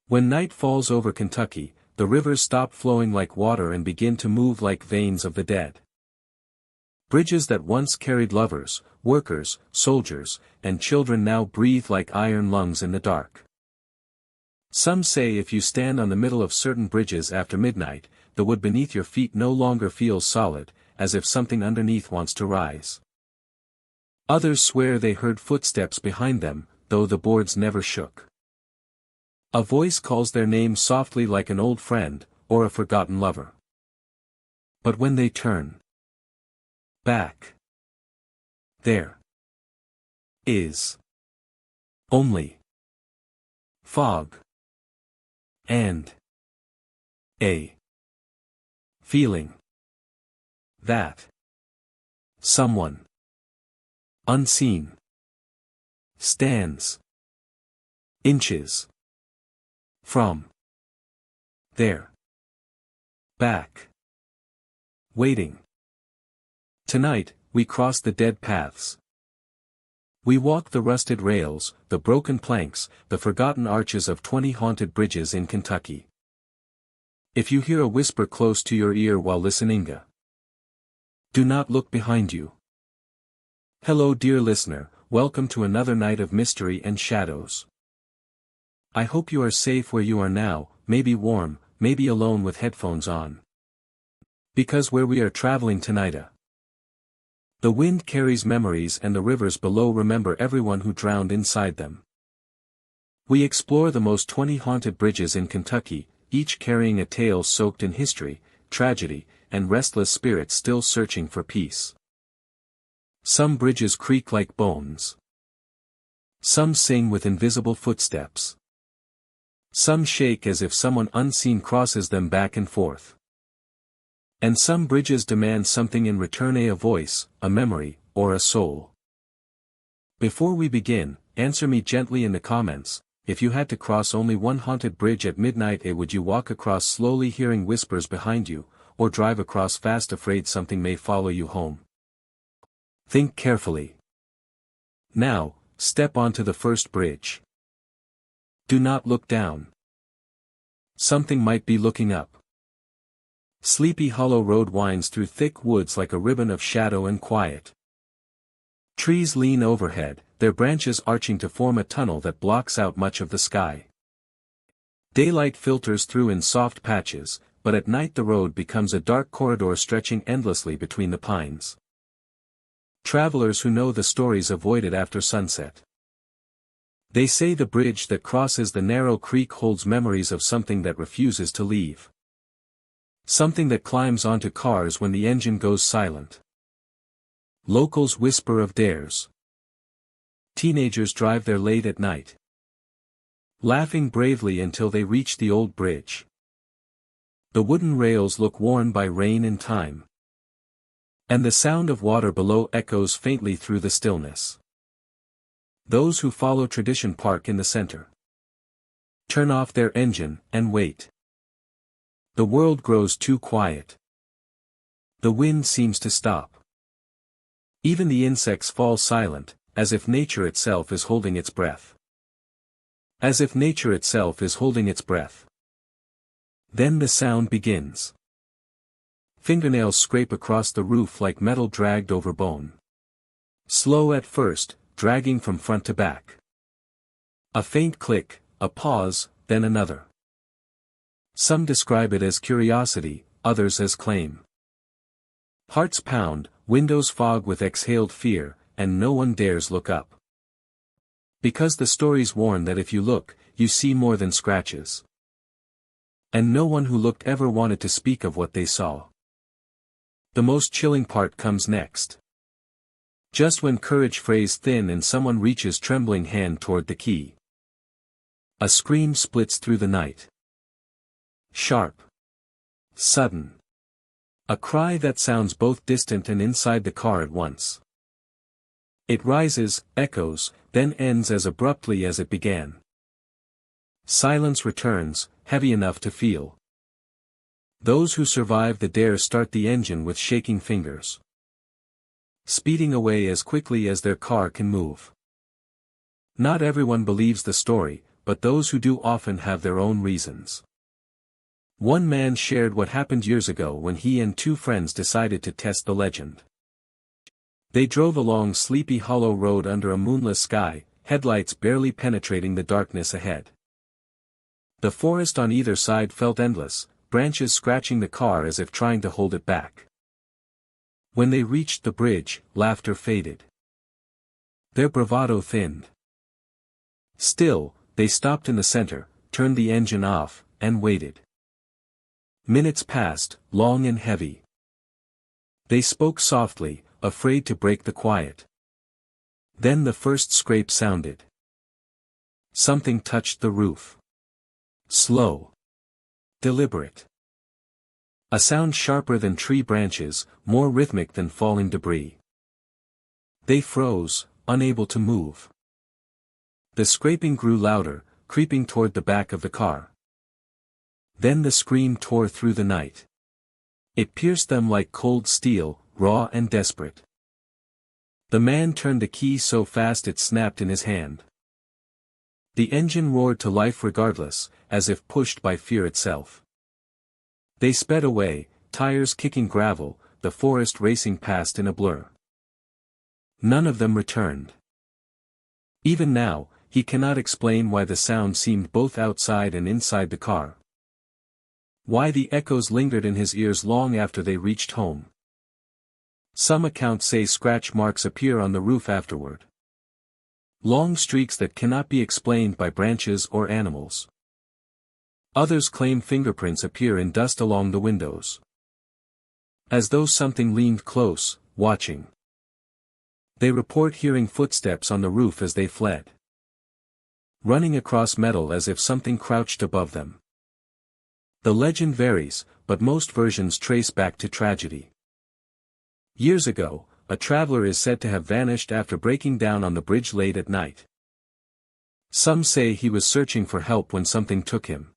When night falls over Kentucky, the rivers stop flowing like water and begin to move like veins of the dead. Bridges that once carried lovers, workers, soldiers, and children now breathe like iron lungs in the dark. Some say if you stand on the middle of certain bridges after midnight, the wood beneath your feet no longer feels solid, as if something underneath wants to rise. Others swear they heard footsteps behind them, though the boards never shook. A voice calls their name softly like an old friend, or a forgotten lover. But when they turn back, there is only fog and a feeling that someone unseen stands inches from their back, waiting. Tonight, we cross the dead paths. We walk the rusted rails, the broken planks, the forgotten arches of 20 haunted bridges in Kentucky. If you hear a whisper close to your ear while listening, do not look behind you. Hello dear listener, welcome to another night of mystery and shadows. I hope you are safe where you are now, maybe warm, maybe alone with headphones on. Because where we are traveling tonight, the wind carries memories and the rivers below remember everyone who drowned inside them. We explore the most 20 haunted bridges in Kentucky, each carrying a tale soaked in history, tragedy, and restless spirits still searching for peace. Some bridges creak like bones. Some sing with invisible footsteps. Some shake as if someone unseen crosses them back and forth. And some bridges demand something in return: a voice, a memory, or a soul. Before we begin, answer me gently in the comments. If you had to cross only one haunted bridge at midnight, would you walk across slowly hearing whispers behind you, or drive across fast afraid something may follow you home? Think carefully. Now, step onto the first bridge. Do not look down. Something might be looking up. Sleepy Hollow Road winds through thick woods like a ribbon of shadow and quiet. Trees lean overhead, their branches arching to form a tunnel that blocks out much of the sky. Daylight filters through in soft patches, but at night the road becomes a dark corridor stretching endlessly between the pines. Travelers who know the stories avoid it after sunset. They say the bridge that crosses the narrow creek holds memories of something that refuses to leave. Something that climbs onto cars when the engine goes silent. Locals whisper of dares. Teenagers drive there late at night, laughing bravely until they reach the old bridge. The wooden rails look worn by rain and time. And the sound of water below echoes faintly through the stillness. Those who follow tradition park in the center. Turn off their engine and wait. The world grows too quiet. The wind seems to stop. Even the insects fall silent, as if nature itself is holding its breath. As if nature itself is holding its breath. Then the sound begins. Fingernails scrape across the roof like metal dragged over bone. Slow at first, dragging from front to back. A faint click, a pause, then another. Some describe it as curiosity, others as claim. Hearts pound, windows fog with exhaled fear, and no one dares look up. Because the stories warn that if you look, you see more than scratches. And no one who looked ever wanted to speak of what they saw. The most chilling part comes next. Just when courage frays thin and someone reaches trembling hand toward the key. A scream splits through the night. Sharp. Sudden. A cry that sounds both distant and inside the car at once. It rises, echoes, then ends as abruptly as it began. Silence returns, heavy enough to feel. Those who survive the dare start the engine with shaking fingers. Speeding away as quickly as their car can move. Not everyone believes the story, but those who do often have their own reasons. One man shared what happened years ago when he and two friends decided to test the legend. They drove along Sleepy Hollow Road under a moonless sky, headlights barely penetrating the darkness ahead. The forest on either side felt endless, branches scratching the car as if trying to hold it back. When they reached the bridge, laughter faded. Their bravado thinned. Still, they stopped in the center, turned the engine off, and waited. Minutes passed, long and heavy. They spoke softly, afraid to break the quiet. Then the first scrape sounded. Something touched the roof. Slow. Deliberate. A sound sharper than tree branches, more rhythmic than falling debris. They froze, unable to move. The scraping grew louder, creeping toward the back of the car. Then the scream tore through the night. It pierced them like cold steel, raw and desperate. The man turned the key so fast it snapped in his hand. The engine roared to life regardless, as if pushed by fear itself. They sped away, tires kicking gravel, the forest racing past in a blur. None of them returned. Even now, he cannot explain why the sound seemed both outside and inside the car. Why the echoes lingered in his ears long after they reached home. Some accounts say scratch marks appear on the roof afterward. Long streaks that cannot be explained by branches or animals. Others claim fingerprints appear in dust along the windows. As though something leaned close, watching. They report hearing footsteps on the roof as they fled. Running across metal as if something crouched above them. The legend varies, but most versions trace back to tragedy. Years ago, a traveler is said to have vanished after breaking down on the bridge late at night. Some say he was searching for help when something took him.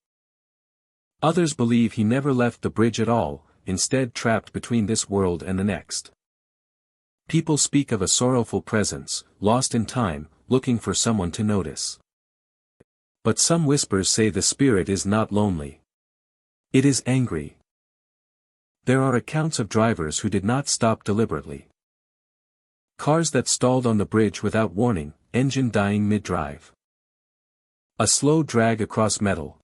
Others believe he never left the bridge at all, instead trapped between this world and the next. People speak of a sorrowful presence, lost in time, looking for someone to notice. But some whispers say the spirit is not lonely. It is angry. There are accounts of drivers who did not stop deliberately. Cars that stalled on the bridge without warning, engine dying mid-drive. A slow drag across metal.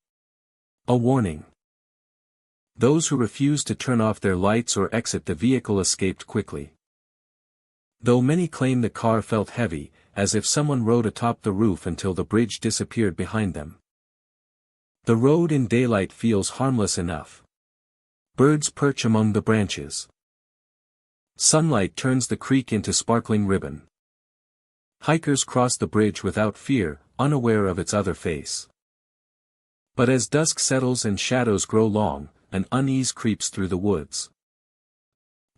A warning. Those who refused to turn off their lights or exit the vehicle escaped quickly. Though many claim the car felt heavy, as if someone rode atop the roof until the bridge disappeared behind them. The road in daylight feels harmless enough. Birds perch among the branches. Sunlight turns the creek into sparkling ribbon. Hikers cross the bridge without fear, unaware of its other face. But as dusk settles and shadows grow long, an unease creeps through the woods.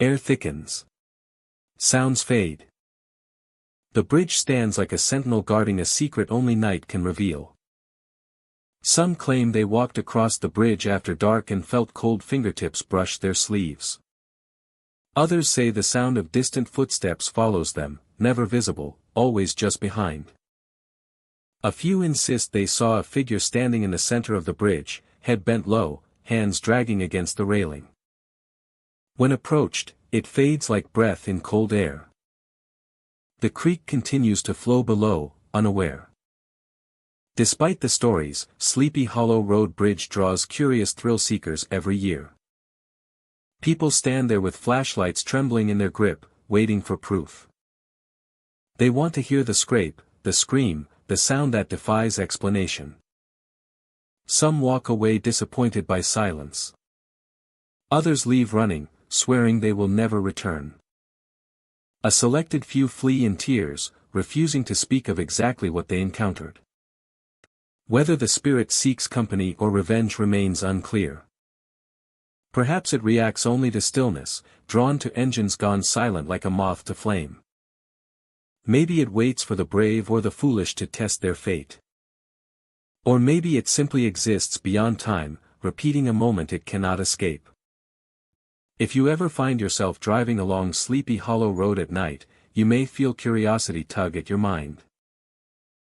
Air thickens. Sounds fade. The bridge stands like a sentinel guarding a secret only night can reveal. Some claim they walked across the bridge after dark and felt cold fingertips brush their sleeves. Others say the sound of distant footsteps follows them, never visible, always just behind. A few insist they saw a figure standing in the center of the bridge, head bent low, hands dragging against the railing. When approached, it fades like breath in cold air. The creek continues to flow below, unaware. Despite the stories, Sleepy Hollow Road Bridge draws curious thrill-seekers every year. People stand there with flashlights trembling in their grip, waiting for proof. They want to hear the scrape, the scream, the sound that defies explanation. Some walk away disappointed by silence. Others leave running, swearing they will never return. A selected few flee in tears, refusing to speak of exactly what they encountered. Whether the spirit seeks company or revenge remains unclear. Perhaps it reacts only to stillness, drawn to engines gone silent like a moth to flame. Maybe it waits for the brave or the foolish to test their fate. Or maybe it simply exists beyond time, repeating a moment it cannot escape. If you ever find yourself driving along Sleepy Hollow Road at night, you may feel curiosity tug at your mind.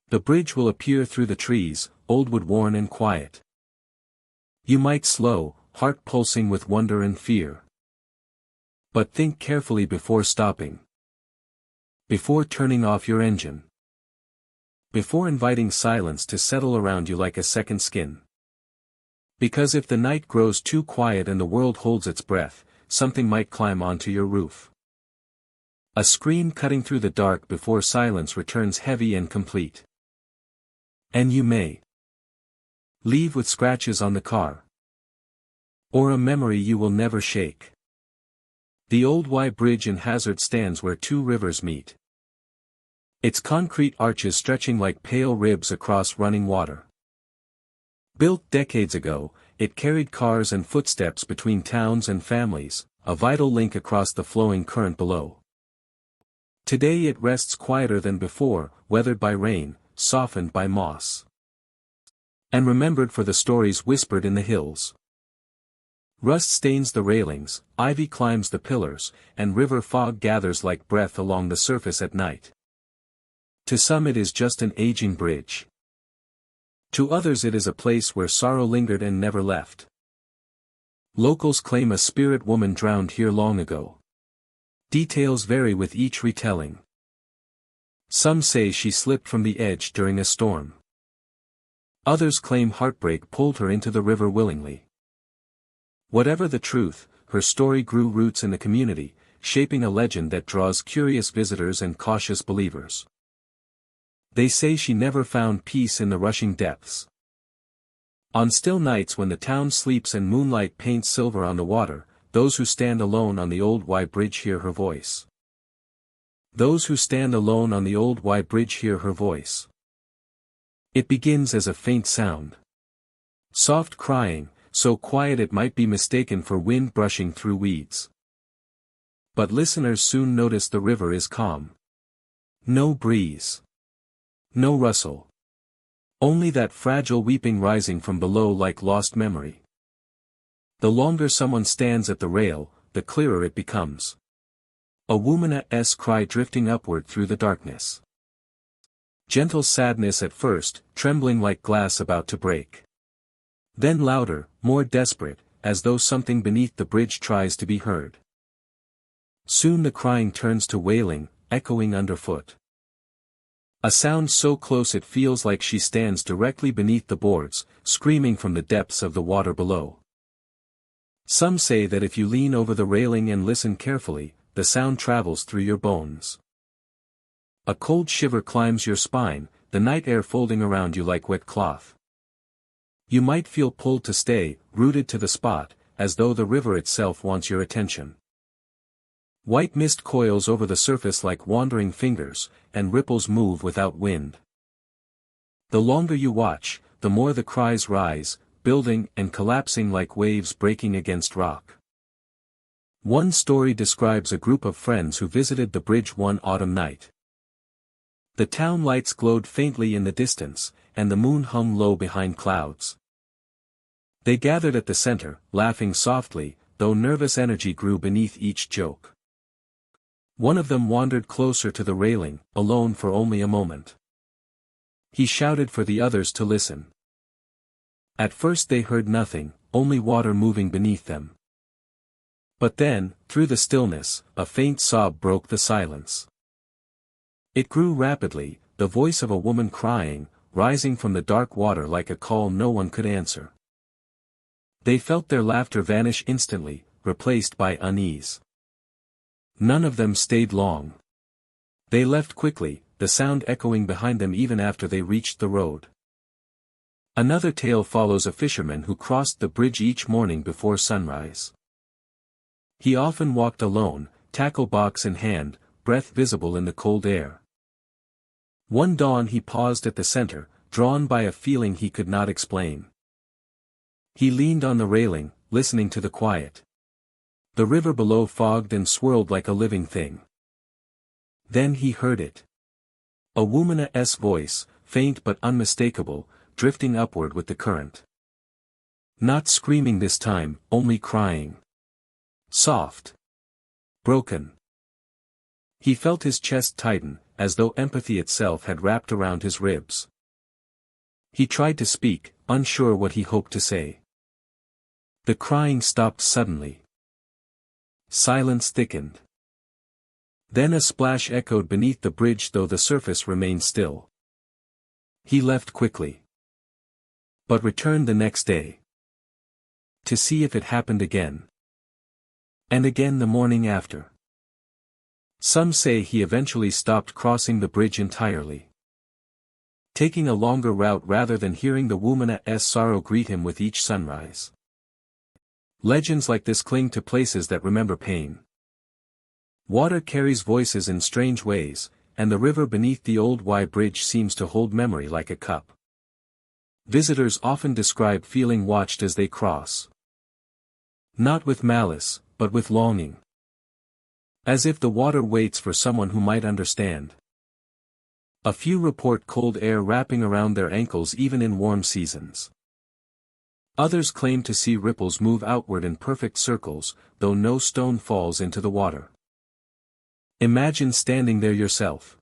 The bridge will appear through the trees, old wood-worn and quiet. You might slow, heart pulsing with wonder and fear. But think carefully before stopping. Before turning off your engine. Before inviting silence to settle around you like a second skin. Because if the night grows too quiet and the world holds its breath, something might climb onto your roof. A scream cutting through the dark before silence returns heavy and complete. And you may leave with scratches on the car. Or a memory you will never shake. The old Y Bridge in Hazard stands where two rivers meet. Its concrete arches stretching like pale ribs across running water. Built decades ago, it carried cars and footsteps between towns and families, a vital link across the flowing current below. Today it rests quieter than before, weathered by rain, softened by moss. And remembered for the stories whispered in the hills. Rust stains the railings, ivy climbs the pillars, and river fog gathers like breath along the surface at night. To some it is just an aging bridge. To others it is a place where sorrow lingered and never left. Locals claim a spirit woman drowned here long ago. Details vary with each retelling. Some say she slipped from the edge during a storm. Others claim heartbreak pulled her into the river willingly. Whatever the truth, her story grew roots in the community, shaping a legend that draws curious visitors and cautious believers. They say she never found peace in the rushing depths. On still nights when the town sleeps and moonlight paints silver on the water, those who stand alone on the old Y Bridge hear her voice. Those who stand alone on the old Y Bridge hear her voice. It begins as a faint sound. Soft crying, so quiet it might be mistaken for wind brushing through weeds. But listeners soon notice the river is calm. No breeze. No rustle. Only that fragile weeping rising from below like lost memory. The longer someone stands at the rail, the clearer it becomes. A woman's cry drifting upward through the darkness. Gentle sadness at first, trembling like glass about to break. Then louder, more desperate, as though something beneath the bridge tries to be heard. Soon the crying turns to wailing, echoing underfoot. A sound so close it feels like she stands directly beneath the boards, screaming from the depths of the water below. Some say that if you lean over the railing and listen carefully, the sound travels through your bones. A cold shiver climbs your spine, the night air folding around you like wet cloth. You might feel pulled to stay, rooted to the spot, as though the river itself wants your attention. White mist coils over the surface like wandering fingers, and ripples move without wind. The longer you watch, the more the cries rise, building and collapsing like waves breaking against rock. One story describes a group of friends who visited the bridge one autumn night. The town lights glowed faintly in the distance, and the moon hung low behind clouds. They gathered at the center, laughing softly, though nervous energy grew beneath each joke. One of them wandered closer to the railing, alone for only a moment. He shouted for the others to listen. At first they heard nothing, only water moving beneath them. But then, through the stillness, a faint sob broke the silence. It grew rapidly, the voice of a woman crying, rising from the dark water like a call no one could answer. They felt their laughter vanish instantly, replaced by unease. None of them stayed long. They left quickly, the sound echoing behind them even after they reached the road. Another tale follows a fisherman who crossed the bridge each morning before sunrise. He often walked alone, tackle box in hand, breath visible in the cold air. One dawn he paused at the center, drawn by a feeling he could not explain. He leaned on the railing, listening to the quiet. The river below fogged and swirled like a living thing. Then he heard it. A woman's voice, faint but unmistakable, drifting upward with the current. Not screaming this time, only crying. Soft. Broken. He felt his chest tighten, as though empathy itself had wrapped around his ribs. He tried to speak, unsure what he hoped to say. The crying stopped suddenly. Silence thickened. Then a splash echoed beneath the bridge, though the surface remained still. He left quickly, but returned the next day to see if it happened again. And again the morning after. Some say he eventually stopped crossing the bridge entirely, taking a longer route rather than hearing the woman's sorrow greet him with each sunrise. Legends like this cling to places that remember pain. Water carries voices in strange ways, and the river beneath the old Y bridge seems to hold memory like a cup. Visitors often describe feeling watched as they cross. Not with malice, but with longing. As if the water waits for someone who might understand. A few report cold air wrapping around their ankles even in warm seasons. Others claim to see ripples move outward in perfect circles, though no stone falls into the water. Imagine standing there yourself.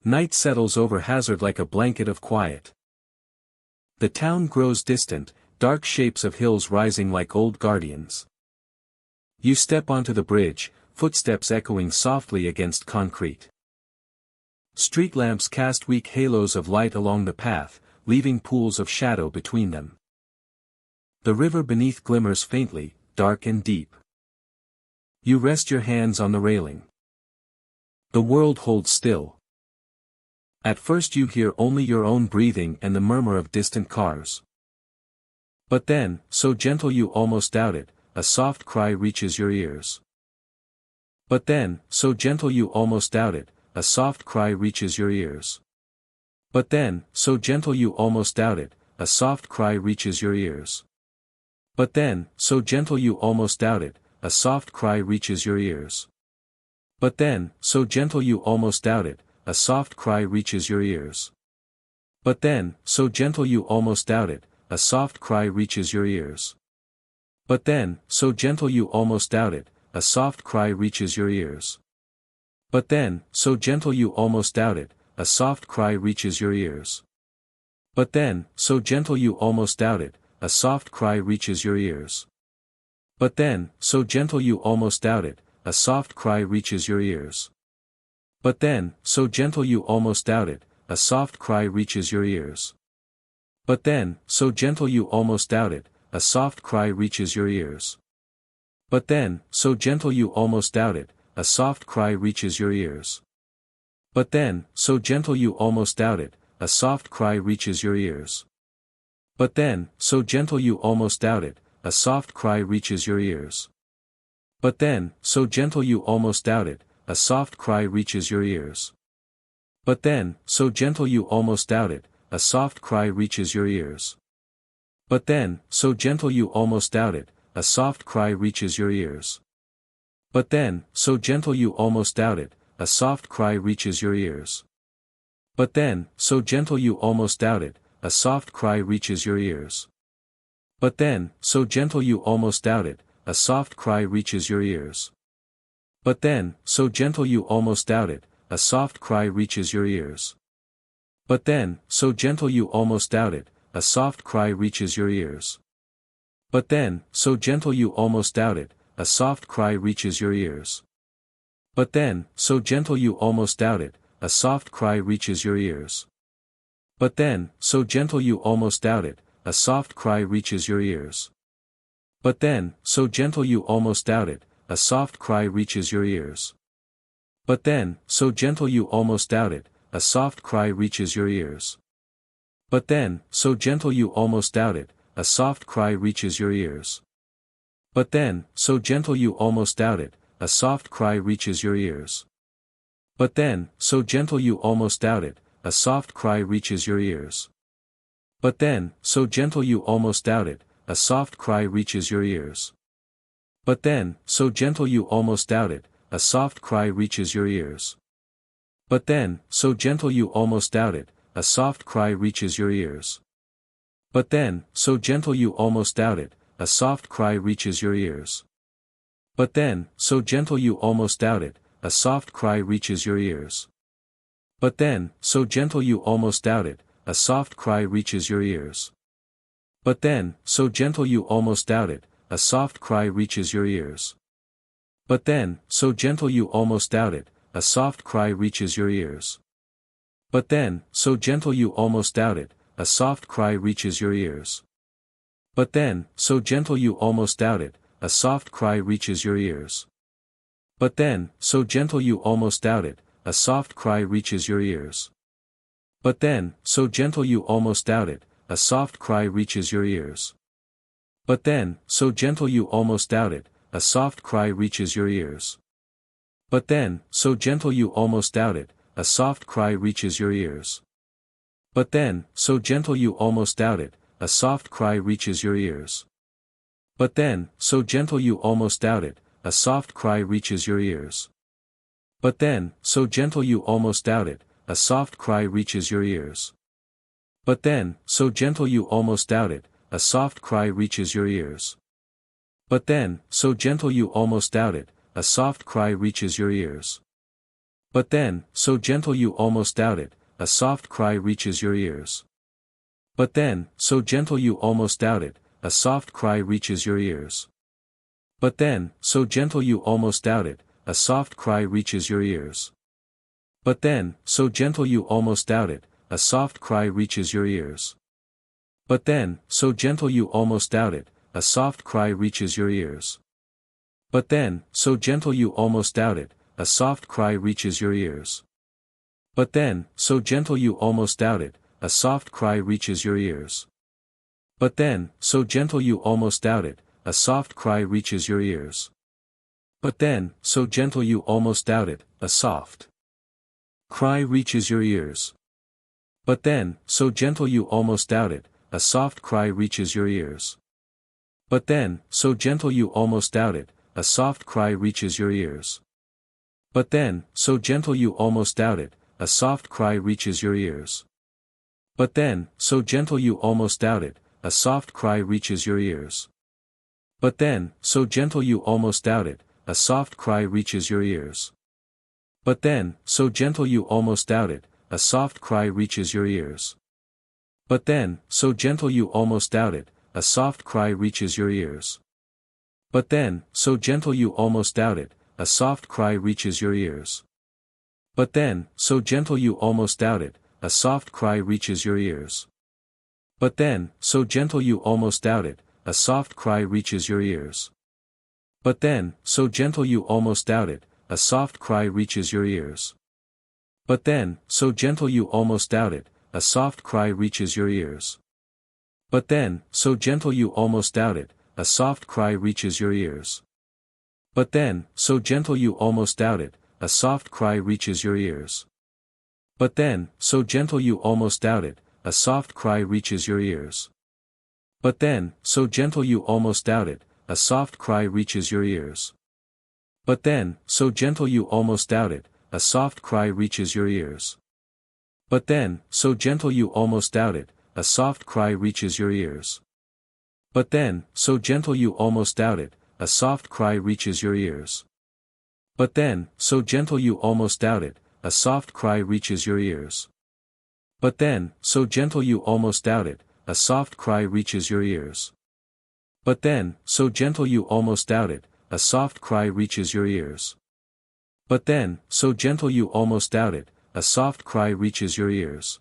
Night settles over Hazard like a blanket of quiet. The town grows distant, dark shapes of hills rising like old guardians. You step onto the bridge, footsteps echoing softly against concrete. Street lamps cast weak halos of light along the path, leaving pools of shadow between them. The river beneath glimmers faintly, dark and deep. You rest your hands on the railing. The world holds still. At first you hear only your own breathing and the murmur of distant cars. But then, so gentle you almost doubt it, a soft cry reaches your ears. But then, so gentle you almost doubt it, a soft cry reaches your ears. But then, so gentle you almost doubt it, a soft cry reaches your ears. But then, so gentle you almost doubt it, a soft cry reaches your ears. But then, so gentle you almost doubt it, a soft cry reaches your ears. But then, so gentle you almost doubt it, a soft cry reaches your ears. But then, so gentle you almost doubt it, a soft cry reaches your ears. But then, so gentle you almost doubt it, a soft cry reaches your ears. But then, so gentle you almost doubt it, a soft cry reaches your ears. But then, so gentle you almost doubt it, a soft cry reaches your ears. But then, so gentle you almost doubt it, a soft cry reaches your ears. But then, so gentle you almost doubt it, a soft cry reaches your ears. But then, so gentle you almost doubt it, a soft cry reaches your ears. But then, so gentle you almost doubt it, a soft cry reaches your ears. But then, so gentle you almost doubt it, a soft cry reaches your ears. But then, so gentle you almost doubt it, a soft cry reaches your ears. But then, so gentle you almost doubt it, a soft cry reaches your ears. But then, so gentle you almost doubt it, a soft cry reaches your ears. But then, so gentle you almost doubt it, a soft cry reaches your ears. But then, so gentle you almost doubt it, a soft cry reaches your ears. But then, so gentle you almost doubt it, a soft cry reaches your ears. But then, so gentle you almost doubt it, a soft cry reaches your ears. But then, so gentle you almost doubt it, a soft cry reaches your ears. But then, so gentle you almost doubt it, a soft cry reaches your ears. But then, so gentle you almost doubt it, a soft cry reaches your ears. But then, so gentle you almost doubt it, a soft cry reaches your ears. But then, so gentle you almost doubt it, a soft cry reaches your ears. But then, so gentle you almost doubt it, a soft cry reaches your ears. But then, so gentle you almost doubt it, a soft cry reaches your ears. But then, so gentle you almost doubt it, a soft cry reaches your ears. But then, so gentle you almost doubt it, a soft cry reaches your ears. But then, so gentle you almost doubt it, a soft cry reaches your ears. But then, so gentle you almost doubt it, a soft cry reaches your ears. But then, so gentle you almost doubt it, a soft cry reaches your ears. But then, so gentle you almost doubt it, a soft cry reaches your ears. But then, so gentle you almost doubt it, a soft cry reaches your ears. But then, so gentle you almost doubt it, a soft cry reaches your ears. But then, so gentle you almost doubt it, a soft cry reaches your ears. But then, so gentle you almost doubt it, a soft cry reaches your ears. But then, so gentle you almost doubt it, a soft cry reaches your ears. But then, so gentle you almost doubt it, a soft cry reaches your ears. But then, so gentle you almost doubt it, a soft cry reaches your ears. But then, so gentle you almost doubt it, a soft cry reaches your ears. But then, so gentle you almost doubt it, a soft cry reaches your ears. But then, so gentle you almost doubt it, a soft cry reaches your ears. But then, so gentle you almost doubt it, a soft cry reaches your ears. But then, so gentle you almost doubt it, a soft cry reaches your ears. But then, so gentle you almost doubt it, a soft cry reaches your ears. But then, so gentle you almost doubt it, a soft cry reaches your ears. But then, so gentle you almost doubt it, a soft cry reaches your ears. But then, so gentle you almost doubt it, a soft cry reaches your ears. But then, so gentle you almost doubt it, a soft cry reaches your ears. But then, so gentle you almost doubt it, a soft cry reaches your ears. But then, so gentle you almost doubt it, a soft cry reaches your ears. But then, so gentle you almost doubt it, a soft cry reaches your ears. But then, so gentle you almost doubt it, a soft cry reaches your ears. But then, so gentle you almost doubt it, a soft cry reaches your ears. But then, so gentle you almost doubt it, a soft cry reaches your ears. But then, so gentle you almost doubt it, a soft cry reaches your ears. But then, so gentle you almost doubt it, a soft cry reaches your ears. But then, so gentle you almost doubt it, a soft cry reaches your ears. But then, so gentle you almost doubt it, a soft cry reaches your ears. But then, so gentle you almost doubt it, a soft cry reaches your ears. But then, so gentle you almost doubt it, a soft cry reaches your ears. But then, so gentle you almost doubt it, a soft cry reaches your ears. But then, so gentle you almost doubt it, a soft cry reaches your ears. But then, so gentle you almost doubt it, a soft cry reaches your ears. But then, so gentle you almost doubt it, a soft cry reaches your ears. But then, so gentle you almost doubt it, a soft cry reaches your ears. But then, so gentle you almost doubt it, a soft cry reaches your ears. But then, so gentle you almost doubt it, a soft cry reaches your ears. But then, so gentle you almost doubt it, a soft cry reaches your ears. But then, so gentle you almost doubt it, a soft cry reaches your ears. But then, so gentle you almost doubt it, a soft cry reaches your ears. But then, so gentle you almost doubt it, a soft cry reaches your ears. But then, so gentle you almost doubt it, a soft cry reaches your ears. But then, so gentle you almost doubt it, a soft cry reaches your ears. But then, so gentle you almost doubt it, a soft cry reaches your ears. But then, so gentle you almost doubt it, a soft cry reaches your ears. But then, so gentle you almost doubt it, a soft cry reaches your ears. But then, so gentle you almost doubt it, a soft cry reaches your ears.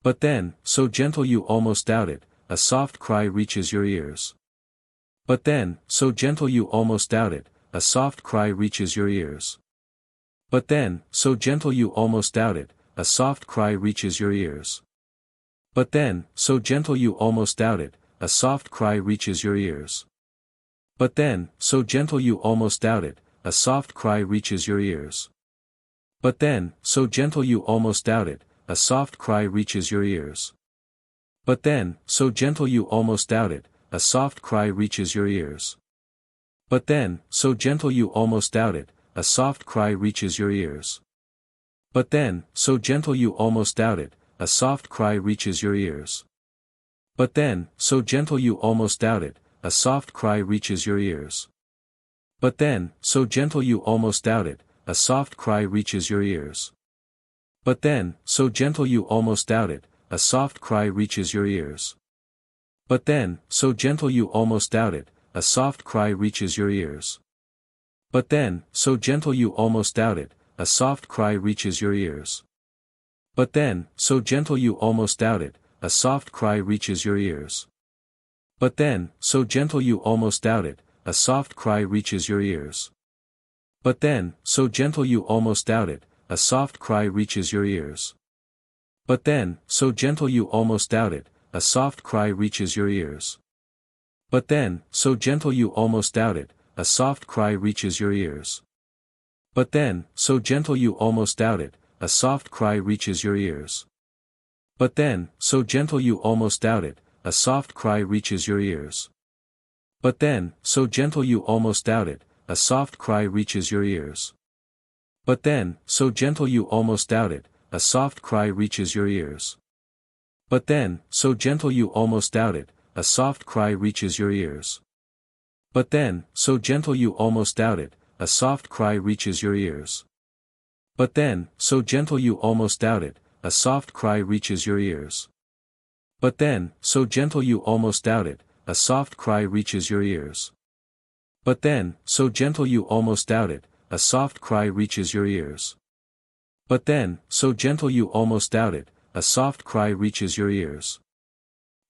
But then, so gentle you almost doubt it, a soft cry reaches your ears. But then, so gentle you almost doubt it, a soft cry reaches your ears. But then, so gentle you almost doubt it, a soft cry reaches your ears. But then, so gentle you almost doubt it, a soft cry reaches your ears. But then, so gentle you almost doubt it, a soft cry reaches your ears. But then, so gentle you almost doubt it, a soft cry reaches your ears. But then, so gentle you almost doubt it, a soft cry reaches your ears. But then, so gentle you almost doubt it, a soft cry reaches your ears. But then, so gentle you almost doubt it, a soft cry reaches your ears. But then, so gentle you almost doubt it, a soft cry reaches your ears. But then, so gentle you almost doubt it, a soft cry reaches your ears. But then, so gentle you almost doubt it, a soft cry reaches your ears. But then, so gentle you almost doubt it, a soft cry reaches your ears. But then, so gentle you almost doubt it, a soft cry reaches your ears. But then, so gentle you almost doubt it, a soft cry reaches your ears. But then, so gentle you almost doubt it, a soft cry reaches your ears. But then, so gentle you almost doubt it, a soft cry reaches your ears. But then, so gentle you almost doubt it, a soft cry reaches your ears. But then, so gentle you almost doubt it, a soft cry reaches your ears. But then, so gentle you almost doubt it, a soft cry reaches your ears. But then, so gentle you almost doubt it, a soft cry reaches your ears. But then, so gentle you almost doubt it, a soft cry reaches your ears. But then, so gentle you almost doubt it, a soft cry reaches your ears. But then, so gentle you almost doubt it, a soft cry reaches your ears. But then, so gentle you almost doubt it, a soft cry reaches your ears. But then, so gentle you almost doubt it, a soft cry reaches your ears. But then, so gentle you almost doubt it, a soft cry reaches your ears. But then, so gentle you almost doubt it, a soft cry reaches your ears. But then, so gentle you almost doubt it, a soft cry reaches your ears. But then, so gentle you almost doubt it, a soft cry reaches your ears.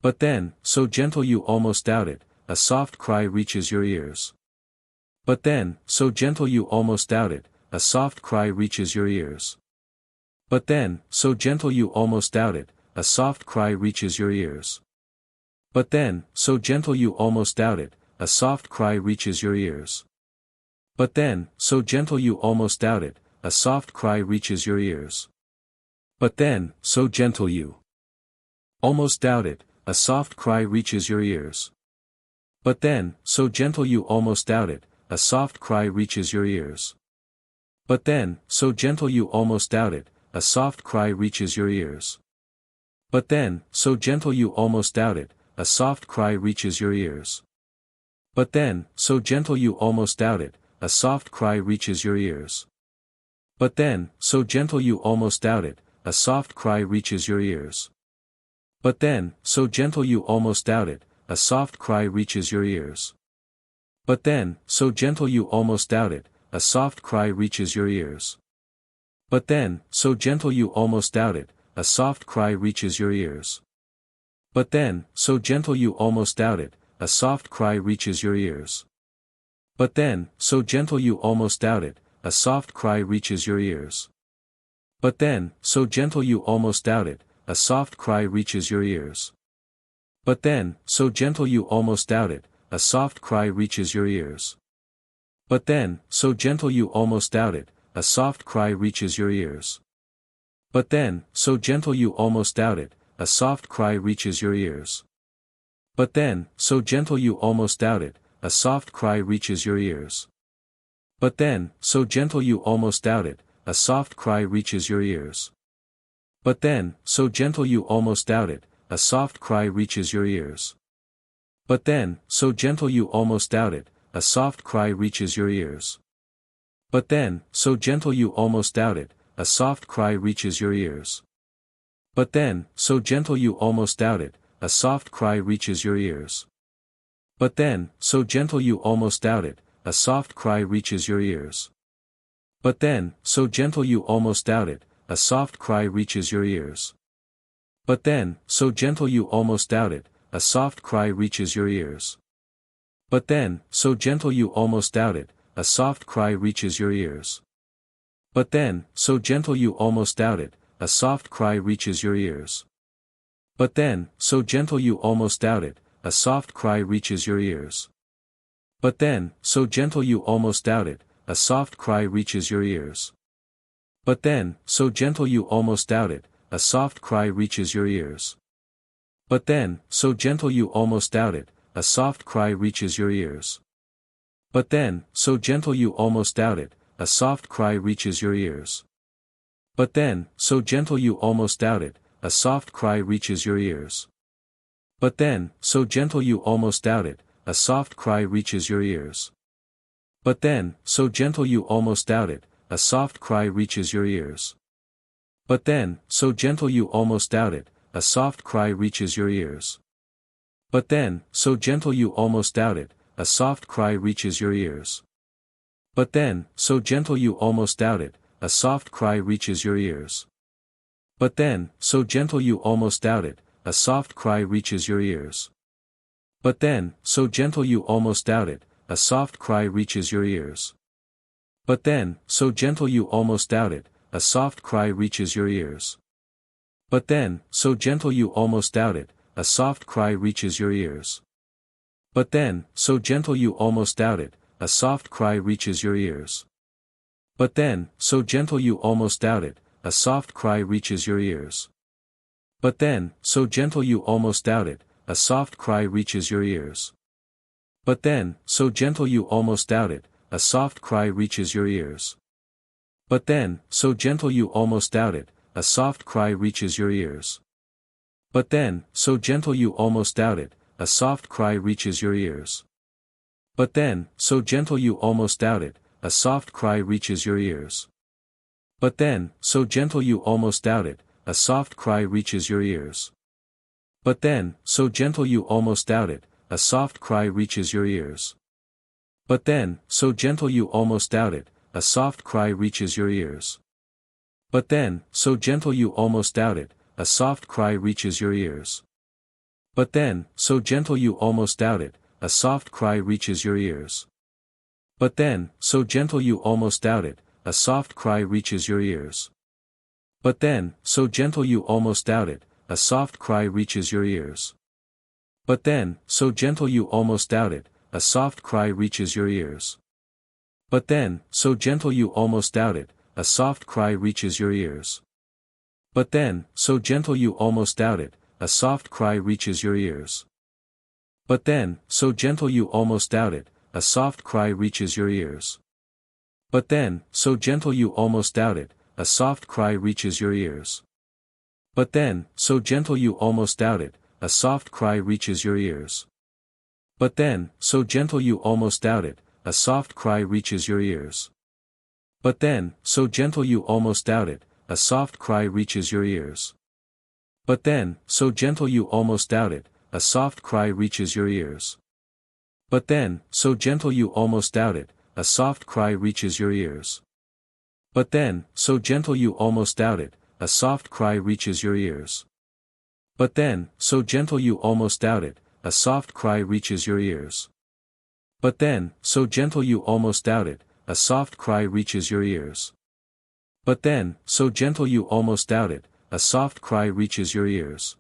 But then, so gentle you almost doubt it, a soft cry reaches your ears. But then, so gentle you almost doubt it, a soft cry reaches your ears. But then, so gentle you almost doubt it, a soft cry reaches your ears. But then, so gentle you almost doubt it, a soft cry reaches your ears. But then, so gentle you almost doubt it, a soft cry reaches your ears. But then, so gentle you almost doubt it, a soft cry reaches your ears. But then, so gentle you almost doubt it, a soft cry reaches your ears. But then, so gentle you almost doubt it, a soft cry reaches your ears. But then, so gentle you almost doubt it, a soft cry reaches your ears. But then, so gentle you almost doubt it, a soft cry reaches your ears. But then, so gentle you almost doubt it, a soft cry reaches your ears. But then, so gentle you almost doubt it, a soft cry reaches your ears. But then, so gentle you almost doubt it, a soft cry reaches your ears. But then, so gentle you almost doubt it, a soft cry reaches your ears. But then, so gentle you almost doubt it, a soft cry reaches your ears. But then, so gentle you almost doubt it, a soft cry reaches your ears. But then, so gentle you almost doubt it, a soft cry reaches your ears. But then, so gentle you almost doubt it, a soft cry reaches your ears. But then, so gentle you almost doubt it, a soft cry reaches your ears. But then, so gentle you almost doubt it, a soft cry reaches your ears. But then, so gentle you almost doubt it, a soft cry reaches your ears. But then, so gentle you almost doubt it, a soft cry reaches your ears. But then, so gentle you almost doubt it, a soft cry reaches your ears. But then, so gentle you almost doubt it, a soft cry reaches your ears. But then, so gentle you almost doubt it, a soft cry reaches your ears. But then, so gentle you almost doubt it, a soft cry reaches your ears. But then, so gentle you almost doubt it, a soft cry reaches your ears. But then, so gentle you almost doubt it, a soft cry reaches your ears. But then, so gentle you almost doubt it, a soft cry reaches your ears. But then, so gentle you almost doubt it, a soft cry reaches your ears. But then, so gentle you almost doubt it, a soft cry reaches your ears. But then, so gentle you almost doubt it, a soft cry reaches your ears. But then, so gentle you almost doubt it, a soft cry reaches your ears. But then, so gentle you almost doubt it, a soft cry reaches your ears. But then, so gentle you almost doubt it, a soft cry reaches your ears. But then, so gentle you almost doubt it, a soft cry reaches your ears. But then, so gentle you almost doubt it, a soft cry reaches your ears. But then, so gentle you almost doubt it, a soft cry reaches your ears. But then, so gentle you almost doubt it, a soft cry reaches your ears. But then, so gentle you almost doubt it, a soft cry reaches your ears. But then, so gentle you almost doubt it, a soft cry reaches your ears. But then, so gentle you almost doubt it, a soft cry reaches your ears. But then, so gentle you almost doubt it, a soft cry reaches your ears. But then, so gentle you almost doubt it, a soft cry reaches your ears. But then, so gentle you almost doubt it, a soft cry reaches your ears. But then, so gentle you almost doubt it, a soft cry reaches your ears. But then, so gentle you almost doubt it, a soft cry reaches your ears. But then, so gentle you almost doubt it, a soft cry reaches your ears. But then, so gentle you almost doubt it, a soft cry reaches your ears. But then, so gentle you almost doubt it, a soft cry reaches your ears. But then, so gentle you almost doubt it, a soft cry reaches your ears. But then, so gentle you almost doubt it, a soft cry reaches your ears. But then, so gentle you almost doubt it, a soft cry reaches your ears. But then, so gentle you almost doubt it, a soft cry reaches your ears. But then, so gentle you almost doubt it, a soft cry reaches your ears. But then, so gentle you almost doubt it, a soft cry reaches your ears. But then, so gentle you almost doubt it, a soft cry reaches your ears. But then, so gentle you almost doubt it, a soft cry reaches your ears. But then, so gentle you almost doubt it, a soft cry reaches your ears. But then, so gentle you almost doubt it, a soft cry reaches your ears. But then, so gentle you almost doubt it, a soft cry reaches your ears. But then, so gentle you almost doubt it, a soft cry reaches your ears. But then, so gentle you almost doubt it, a soft cry reaches your ears. But then, so gentle you almost doubt it, a soft cry reaches your ears. But then, so gentle you almost doubt it, a soft cry reaches your ears. But then, so gentle you almost doubt it, a soft cry reaches your ears. But then, so gentle you almost doubt it, a soft cry reaches your ears. But then, so gentle you almost doubt it, a soft cry reaches your ears. But then, so gentle you almost doubt it, a soft cry reaches your ears. But then, so gentle you almost doubt it, a soft cry reaches your ears. But then, so gentle you almost doubt it, a soft cry reaches your ears. But then, so gentle you almost doubt it, a soft cry reaches your ears. But then, so gentle you almost doubt it, a soft cry reaches your ears. But then, so gentle you almost doubt it, a soft cry reaches your ears.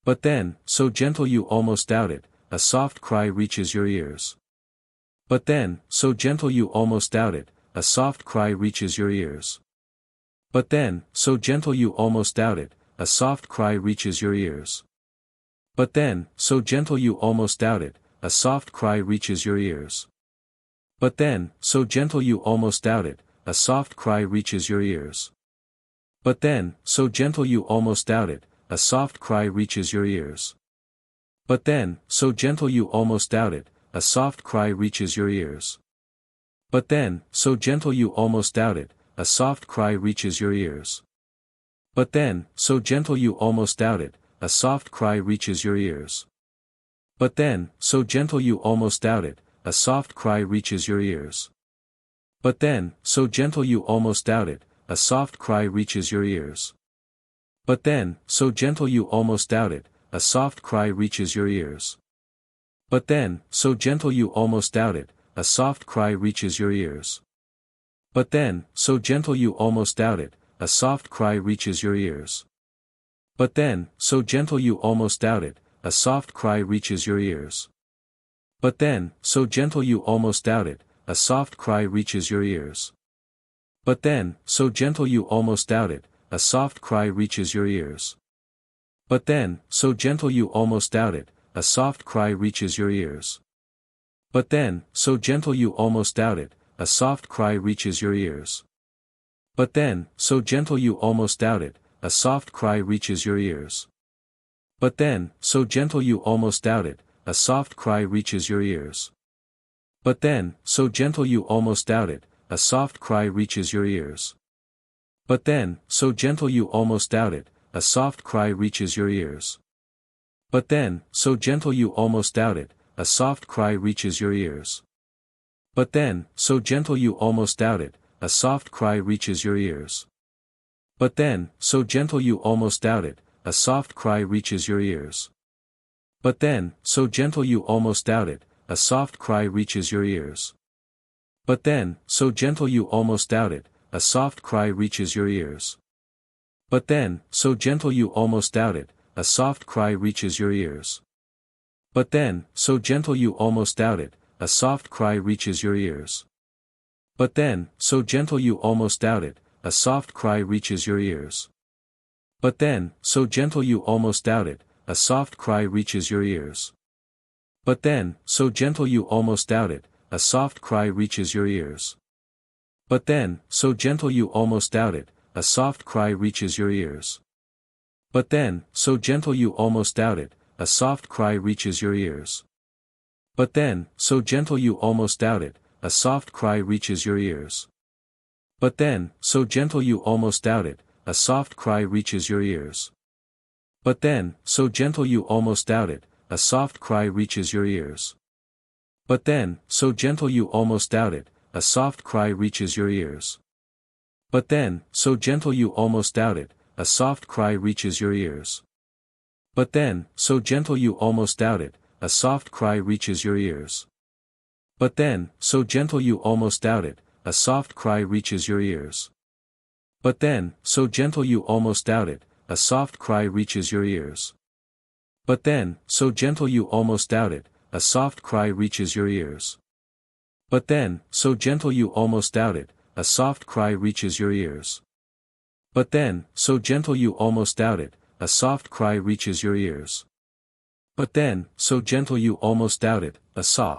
But then, so gentle you almost doubt it, a soft cry reaches your ears. But then, so gentle you almost doubt it, a soft cry reaches your ears. But then, so gentle you almost doubt it, a soft cry reaches your ears. But then, so gentle you almost doubt it, a soft cry reaches your ears. But then, so gentle you almost doubt it, a soft cry reaches your ears. But then, so gentle you almost doubt it, a soft cry reaches your ears. But then, so gentle you almost doubt it, a soft cry reaches your ears. But then, so gentle you almost doubt it, a soft cry reaches your ears. But then, so gentle you almost doubt it, a soft cry reaches your ears. But then, so gentle you almost doubt it, a soft cry reaches your ears. But then, so gentle you almost doubt it, a soft cry reaches your ears. But then, so gentle you almost doubt it, a soft cry reaches your ears. But then, so gentle you almost doubt it, a soft cry reaches your ears. But then, so gentle you almost doubt it, a soft cry reaches your ears. But then, so gentle you almost doubt it, a soft cry reaches your ears. But then, so gentle you almost doubt it, a soft cry reaches your ears. But then, so gentle you almost doubt it, a soft cry reaches your ears. But then, so gentle you almost doubt it, a soft cry reaches your ears. But then, so gentle you almost doubt it, a soft cry reaches your ears. But then, so gentle you almost doubt it, a soft cry reaches your ears. But then, so gentle you almost doubt it, a soft cry reaches your ears. But then, so gentle you almost doubt it, a soft cry reaches your ears. But then, so gentle you almost doubt it, a soft cry reaches your ears. But then, so gentle you almost doubt it, a soft cry reaches your ears. But then, so gentle you almost doubt it, a soft cry reaches your ears. But then, so gentle you almost doubt it, a soft cry reaches your ears. But then, so gentle you almost doubt it, a soft cry reaches your ears. But then, so gentle you almost doubt it, a soft cry reaches your ears. But then, so gentle you almost doubt it, a soft cry reaches your ears. But then, so gentle you almost doubt it, a soft cry reaches your ears. But then, so gentle you almost doubt it, a soft cry reaches your ears. But then, so gentle you almost doubt it, a soft cry reaches your ears. But then, so gentle you almost doubt it, a soft cry reaches your ears. But then, so gentle you almost doubt it, a soft cry reaches your ears. But then, so gentle you almost doubt it, a soft cry reaches your ears. But then, so gentle you almost doubt it, a soft cry reaches your ears. But then, so gentle you almost doubt it, a soft cry reaches your ears. But then, so gentle you almost doubt it, a soft cry reaches your ears. But then, so gentle you almost doubt it, a soft cry reaches your ears. But then, so gentle you almost doubt it, a soft cry reaches your ears. But then, so gentle you almost doubt it, a soft cry reaches your ears. But then, so gentle you almost doubt it, a soft cry reaches your ears. But then, so gentle you almost doubt it, a soft cry reaches your ears. But then, so gentle you almost doubt it, a soft cry reaches your ears. But then, so gentle you almost doubt it, a soft cry reaches your ears. But then, so gentle you almost doubt it, a soft cry reaches your ears. But then, so gentle you almost doubt it,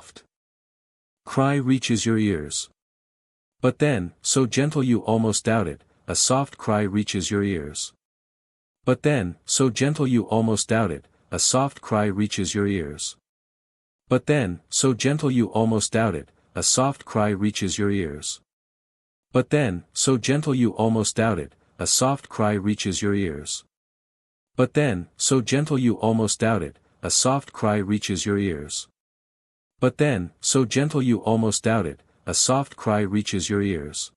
a soft cry reaches your ears. But then, so gentle you almost doubt it, a soft cry reaches your ears. But then, so gentle you almost doubt it, a soft cry reaches your ears. But then, so gentle you almost doubt it, a soft cry reaches your ears. But then, so gentle you almost doubt it, a soft cry reaches your ears. But then, so gentle you almost doubt it, a soft cry reaches your ears. But then, so gentle you almost doubt it, a soft cry reaches your ears.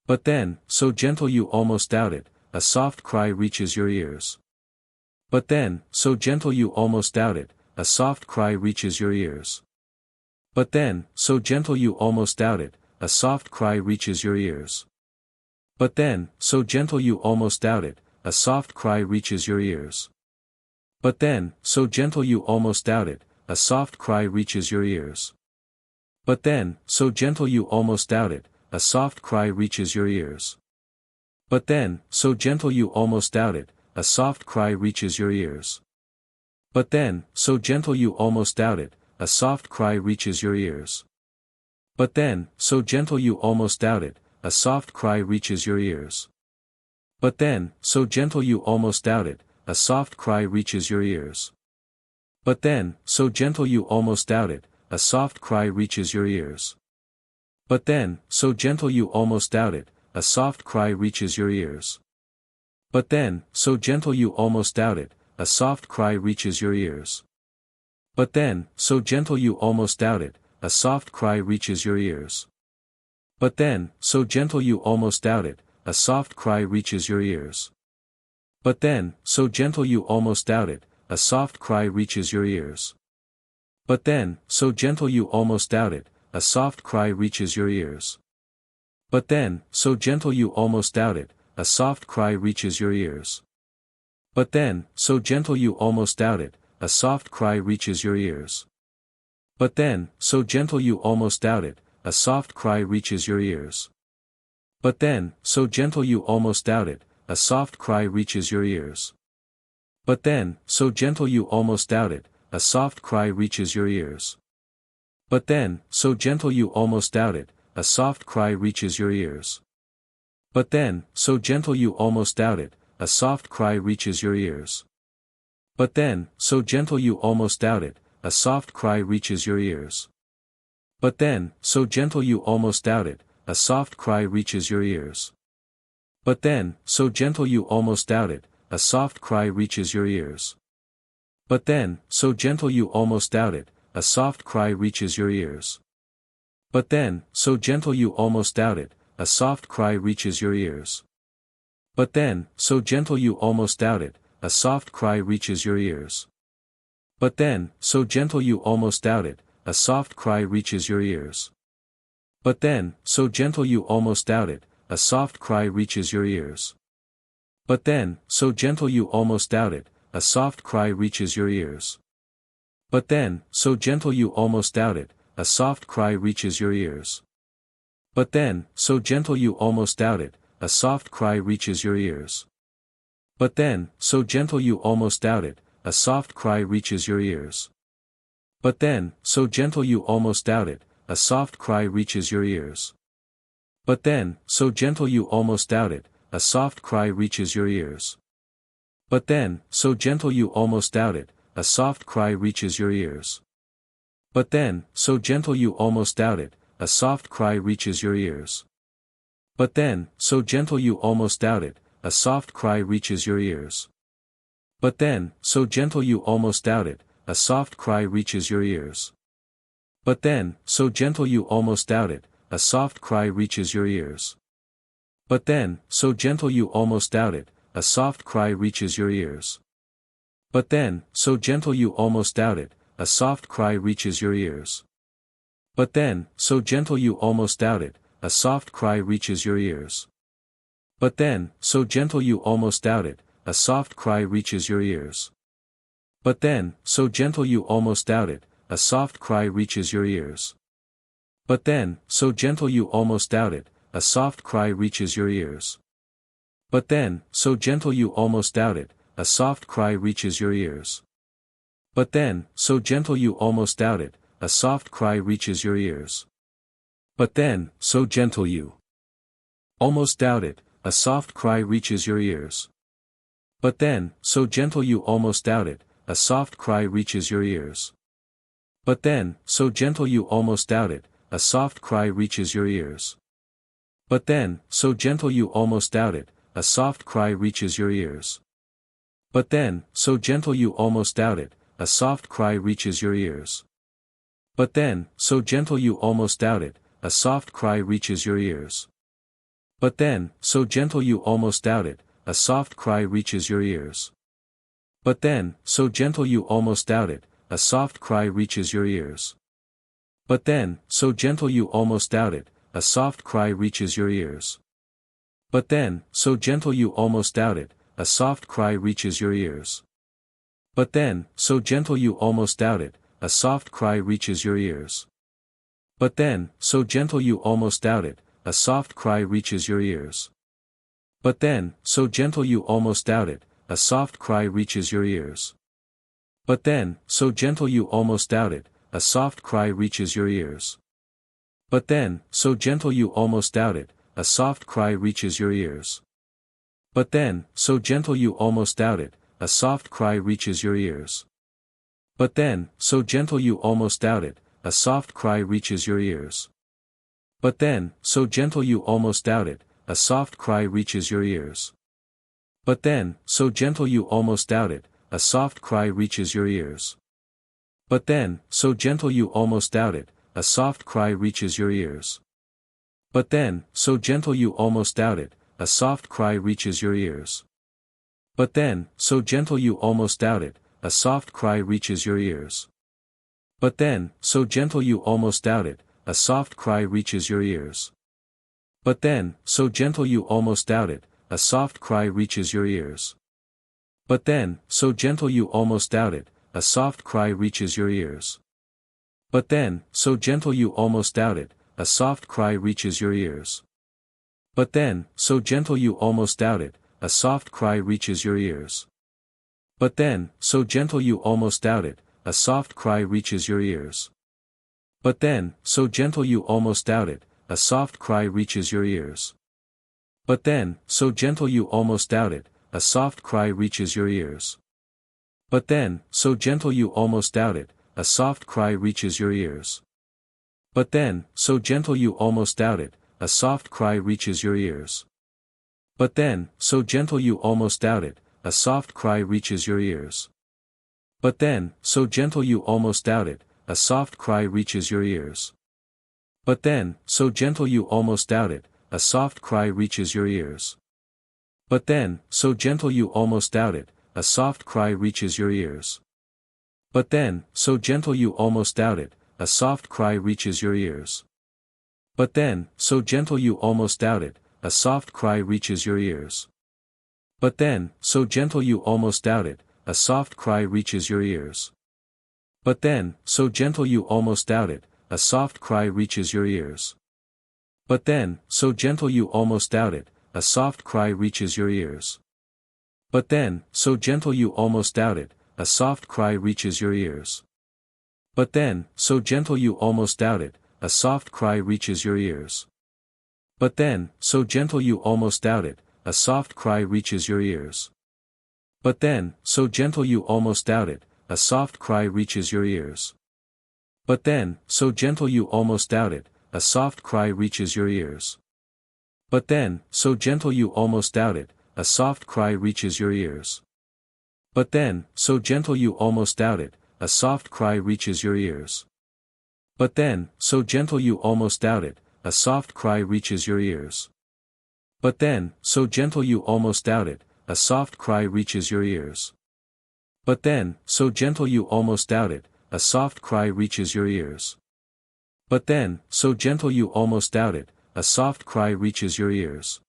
But then, so gentle you almost doubt it, a soft cry reaches your ears. But then, so gentle you almost doubt it, a soft cry reaches your ears. But then, so gentle you almost doubt it, a soft cry reaches your ears. But then, so gentle you almost doubt it, a soft cry reaches your ears. But then, so gentle you almost doubt it, a soft cry reaches your ears. But then, so gentle you almost doubt it, a soft cry reaches your ears. But then, so gentle you almost doubt it, a soft cry reaches your ears. But then, so gentle you almost doubt it, a soft cry reaches your ears. But then, so gentle you almost doubt it, a soft cry reaches your ears. But then, so gentle you almost doubt it, a soft cry reaches your ears. But then, so gentle you almost doubt it, a soft cry reaches your ears. But then, so gentle you almost doubt it, a soft cry reaches your ears. But then, so gentle you almost doubt it, a soft cry reaches your ears. But then, so gentle you almost doubt it, a soft cry reaches your ears. But then, so gentle you almost doubt it, a soft cry reaches your ears. But then, so gentle you almost doubt it, a soft cry reaches your ears. But then, so gentle you almost doubt it, a soft cry reaches your ears. But then, so gentle you almost doubt it, a soft cry reaches your ears. But then, so gentle you almost doubt it, a soft cry reaches your ears. But then, so gentle you almost doubt it, a soft cry reaches your ears. But then, so gentle you almost doubt it, a soft cry reaches your ears. But then, so gentle you almost doubt it, a soft cry reaches your ears. But then, so gentle you almost doubt it, a soft cry reaches your ears. But then, so gentle you almost doubt it, a soft cry reaches your ears. But then, so gentle you almost doubt it, a soft cry reaches your ears. But then, so gentle you almost doubt it, a soft cry reaches your ears. But then, so gentle you almost doubt it, a soft cry reaches your ears. But then, so gentle you almost doubt it, a soft cry reaches your ears. But then, so gentle you almost doubt it, a soft cry reaches your ears. But then, so gentle you almost doubt it, a soft cry reaches your ears. But then, so gentle you almost doubt it, a soft cry reaches your ears. But then, so gentle you almost doubt it, a soft cry reaches your ears. But then, so gentle you almost doubt it, a soft cry reaches your ears. But then, so gentle you almost doubt it, a soft cry reaches your ears. But then, so gentle you almost doubt it, a soft cry reaches your ears. But then, so gentle you almost doubt it, a soft cry reaches your ears. But then, so gentle you almost doubt it, a soft cry reaches your ears. But then, so gentle you almost doubt it, a soft cry reaches your ears. But then, so gentle you almost doubt it, a soft cry reaches your ears. But then, so gentle you almost doubt it, a soft cry reaches your ears. But then, so gentle you almost doubt it, a soft cry reaches your ears. But then, so gentle you almost doubt it, a soft cry reaches your ears. But then, so gentle you almost doubt it, a soft cry reaches your ears. But then, so gentle you almost doubt it, a soft cry reaches your ears. But then, so gentle you almost doubt it, a soft cry reaches your ears. But then, so gentle you almost doubt it, a soft cry reaches your ears. But then, so gentle you almost doubt it, a soft cry reaches your ears. But then, so gentle you almost doubt it, a soft cry reaches your ears. But then, so gentle you almost doubt it, a soft cry reaches your ears. But then, so gentle you almost doubt it, a soft cry reaches your ears. But then, so gentle you almost doubt it, a soft cry reaches your ears. But then, so gentle you almost doubt it, a soft cry reaches your ears. But then, so gentle you almost doubt it, a soft cry reaches your ears. But then, so gentle you almost doubt it, a soft cry reaches your ears. But then, so gentle you almost doubt it, a soft cry reaches your ears. But then, so gentle you almost doubt it, a soft cry reaches your ears. But then, so gentle you almost doubt it, a soft cry reaches your ears. But then, so gentle you almost doubt it, a soft cry reaches your ears. But then, so gentle you almost doubt it, a soft cry reaches your ears. But then, so gentle you almost doubt it, a soft cry reaches your ears. But then, so gentle you almost doubt it, a soft cry reaches your ears. But then, so gentle you almost doubt it, a soft cry reaches your ears. But then, so gentle you almost doubt it, a soft cry reaches your ears. But then, so gentle you almost doubt it, a soft cry reaches your ears. But then, so gentle you almost doubt it, a soft cry reaches your ears. But then, so gentle you almost doubt it, a soft cry reaches your ears. But then, so gentle you almost doubt it, a soft cry reaches your ears. But then, so gentle you almost doubt it, a soft cry reaches your ears. But then, so gentle you almost doubt it, a soft cry reaches your ears. But then, so gentle you almost doubt it, a soft cry reaches your ears. But then, so gentle you almost doubt it, a soft cry reaches your ears. But then, so gentle you almost doubt it, a soft cry reaches your ears. But then, so gentle you almost doubt it, a soft cry reaches your ears. But then, so gentle you almost doubt it, a soft cry reaches your ears. But then, so gentle you almost doubt it, a soft cry reaches your ears. But then, so gentle you almost doubt it, a soft cry reaches your ears. But then, so gentle you almost doubt it, a soft cry reaches your ears. But then, so gentle you almost doubt it, a soft cry reaches your ears. But then, so gentle you almost doubt it, a soft cry reaches your ears. But then, so gentle you almost doubt it, a soft cry reaches your ears. But then, so gentle you almost doubt it, a soft cry reaches your ears. But then, so gentle you almost doubt it, a soft cry reaches your ears. But then, so gentle you almost doubt it, a soft cry reaches your ears. But then, so gentle you almost doubt it, a soft cry reaches your ears. But then, so gentle you almost doubt it, a soft cry reaches your ears. But then, so gentle you almost doubt it, a soft cry reaches your ears. But then, so gentle you almost doubt it, a soft cry reaches your ears. But then, so gentle you almost doubt it, a soft cry reaches your ears. But then, so gentle you almost doubt it, a soft cry reaches your ears. But then, so gentle you almost doubt it, a soft cry reaches your ears. But then, so gentle you almost doubt it, a soft cry reaches your ears. But then, so gentle you almost doubt it, a soft cry reaches your ears. But then, so gentle you almost doubt it, a soft cry reaches your ears. But then, so gentle you almost doubt it, a soft cry reaches your ears. But then, so gentle you almost doubt it, a soft cry reaches your ears. But then, so gentle you almost doubt it, a soft cry reaches your ears. But then, so gentle you almost doubt it, a soft cry reaches your ears. But then, so gentle you almost doubt it, a soft cry reaches your ears. But then, so gentle you almost doubt it, a soft cry reaches your ears. But then, so gentle you almost doubt it, a soft cry reaches your ears. But then, so gentle you almost doubt it, a soft cry reaches your ears. But then, so gentle you almost doubt it, a soft cry reaches your ears. But then, so gentle you almost doubt it, a soft cry reaches your ears.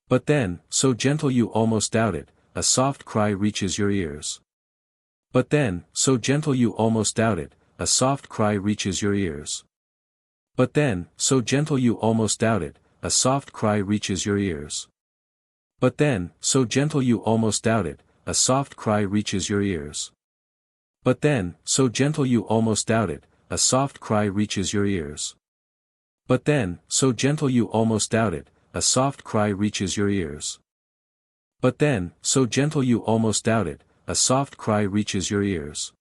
But then, so gentle you almost doubt it, a soft cry reaches your ears. But then, so gentle you almost doubt it, a soft cry reaches your ears. But then, so gentle you almost doubt it, a soft cry reaches your ears. But then, so gentle you almost doubt it, a soft cry reaches your ears. But then, so gentle you almost doubt it, a soft cry reaches your ears. But then, so gentle you almost doubt it, a soft cry reaches your ears. But then, so gentle you almost doubt it, a soft cry reaches your ears.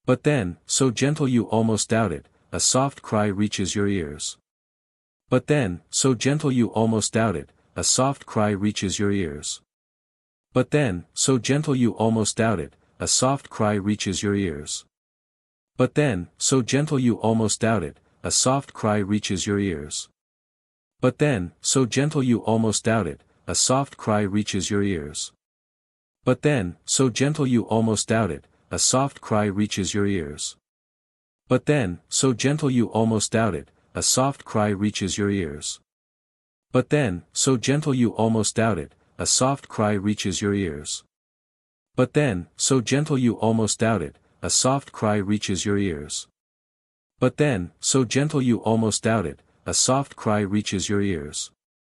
But then, so gentle you almost doubt it, a soft cry reaches your ears. But then, so gentle you almost doubt it, a soft cry reaches your ears. But then, so gentle you almost doubt it, a soft cry reaches your ears. But then, so gentle you almost doubt it, a soft cry reaches your ears. But then, so gentle you almost doubt it, a soft cry reaches your ears. But then, so gentle you almost doubt it, a soft cry reaches your ears. But then, so gentle you almost doubt it, a soft cry reaches your ears. But then, so gentle you almost doubt it, a soft cry reaches your ears. But then, so gentle you almost doubt it, a soft cry reaches your ears. But then, so gentle you almost doubt it, a soft cry reaches your ears.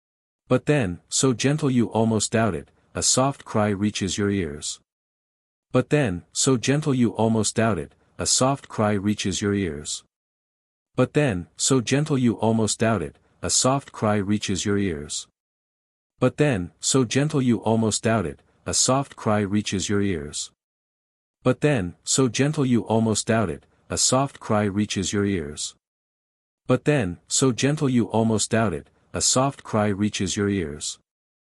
But then, so gentle you almost doubt it, a soft cry reaches your ears. But then, so gentle you almost doubt it, a soft cry reaches your ears. But then, so gentle you almost doubt it, a soft cry reaches your ears. But then, so gentle you almost doubt it, a soft cry reaches your ears. But then, so gentle you almost doubt it, a soft cry reaches your ears.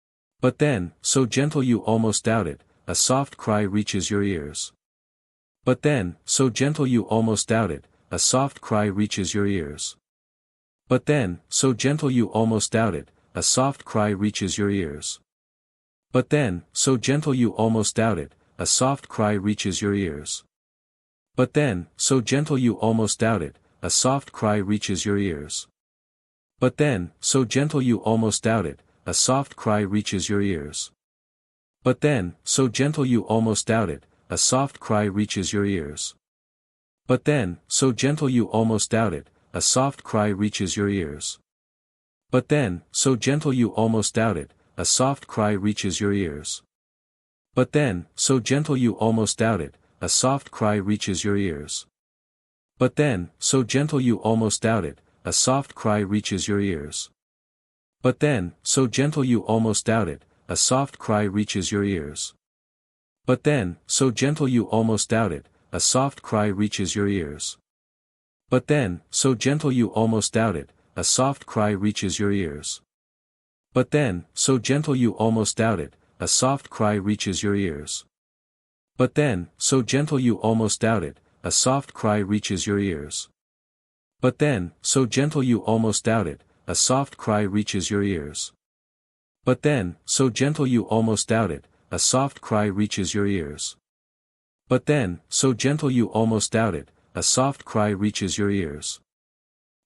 But then, so gentle you almost doubt it, a soft cry reaches your ears. But then, so gentle you almost doubt it, a soft cry reaches your ears. But then, so gentle you almost doubt it, a soft cry reaches your ears. But then, so gentle you almost doubt it, a soft cry reaches your ears. But then, so gentle you almost doubt it, a soft cry reaches your ears. But then, so gentle you almost doubt it, a soft cry reaches your ears. But then, so gentle you almost doubt it, a soft cry reaches your ears. But then, so gentle you almost doubt it, a soft cry reaches your ears. But then, so gentle you almost doubt it, a soft cry reaches your ears. But then, so gentle you almost doubt it, a soft cry reaches your ears. But then, so gentle you almost doubt it, a soft cry reaches your ears. But then, so gentle you almost doubt it, a soft cry reaches your ears. But then, so gentle you almost doubt it, a soft cry reaches your ears. But then, so gentle you almost doubt it, a soft cry reaches your ears. But then, so gentle you almost doubt it, a soft cry reaches your ears. But then, so gentle you almost doubt it, a soft cry reaches your ears. But then, so gentle you almost doubt it, a soft cry reaches your ears. But then, so gentle you almost doubt it, a soft cry reaches your ears. But then, so gentle you almost doubt it, a soft cry reaches your ears. But then, so gentle you almost doubt it, a soft cry reaches your ears.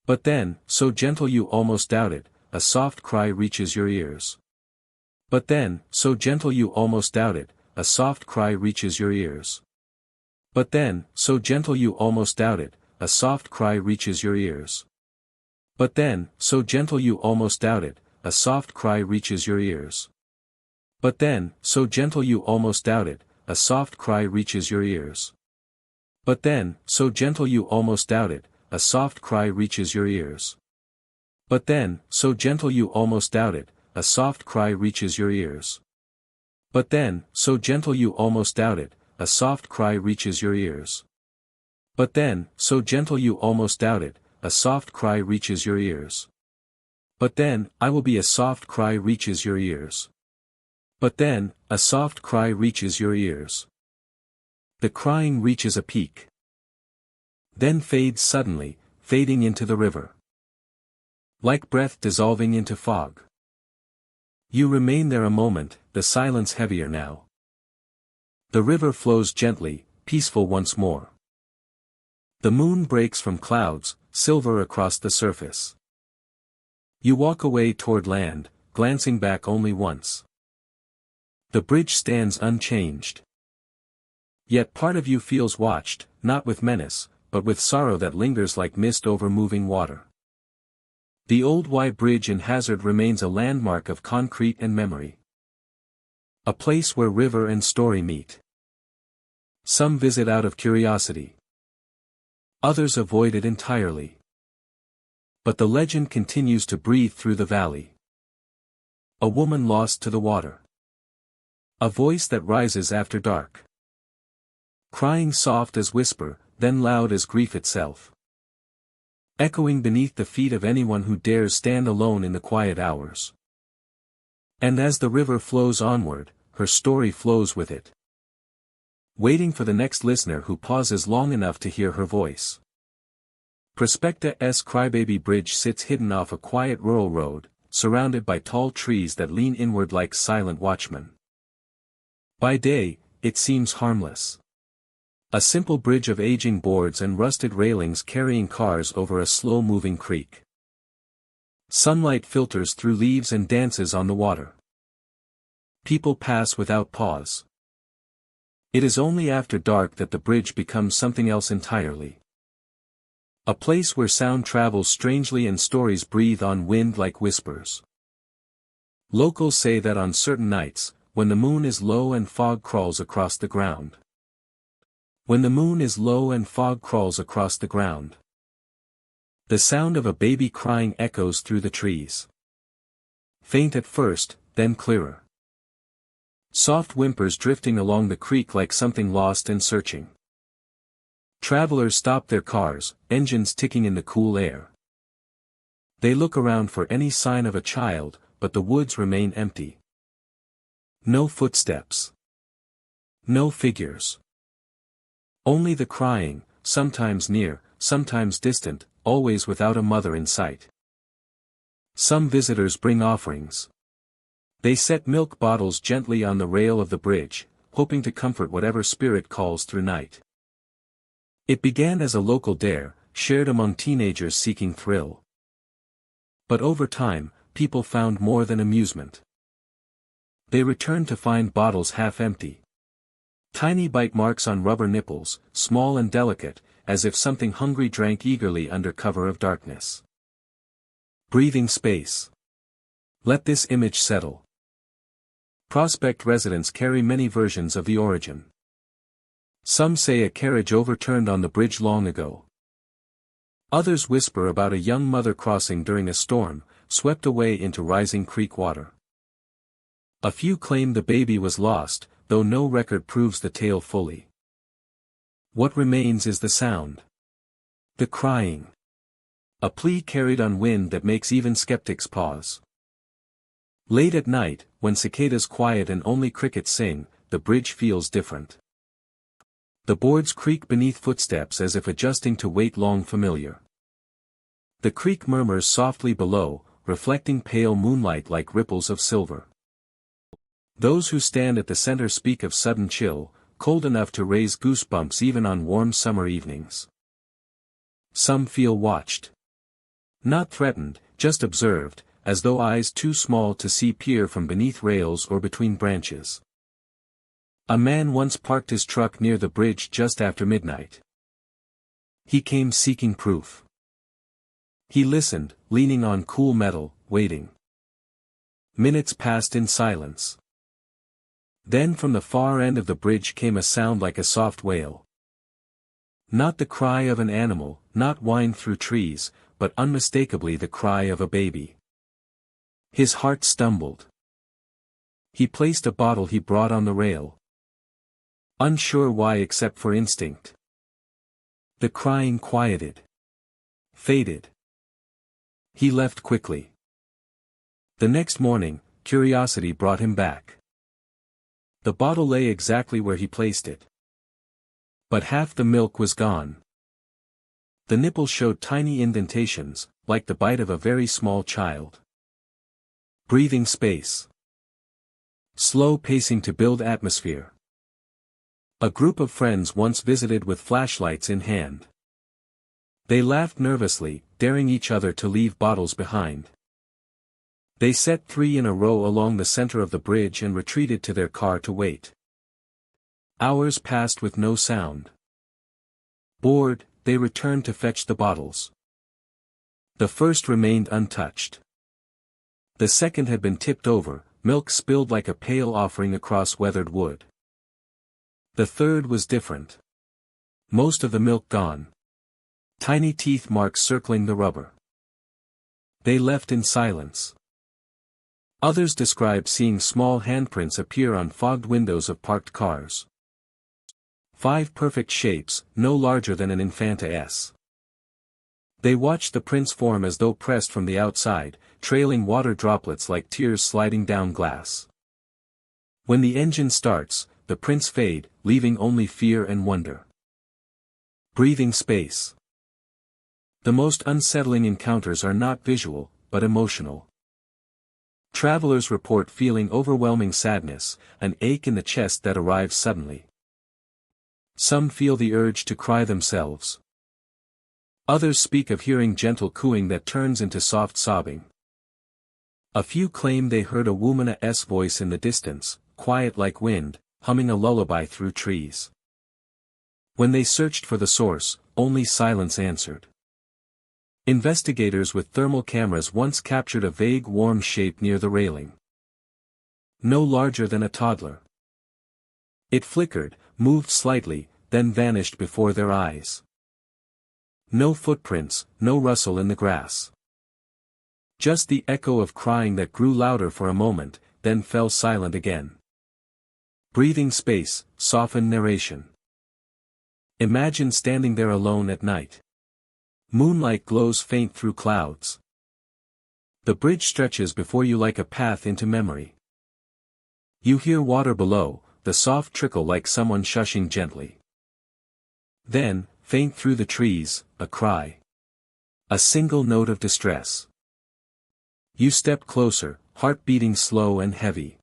But then, so gentle you almost doubt it, a soft cry reaches your ears. But then, so gentle you almost doubt it, a soft cry reaches your ears. But then, so gentle you almost doubt it, a soft cry reaches your ears. But then, so gentle you almost doubt it, a soft cry reaches your ears. But then, so gentle you almost doubt it, a soft cry reaches your ears. But then, so gentle you almost doubt it, a soft cry reaches your ears. But then, so gentle you almost doubt it, a soft cry reaches your ears. But then, so gentle you almost doubt it, a soft cry reaches your ears. But then, so gentle you almost doubt it, a soft cry reaches your ears. But then, I will be a soft cry reaches your ears. But then, a soft cry reaches your ears. The crying reaches a peak. Then fades suddenly, fading into the river. Like breath dissolving into fog. You remain there a moment, the silence heavier now. The river flows gently, peaceful once more. The moon breaks from clouds, silver across the surface. You walk away toward land, glancing back only once. The bridge stands unchanged. Yet part of you feels watched, not with menace, but with sorrow that lingers like mist over moving water. The old Y Bridge in Hazard remains a landmark of concrete and memory. A place where river and story meet. Some visit out of curiosity. Others avoid it entirely. But the legend continues to breathe through the valley. A woman lost to the water. A voice that rises after dark. Crying soft as whisper, then loud as grief itself. Echoing beneath the feet of anyone who dares stand alone in the quiet hours. And as the river flows onward, her story flows with it. Waiting for the next listener who pauses long enough to hear her voice. Prospecta's Crybaby Bridge sits hidden off a quiet rural road, surrounded by tall trees that lean inward like silent watchmen. By day, it seems harmless. A simple bridge of aging boards and rusted railings carrying cars over a slow-moving creek. Sunlight filters through leaves and dances on the water. People pass without pause. It is only after dark that the bridge becomes something else entirely. A place where sound travels strangely and stories breathe on wind like whispers. Locals say that on certain nights, when the moon is low and fog crawls across the ground. When the moon is low and fog crawls across the ground. The sound of a baby crying echoes through the trees. Faint at first, then clearer. Soft whimpers drifting along the creek like something lost and searching. Travelers stop their cars, engines ticking in the cool air. They look around for any sign of a child, but the woods remain empty. No footsteps. No figures. Only the crying, sometimes near, sometimes distant, always without a mother in sight. Some visitors bring offerings. They set milk bottles gently on the rail of the bridge, hoping to comfort whatever spirit calls through night. It began as a local dare, shared among teenagers seeking thrill. But over time, people found more than amusement. They returned to find bottles half empty. Tiny bite marks on rubber nipples, small and delicate, as if something hungry drank eagerly under cover of darkness. Breathing space. Let this image settle. Prospect residents carry many versions of the origin. Some say a carriage overturned on the bridge long ago. Others whisper about a young mother crossing during a storm, swept away into rising creek water. A few claim the baby was lost, though no record proves the tale fully. What remains is the sound. The crying. A plea carried on wind that makes even skeptics pause. Late at night, when cicadas quiet and only crickets sing, the bridge feels different. The boards creak beneath footsteps as if adjusting to weight long familiar. The creek murmurs softly below, reflecting pale moonlight like ripples of silver. Those who stand at the center speak of sudden chill, cold enough to raise goosebumps even on warm summer evenings. Some feel watched. Not threatened, just observed, as though eyes too small to see peer from beneath rails or between branches. A man once parked his truck near the bridge just after midnight. He came seeking proof. He listened, leaning on cool metal, waiting. Minutes passed in silence. Then from the far end of the bridge came a sound like a soft wail. Not the cry of an animal, not whined through trees, but unmistakably the cry of a baby. His heart stumbled. He placed a bottle he brought on the rail. Unsure why except for instinct. The crying quieted. Faded. He left quickly. The next morning, curiosity brought him back. The bottle lay exactly where he placed it. But half the milk was gone. The nipple showed tiny indentations, like the bite of a very small child. Breathing space. Slow pacing to build atmosphere. A group of friends once visited with flashlights in hand. They laughed nervously, daring each other to leave bottles behind. They set 3 in a row along the center of the bridge and retreated to their car to wait. Hours passed with no sound. Bored, they returned to fetch the bottles. The first remained untouched. The second had been tipped over, milk spilled like a pale offering across weathered wood. The third was different. Most of the milk gone. Tiny teeth marks circling the rubber. They left in silence. Others described seeing small handprints appear on fogged windows of parked cars. 5 perfect shapes, no larger than an Infanta S. They watched the prints form as though pressed from the outside, trailing water droplets like tears sliding down glass. When the engine starts, the prints fade, leaving only fear and wonder. Breathing space. The most unsettling encounters are not visual, but emotional. Travelers report feeling overwhelming sadness, an ache in the chest that arrives suddenly. Some feel the urge to cry themselves. Others speak of hearing gentle cooing that turns into soft sobbing. A few claim they heard a woman's voice in the distance, quiet like wind, humming a lullaby through trees. When they searched for the source, only silence answered. Investigators with thermal cameras once captured a vague warm shape near the railing. No larger than a toddler. It flickered, moved slightly, then vanished before their eyes. No footprints, no rustle in the grass. Just the echo of crying that grew louder for a moment, then fell silent again. Breathing space, softened narration. Imagine standing there alone at night. Moonlight glows faint through clouds. The bridge stretches before you like a path into memory. You hear water below, the soft trickle like someone shushing gently. Then, faint through the trees, a cry. A single note of distress. You step closer, heart beating slow and heavy.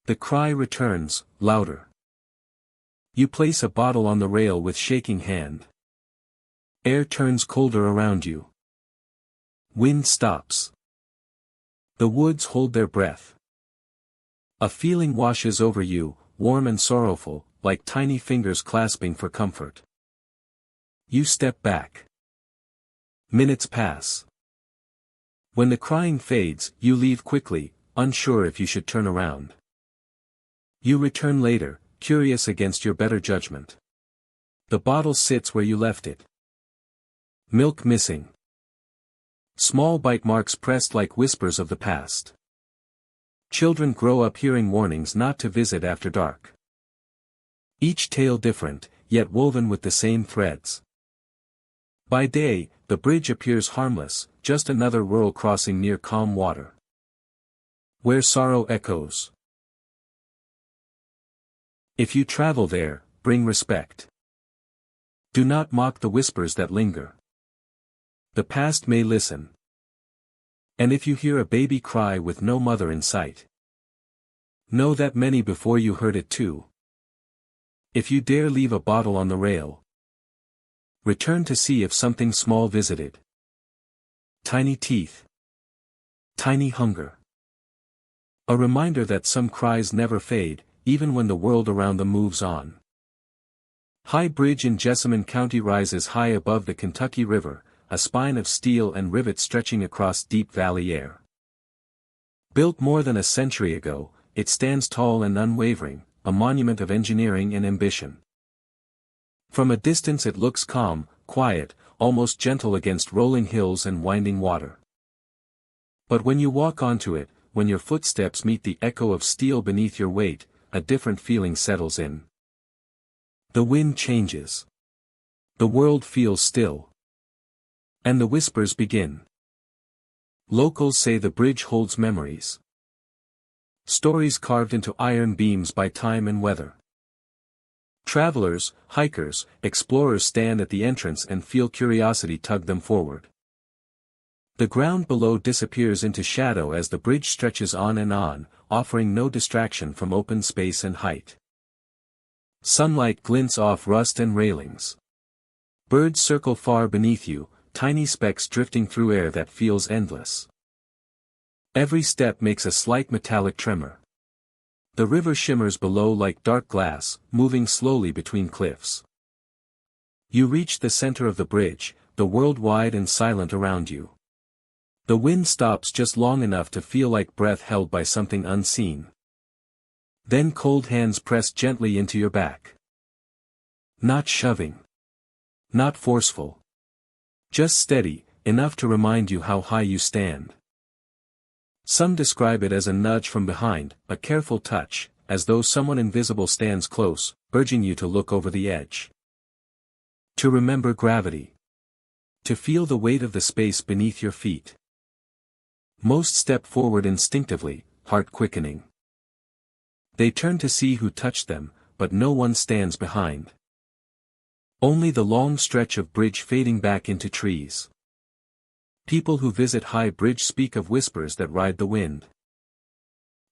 The cry returns, louder. You place a bottle on the rail with shaking hand. Air turns colder around you. Wind stops. The woods hold their breath. A feeling washes over you, warm and sorrowful, like tiny fingers clasping for comfort. You step back. Minutes pass. When the crying fades, you leave quickly, unsure if you should turn around. You return later, curious against your better judgment. The bottle sits where you left it. Milk missing. Small bite marks pressed like whispers of the past. Children grow up hearing warnings not to visit after dark. Each tale different, yet woven with the same threads. By day, the bridge appears harmless, just another rural crossing near calm water. Where sorrow echoes. If you travel there, bring respect. Do not mock the whispers that linger. The past may listen. And if you hear a baby cry with no mother in sight, know that many before you heard it too. If you dare leave a bottle on the rail, return to see if something small visited. Tiny teeth. Tiny hunger. A reminder that some cries never fade, even when the world around them moves on. High Bridge in Jessamine County rises high above the Kentucky River, a spine of steel and rivets stretching across deep valley air. Built more than a century ago, it stands tall and unwavering, a monument of engineering and ambition. From a distance it looks calm, quiet, almost gentle against rolling hills and winding water. But when you walk onto it, when your footsteps meet the echo of steel beneath your weight, a different feeling settles in. The wind changes. The world feels still. And the whispers begin. Locals say the bridge holds memories. Stories carved into iron beams by time and weather. Travelers, hikers, explorers stand at the entrance and feel curiosity tug them forward. The ground below disappears into shadow as the bridge stretches on and on, offering no distraction from open space and height. Sunlight glints off rust and railings. Birds circle far beneath you, tiny specks drifting through air that feels endless. Every step makes a slight metallic tremor. The river shimmers below like dark glass, moving slowly between cliffs. You reach the center of the bridge, the world wide and silent around you. The wind stops just long enough to feel like breath held by something unseen. Then cold hands press gently into your back. Not shoving. Not forceful. Just steady, enough to remind you how high you stand. Some describe it as a nudge from behind, a careful touch, as though someone invisible stands close, urging you to look over the edge. To remember gravity. To feel the weight of the space beneath your feet. Most step forward instinctively, heart quickening. They turn to see who touched them, but no one stands behind. Only the long stretch of bridge fading back into trees. People who visit High Bridge speak of whispers that ride the wind.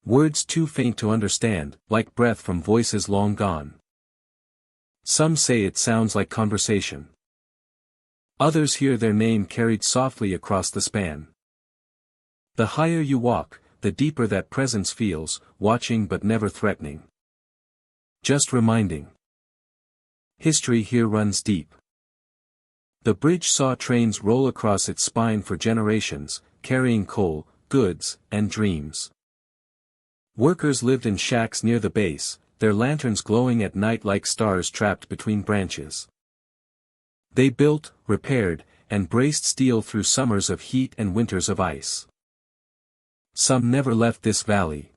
Words too faint to understand, like breath from voices long gone. Some say it sounds like conversation. Others hear their name carried softly across the span. The higher you walk, the deeper that presence feels, watching but never threatening. Just reminding. History here runs deep. The bridge saw trains roll across its spine for generations, carrying coal, goods, and dreams. Workers lived in shacks near the base, their lanterns glowing at night like stars trapped between branches. They built, repaired, and braced steel through summers of heat and winters of ice. Some never left this valley.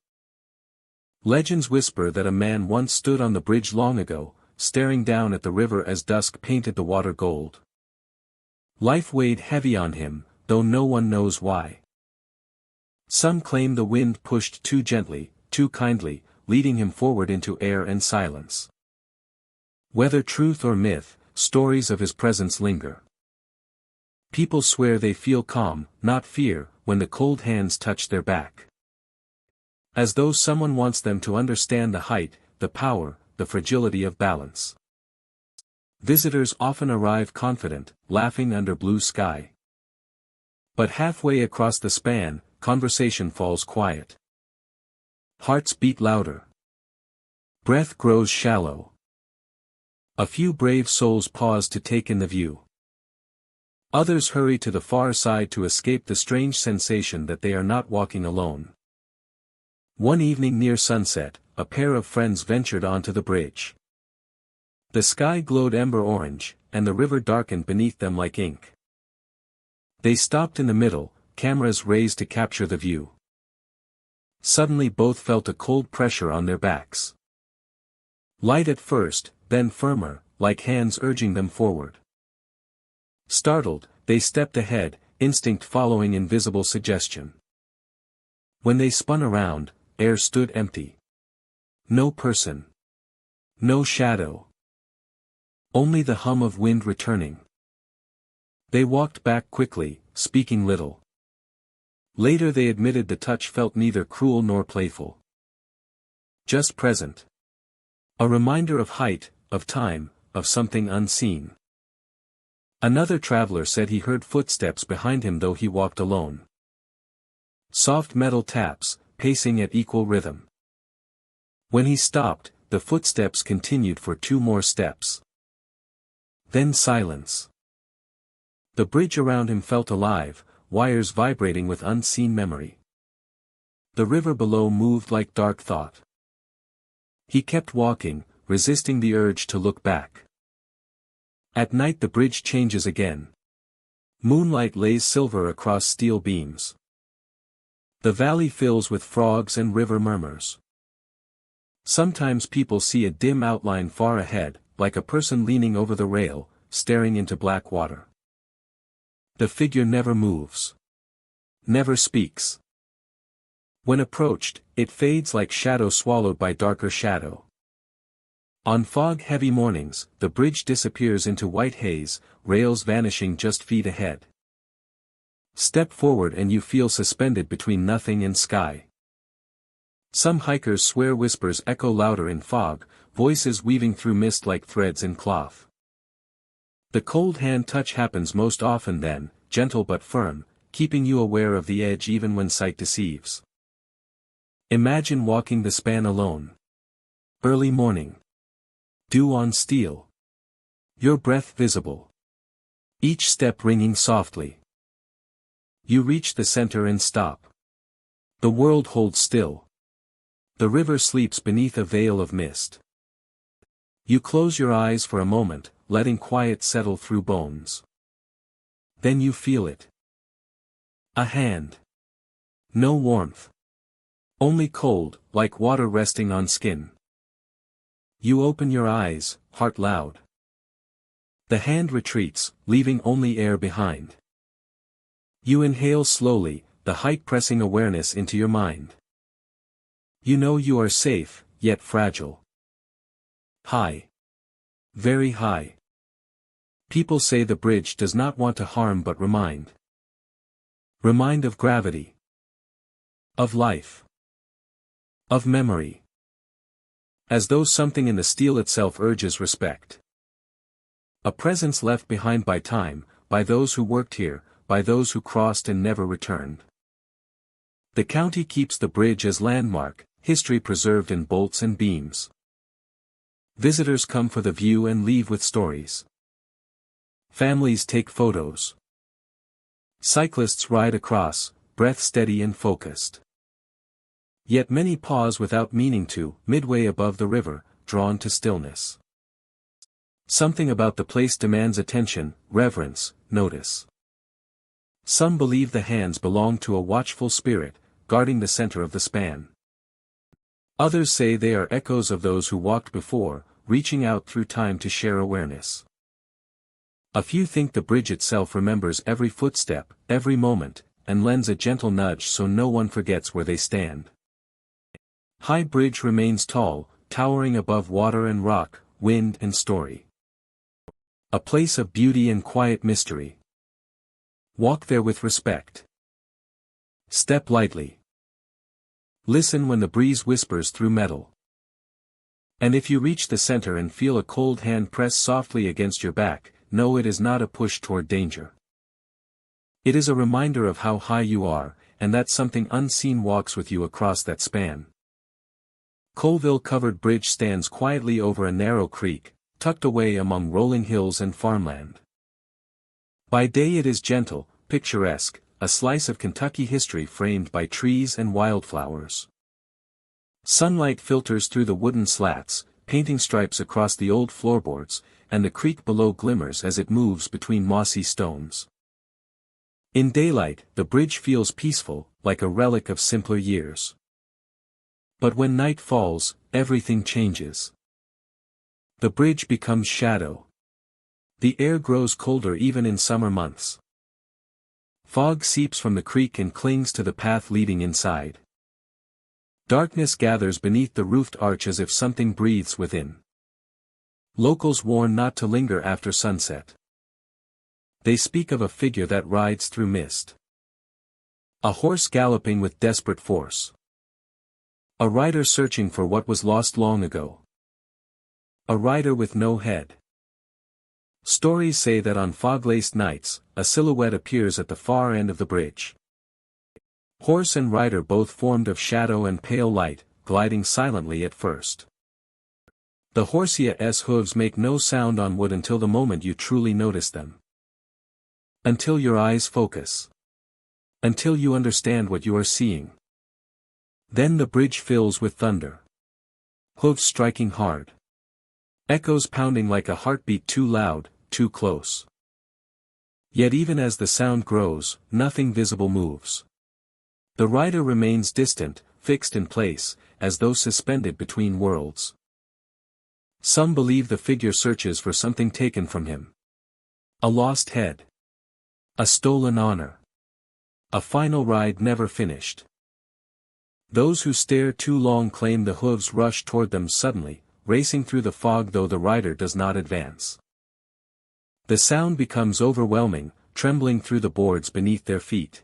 Legends whisper that a man once stood on the bridge long ago, staring down at the river as dusk painted the water gold. Life weighed heavy on him, though no one knows why. Some claim the wind pushed too gently, too kindly, leading him forward into air and silence. Whether truth or myth, stories of his presence linger. People swear they feel calm, not fear, when the cold hands touch their back. As though someone wants them to understand the height, the power, the fragility of balance. Visitors often arrive confident, laughing under blue sky. But halfway across the span, conversation falls quiet. Hearts beat louder. Breath grows shallow. A few brave souls pause to take in the view. Others hurry to the far side to escape the strange sensation that they are not walking alone. One evening near sunset, a pair of friends ventured onto the bridge. The sky glowed ember orange, and the river darkened beneath them like ink. They stopped in the middle, cameras raised to capture the view. Suddenly both felt a cold pressure on their backs. Light at first, then firmer, like hands urging them forward. Startled, they stepped ahead, instinct following invisible suggestion. When they spun around, air stood empty. No person. No shadow. Only the hum of wind returning. They walked back quickly, speaking little. Later they admitted the touch felt neither cruel nor playful. Just present. A reminder of height, of time, of something unseen. Another traveler said he heard footsteps behind him though he walked alone. Soft metal taps, pacing at equal rhythm. When he stopped, the footsteps continued for 2 more steps. Then silence. The bridge around him felt alive, wires vibrating with unseen memory. The river below moved like dark thought. He kept walking, resisting the urge to look back. At night the bridge changes again. Moonlight lays silver across steel beams. The valley fills with frogs and river murmurs. Sometimes people see a dim outline far ahead, like a person leaning over the rail, staring into black water. The figure never moves. Never speaks. When approached, it fades like shadow swallowed by darker shadow. On fog-heavy mornings, the bridge disappears into white haze, rails vanishing just feet ahead. Step forward and you feel suspended between nothing and sky. Some hikers swear whispers echo louder in fog, voices weaving through mist like threads in cloth. The cold hand touch happens most often then, gentle but firm, keeping you aware of the edge even when sight deceives. Imagine walking the span alone. Early morning. Dew on steel. Your breath visible. Each step ringing softly. You reach the center and stop. The world holds still. The river sleeps beneath a veil of mist. You close your eyes for a moment, letting quiet settle through bones. Then you feel it. A hand. No warmth. Only cold, like water resting on skin. You open your eyes, heart loud. The hand retreats, leaving only air behind. You inhale slowly, the height pressing awareness into your mind. You know you are safe, yet fragile. High. Very high. People say the bridge does not want to harm but remind. Remind of gravity. Of life. Of memory. As though something in the steel itself urges respect. A presence left behind by time, by those who worked here, by those who crossed and never returned. The county keeps the bridge as landmark, history preserved in bolts and beams. Visitors come for the view and leave with stories. Families take photos. Cyclists ride across, breath steady and focused. Yet many pause without meaning to, midway above the river, drawn to stillness. Something about the place demands attention, reverence, notice. Some believe the hands belong to a watchful spirit, guarding the center of the span. Others say they are echoes of those who walked before, reaching out through time to share awareness. A few think the bridge itself remembers every footstep, every moment, and lends a gentle nudge so no one forgets where they stand. High Bridge remains tall, towering above water and rock, wind and story. A place of beauty and quiet mystery. Walk there with respect. Step lightly. Listen when the breeze whispers through metal. And if you reach the center and feel a cold hand press softly against your back, know it is not a push toward danger. It is a reminder of how high you are, and that something unseen walks with you across that span. Coalville-covered bridge stands quietly over a narrow creek, tucked away among rolling hills and farmland. By day it is gentle, picturesque, a slice of Kentucky history framed by trees and wildflowers. Sunlight filters through the wooden slats, painting stripes across the old floorboards, and the creek below glimmers as it moves between mossy stones. In daylight, the bridge feels peaceful, like a relic of simpler years. But when night falls, everything changes. The bridge becomes shadow. The air grows colder even in summer months. Fog seeps from the creek and clings to the path leading inside. Darkness gathers beneath the roofed arch as if something breathes within. Locals warn not to linger after sunset. They speak of a figure that rides through mist. A horse galloping with desperate force. A rider searching for what was lost long ago. A rider with no head. Stories say that on fog-laced nights, a silhouette appears at the far end of the bridge. Horse and rider both formed of shadow and pale light, gliding silently at first. The horse's hooves make no sound on wood until the moment you truly notice them. Until your eyes focus. Until you understand what you are seeing. Then the bridge fills with thunder. Hooves striking hard. Echoes pounding like a heartbeat too loud, too close. Yet even as the sound grows, nothing visible moves. The rider remains distant, fixed in place, as though suspended between worlds. Some believe the figure searches for something taken from him. A lost head. A stolen honor. A final ride never finished. Those who stare too long claim the hooves rush toward them suddenly, racing through the fog though the rider does not advance. The sound becomes overwhelming, trembling through the boards beneath their feet.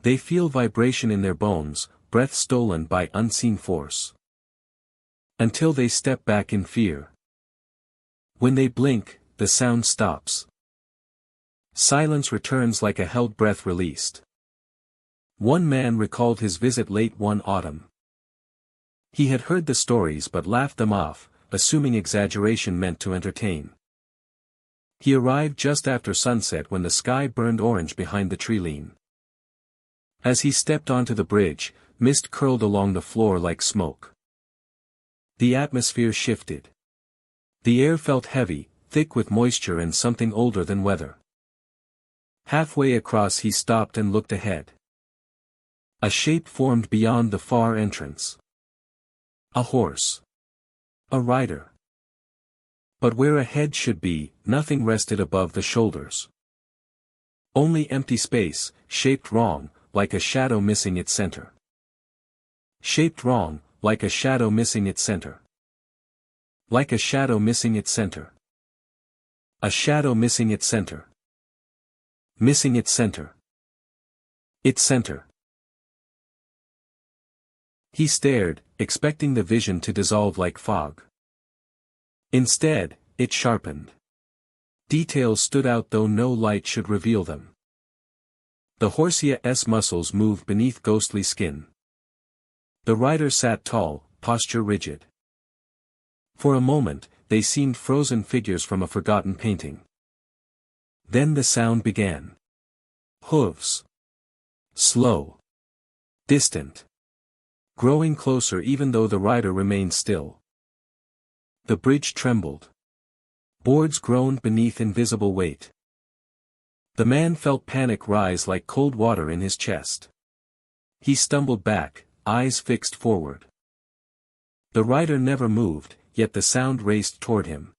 They feel vibration in their bones, breath stolen by unseen force. Until they step back in fear. When they blink, the sound stops. Silence returns like a held breath released. One man recalled his visit late one autumn. He had heard the stories but laughed them off, assuming exaggeration meant to entertain. He arrived just after sunset when the sky burned orange behind the tree-line. As he stepped onto the bridge, mist curled along the floor like smoke. The atmosphere shifted. The air felt heavy, thick with moisture and something older than weather. Halfway across he stopped and looked ahead. A shape formed beyond the far entrance. A horse. A rider. But where a head should be, nothing rested above the shoulders. Only empty space, shaped wrong, like a shadow missing its center. Shaped wrong, like a shadow missing its center. Like a shadow missing its center. A shadow missing its center. Missing its center. Its center. He stared, expecting the vision to dissolve like fog. Instead, it sharpened. Details stood out though no light should reveal them. The horse's muscles moved beneath ghostly skin. The rider sat tall, posture rigid. For a moment, they seemed frozen figures from a forgotten painting. Then the sound began. Hooves. Slow. Distant. Growing closer even though the rider remained still. The bridge trembled. Boards groaned beneath invisible weight. The man felt panic rise like cold water in his chest. He stumbled back, eyes fixed forward. The rider never moved, yet the sound raced toward him.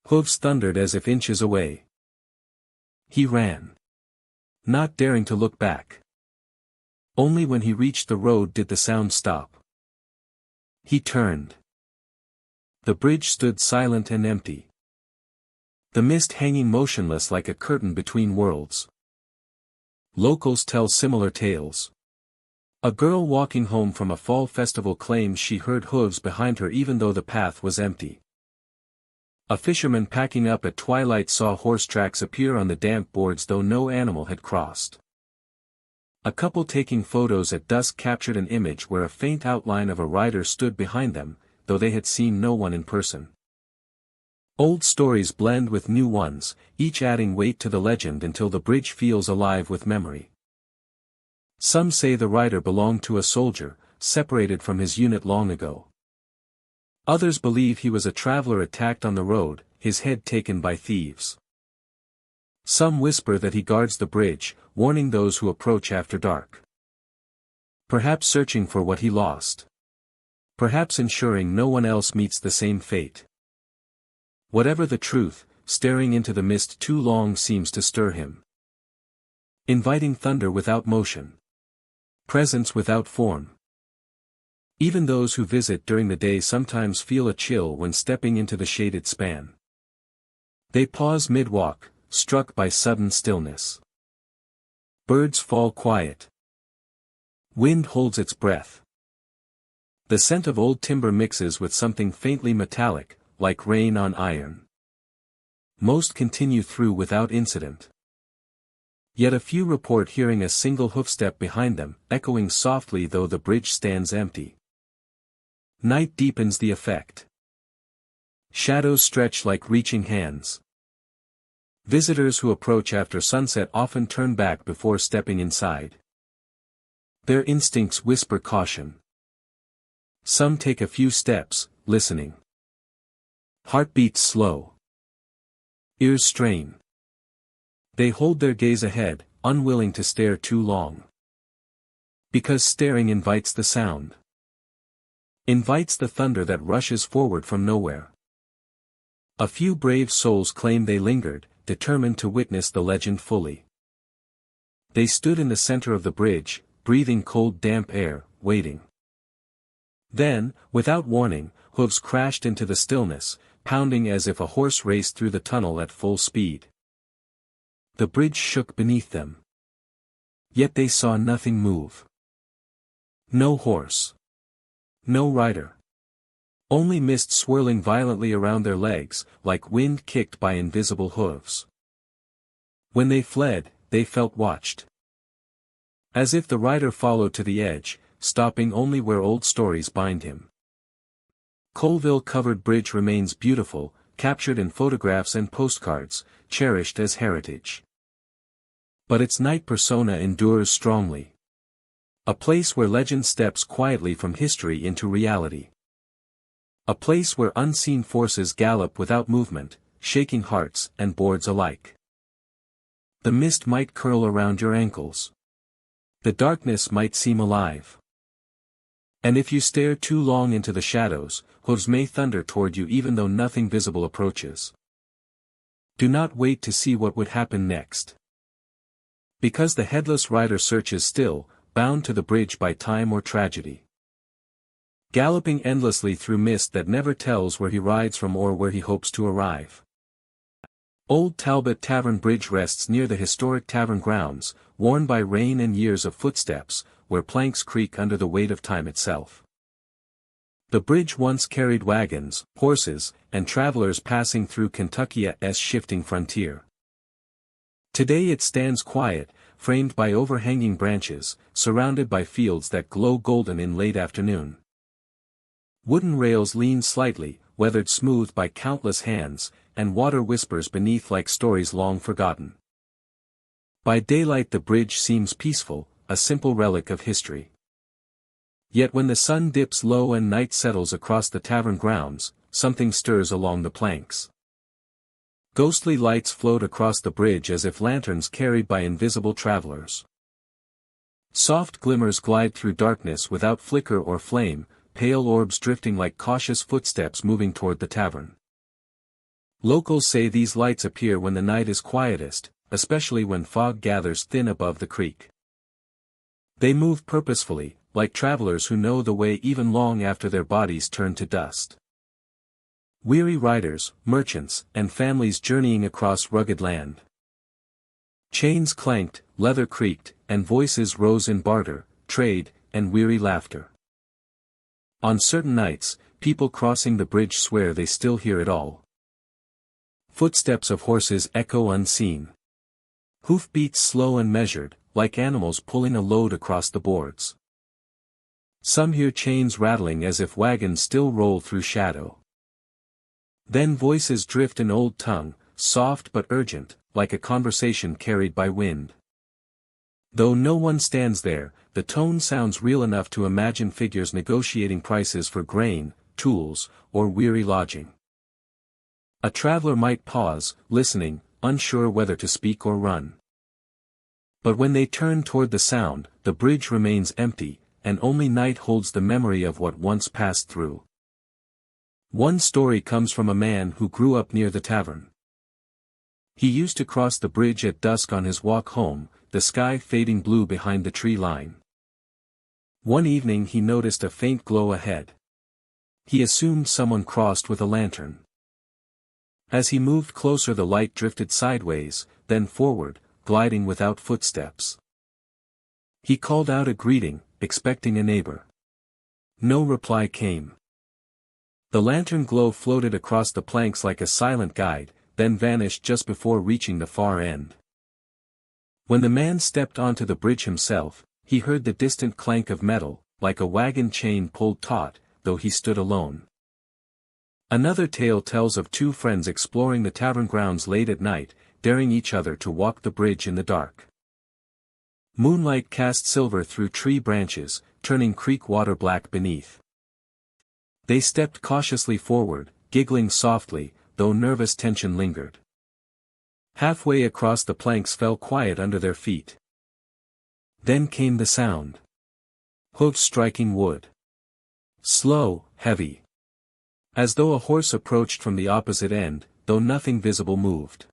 Hooves thundered as if inches away. He ran. Not daring to look back. Only when he reached the road did the sound stop. He turned. The bridge stood silent and empty. The mist hanging motionless like a curtain between worlds. Locals tell similar tales. A girl walking home from a fall festival claims she heard hooves behind her even though the path was empty. A fisherman packing up at twilight saw horse tracks appear on the damp boards though no animal had crossed. A couple taking photos at dusk captured an image where a faint outline of a rider stood behind them, though they had seen no one in person. Old stories blend with new ones, each adding weight to the legend until the bridge feels alive with memory. Some say the rider belonged to a soldier, separated from his unit long ago. Others believe he was a traveler attacked on the road, his head taken by thieves. Some whisper that he guards the bridge, warning those who approach after dark. Perhaps searching for what he lost. Perhaps ensuring no one else meets the same fate. Whatever the truth, staring into the mist too long seems to stir him. Inviting thunder without motion. Presence without form. Even those who visit during the day sometimes feel a chill when stepping into the shaded span. They pause mid-walk, struck by sudden stillness. Birds fall quiet. Wind holds its breath. The scent of old timber mixes with something faintly metallic, like rain on iron. Most continue through without incident. Yet a few report hearing a single hoofstep behind them, echoing softly though the bridge stands empty. Night deepens the effect. Shadows stretch like reaching hands. Visitors who approach after sunset often turn back before stepping inside. Their instincts whisper caution. Some take a few steps, listening. Heartbeats slow. Ears strain. They hold their gaze ahead, unwilling to stare too long. Because staring invites the sound. Invites the thunder that rushes forward from nowhere. A few brave souls claim they lingered, determined to witness the legend fully. They stood in the center of the bridge, breathing cold damp air, waiting. Then, without warning, hooves crashed into the stillness, pounding as if a horse raced through the tunnel at full speed. The bridge shook beneath them. Yet they saw nothing move. No horse. No rider. Only mist swirling violently around their legs, like wind kicked by invisible hooves. When they fled, they felt watched. As if the rider followed to the edge, stopping only where old stories bind him. Coalville-covered bridge remains beautiful, captured in photographs and postcards, cherished as heritage. But its night persona endures strongly. A place where legend steps quietly from history into reality. A place where unseen forces gallop without movement, shaking hearts and boards alike. The mist might curl around your ankles. The darkness might seem alive. And if you stare too long into the shadows, hooves may thunder toward you even though nothing visible approaches. Do not wait to see what would happen next. Because the headless rider searches still, bound to the bridge by time or tragedy. Galloping endlessly through mist that never tells where he rides from or where he hopes to arrive. Old Talbot Tavern Bridge rests near the historic tavern grounds, worn by rain and years of footsteps, where planks creak under the weight of time itself. The bridge once carried wagons, horses, and travelers passing through Kentucky's shifting frontier. Today it stands quiet, framed by overhanging branches, surrounded by fields that glow golden in late afternoon. Wooden rails lean slightly, weathered smooth by countless hands, and water whispers beneath like stories long forgotten. By daylight the bridge seems peaceful, a simple relic of history. Yet when the sun dips low and night settles across the tavern grounds, something stirs along the planks. Ghostly lights float across the bridge as if lanterns carried by invisible travelers. Soft glimmers glide through darkness without flicker or flame, pale orbs drifting like cautious footsteps moving toward the tavern. Locals say these lights appear when the night is quietest, especially when fog gathers thin above the creek. They move purposefully, like travelers who know the way even long after their bodies turn to dust. Weary riders, merchants, and families journeying across rugged land. Chains clanked, leather creaked, and voices rose in barter, trade, and weary laughter. On certain nights, people crossing the bridge swear they still hear it all. Footsteps of horses echo unseen. Hoofbeats slow and measured, like animals pulling a load across the boards. Some hear chains rattling as if wagons still roll through shadow. Then voices drift in old tongue, soft but urgent, like a conversation carried by wind. Though no one stands there, the tone sounds real enough to imagine figures negotiating prices for grain, tools, or weary lodging. A traveler might pause, listening, unsure whether to speak or run. But when they turn toward the sound, the bridge remains empty, and only night holds the memory of what once passed through. One story comes from a man who grew up near the tavern. He used to cross the bridge at dusk on his walk home, the sky fading blue behind the tree line. One evening he noticed a faint glow ahead. He assumed someone crossed with a lantern. As he moved closer, the light drifted sideways, then forward, gliding without footsteps. He called out a greeting, expecting a neighbor. No reply came. The lantern glow floated across the planks like a silent guide, then vanished just before reaching the far end. When the man stepped onto the bridge himself, he heard the distant clank of metal, like a wagon chain pulled taut, though he stood alone. Another tale tells of two friends exploring the tavern grounds late at night, daring each other to walk the bridge in the dark. Moonlight cast silver through tree branches, turning creek water black beneath. They stepped cautiously forward, giggling softly, though nervous tension lingered. Halfway across, the planks fell quiet under their feet. Then came the sound. Hooves striking wood. Slow, heavy. As though a horse approached from the opposite end, though nothing visible moved.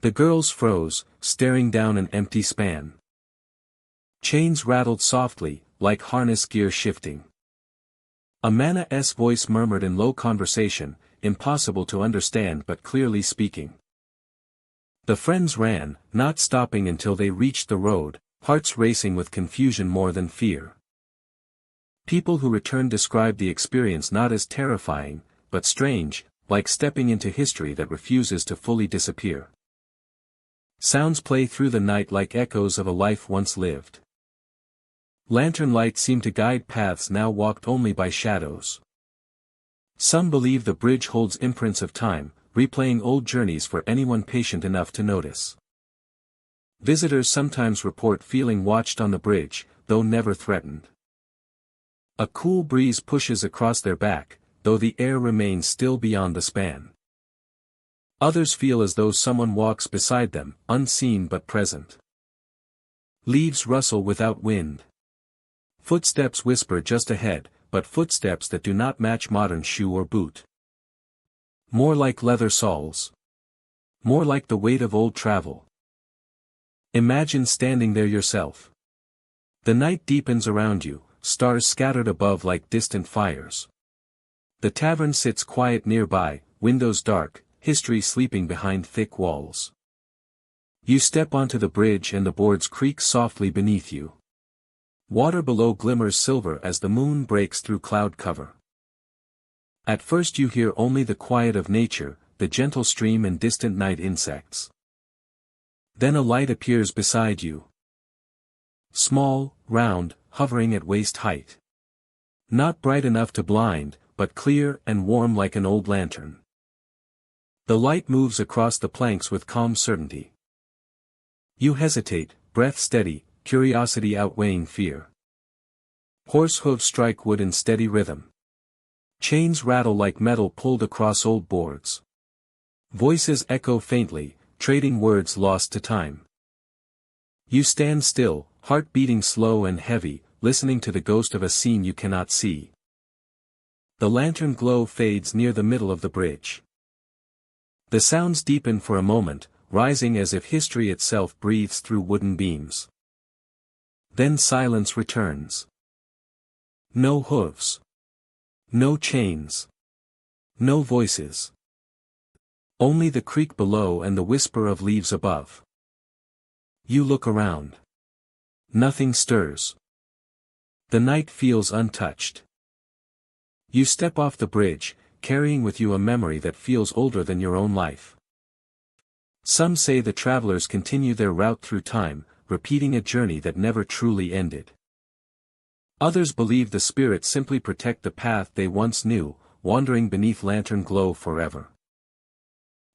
The girls froze, staring down an empty span. Chains rattled softly, like harness gear shifting. A man's voice murmured in low conversation, impossible to understand but clearly speaking. The friends ran, not stopping until they reached the road, hearts racing with confusion more than fear. People who returned described the experience not as terrifying, but strange, like stepping into history that refuses to fully disappear. Sounds play through the night like echoes of a life once lived. Lantern light seemed to guide paths now walked only by shadows. Some believe the bridge holds imprints of time, replaying old journeys for anyone patient enough to notice. Visitors sometimes report feeling watched on the bridge, though never threatened. A cool breeze pushes across their back, though the air remains still beyond the span. Others feel as though someone walks beside them, unseen but present. Leaves rustle without wind. Footsteps whisper just ahead, but footsteps that do not match modern shoe or boot. More like leather soles. More like the weight of old travel. Imagine standing there yourself. The night deepens around you, stars scattered above like distant fires. The tavern sits quiet nearby, windows dark, history sleeping behind thick walls. You step onto the bridge and the boards creak softly beneath you. Water below glimmers silver as the moon breaks through cloud cover. At first you hear only the quiet of nature, the gentle stream and distant night insects. Then a light appears beside you. Small, round, hovering at waist height. Not bright enough to blind, but clear and warm like an old lantern. The light moves across the planks with calm certainty. You hesitate, breath steady, curiosity outweighing fear. Horse hooves strike wood in steady rhythm. Chains rattle like metal pulled across old boards. Voices echo faintly, trading words lost to time. You stand still, heart beating slow and heavy, listening to the ghost of a scene you cannot see. The lantern glow fades near the middle of the bridge. The sounds deepen for a moment, rising as if history itself breathes through wooden beams. Then silence returns. No hooves. No chains. No voices. Only the creak below and the whisper of leaves above. You look around. Nothing stirs. The night feels untouched. You step off the bridge, carrying with you a memory that feels older than your own life. Some say the travelers continue their route through time, repeating a journey that never truly ended. Others believe the spirits simply protect the path they once knew, wandering beneath lantern glow forever.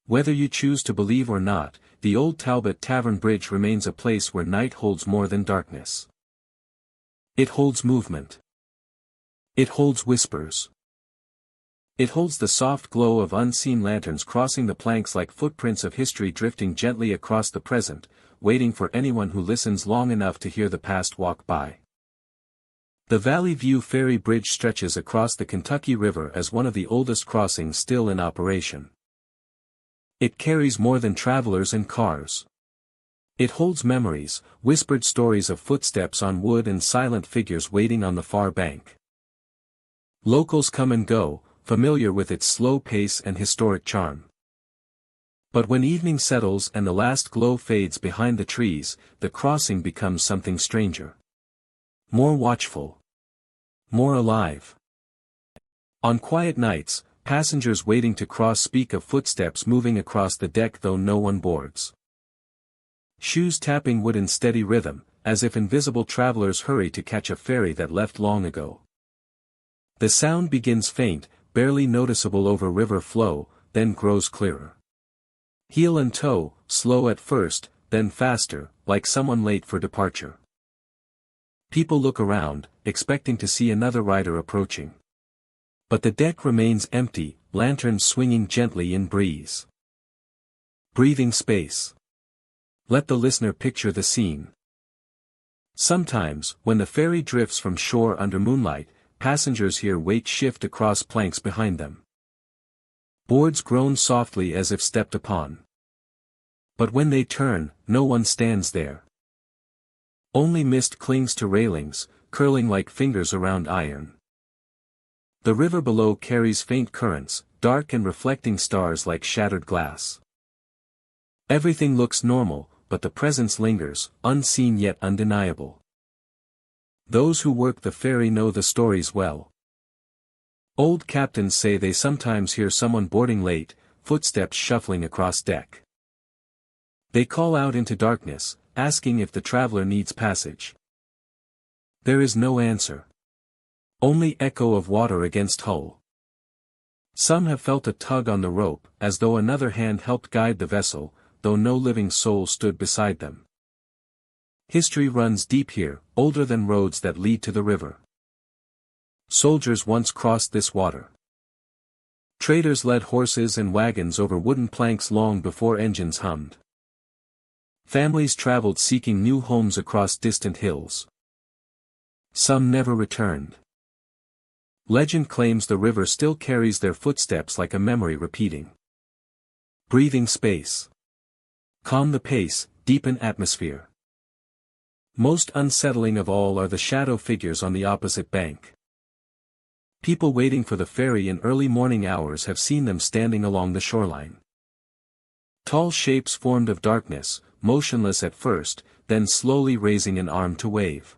Whether you choose to believe or not, the old Talbot Tavern Bridge remains a place where night holds more than darkness. It holds movement. It holds whispers. It holds the soft glow of unseen lanterns crossing the planks like footprints of history drifting gently across the present, waiting for anyone who listens long enough to hear the past walk by. The Valley View Ferry Bridge stretches across the Kentucky River as one of the oldest crossings still in operation. It carries more than travelers and cars. It holds memories, whispered stories of footsteps on wood and silent figures waiting on the far bank. Locals come and go, familiar with its slow pace and historic charm. But when evening settles and the last glow fades behind the trees, the crossing becomes something stranger. More watchful. More alive. On quiet nights, passengers waiting to cross speak of footsteps moving across the deck though no one boards. Shoes tapping wood in steady rhythm, as if invisible travelers hurry to catch a ferry that left long ago. The sound begins faint, barely noticeable over river flow, then grows clearer. Heel and toe, slow at first, then faster, like someone late for departure. People look around, expecting to see another rider approaching. But the deck remains empty, lanterns swinging gently in breeze. Breathing space. Let the listener picture the scene. Sometimes, when the ferry drifts from shore under moonlight, passengers hear weight shift across planks behind them. Boards groan softly as if stepped upon. But when they turn, no one stands there. Only mist clings to railings, curling like fingers around iron. The river below carries faint currents, dark and reflecting stars like shattered glass. Everything looks normal, but the presence lingers, unseen yet undeniable. Those who work the ferry know the stories well. Old captains say they sometimes hear someone boarding late, footsteps shuffling across deck. They call out into darkness, asking if the traveler needs passage. There is no answer. Only echo of water against hull. Some have felt a tug on the rope, as though another hand helped guide the vessel, though no living soul stood beside them. History runs deep here, older than roads that lead to the river. Soldiers once crossed this water. Traders led horses and wagons over wooden planks long before engines hummed. Families traveled seeking new homes across distant hills. Some never returned. Legend claims the river still carries their footsteps like a memory repeating. Breathing space. Calm the pace, deepen atmosphere. Most unsettling of all are the shadow figures on the opposite bank. People waiting for the ferry in early morning hours have seen them standing along the shoreline. Tall shapes formed of darkness, motionless at first, then slowly raising an arm to wave.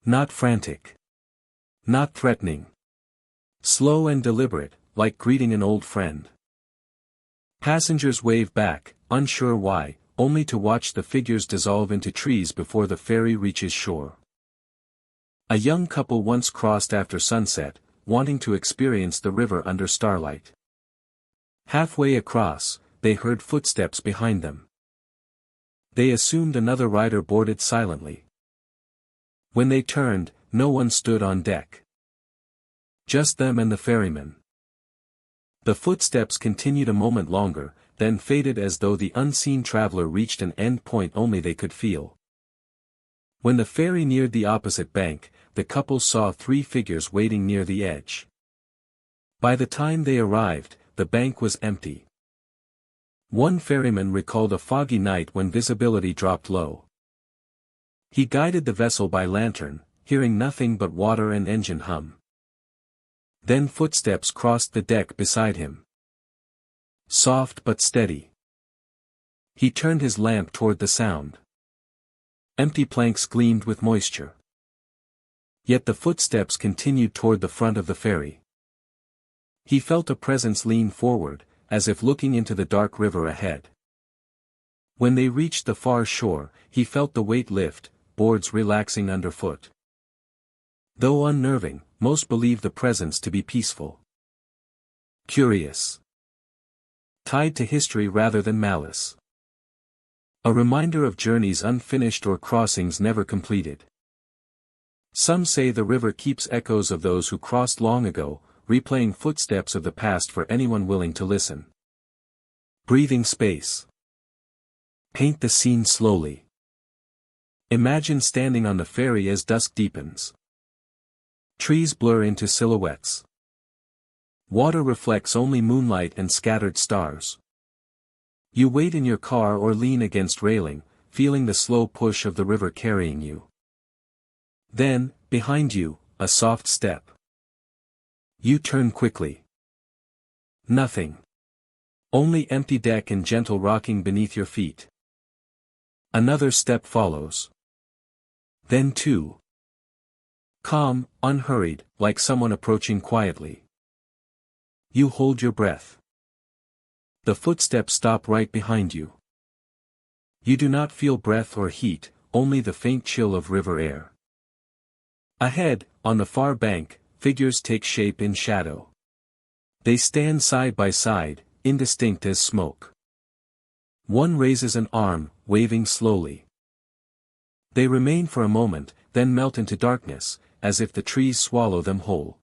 Not frantic. Not threatening. Slow and deliberate, like greeting an old friend. Passengers wave back, unsure why, only to watch the figures dissolve into trees before the ferry reaches shore. A young couple once crossed after sunset, wanting to experience the river under starlight. Halfway across, they heard footsteps behind them. They assumed another rider boarded silently. When they turned, no one stood on deck. Just them and the ferryman. The footsteps continued a moment longer, then faded as though the unseen traveler reached an end point only they could feel. When the ferry neared the opposite bank, the couple saw three figures waiting near the edge. By the time they arrived, the bank was empty. One ferryman recalled a foggy night when visibility dropped low. He guided the vessel by lantern, hearing nothing but water and engine hum. Then footsteps crossed the deck beside him. Soft but steady. He turned his lamp toward the sound. Empty planks gleamed with moisture. Yet the footsteps continued toward the front of the ferry. He felt a presence lean forward, as if looking into the dark river ahead. When they reached the far shore, he felt the weight lift, boards relaxing underfoot. Though unnerving, most believed the presence to be peaceful. Curious. Tied to history rather than malice. A reminder of journeys unfinished or crossings never completed. Some say the river keeps echoes of those who crossed long ago, replaying footsteps of the past for anyone willing to listen. Breathing space. Paint the scene slowly. Imagine standing on the ferry as dusk deepens. Trees blur into silhouettes. Water reflects only moonlight and scattered stars. You wait in your car or lean against railing, feeling the slow push of the river carrying you. Then, behind you, a soft step. You turn quickly. Nothing. Only empty deck and gentle rocking beneath your feet. Another step follows. Then two. Calm, unhurried, like someone approaching quietly. You hold your breath. The footsteps stop right behind you. You do not feel breath or heat, only the faint chill of river air. Ahead, on the far bank, figures take shape in shadow. They stand side by side, indistinct as smoke. One raises an arm, waving slowly. They remain for a moment, then melt into darkness, as if the trees swallow them whole.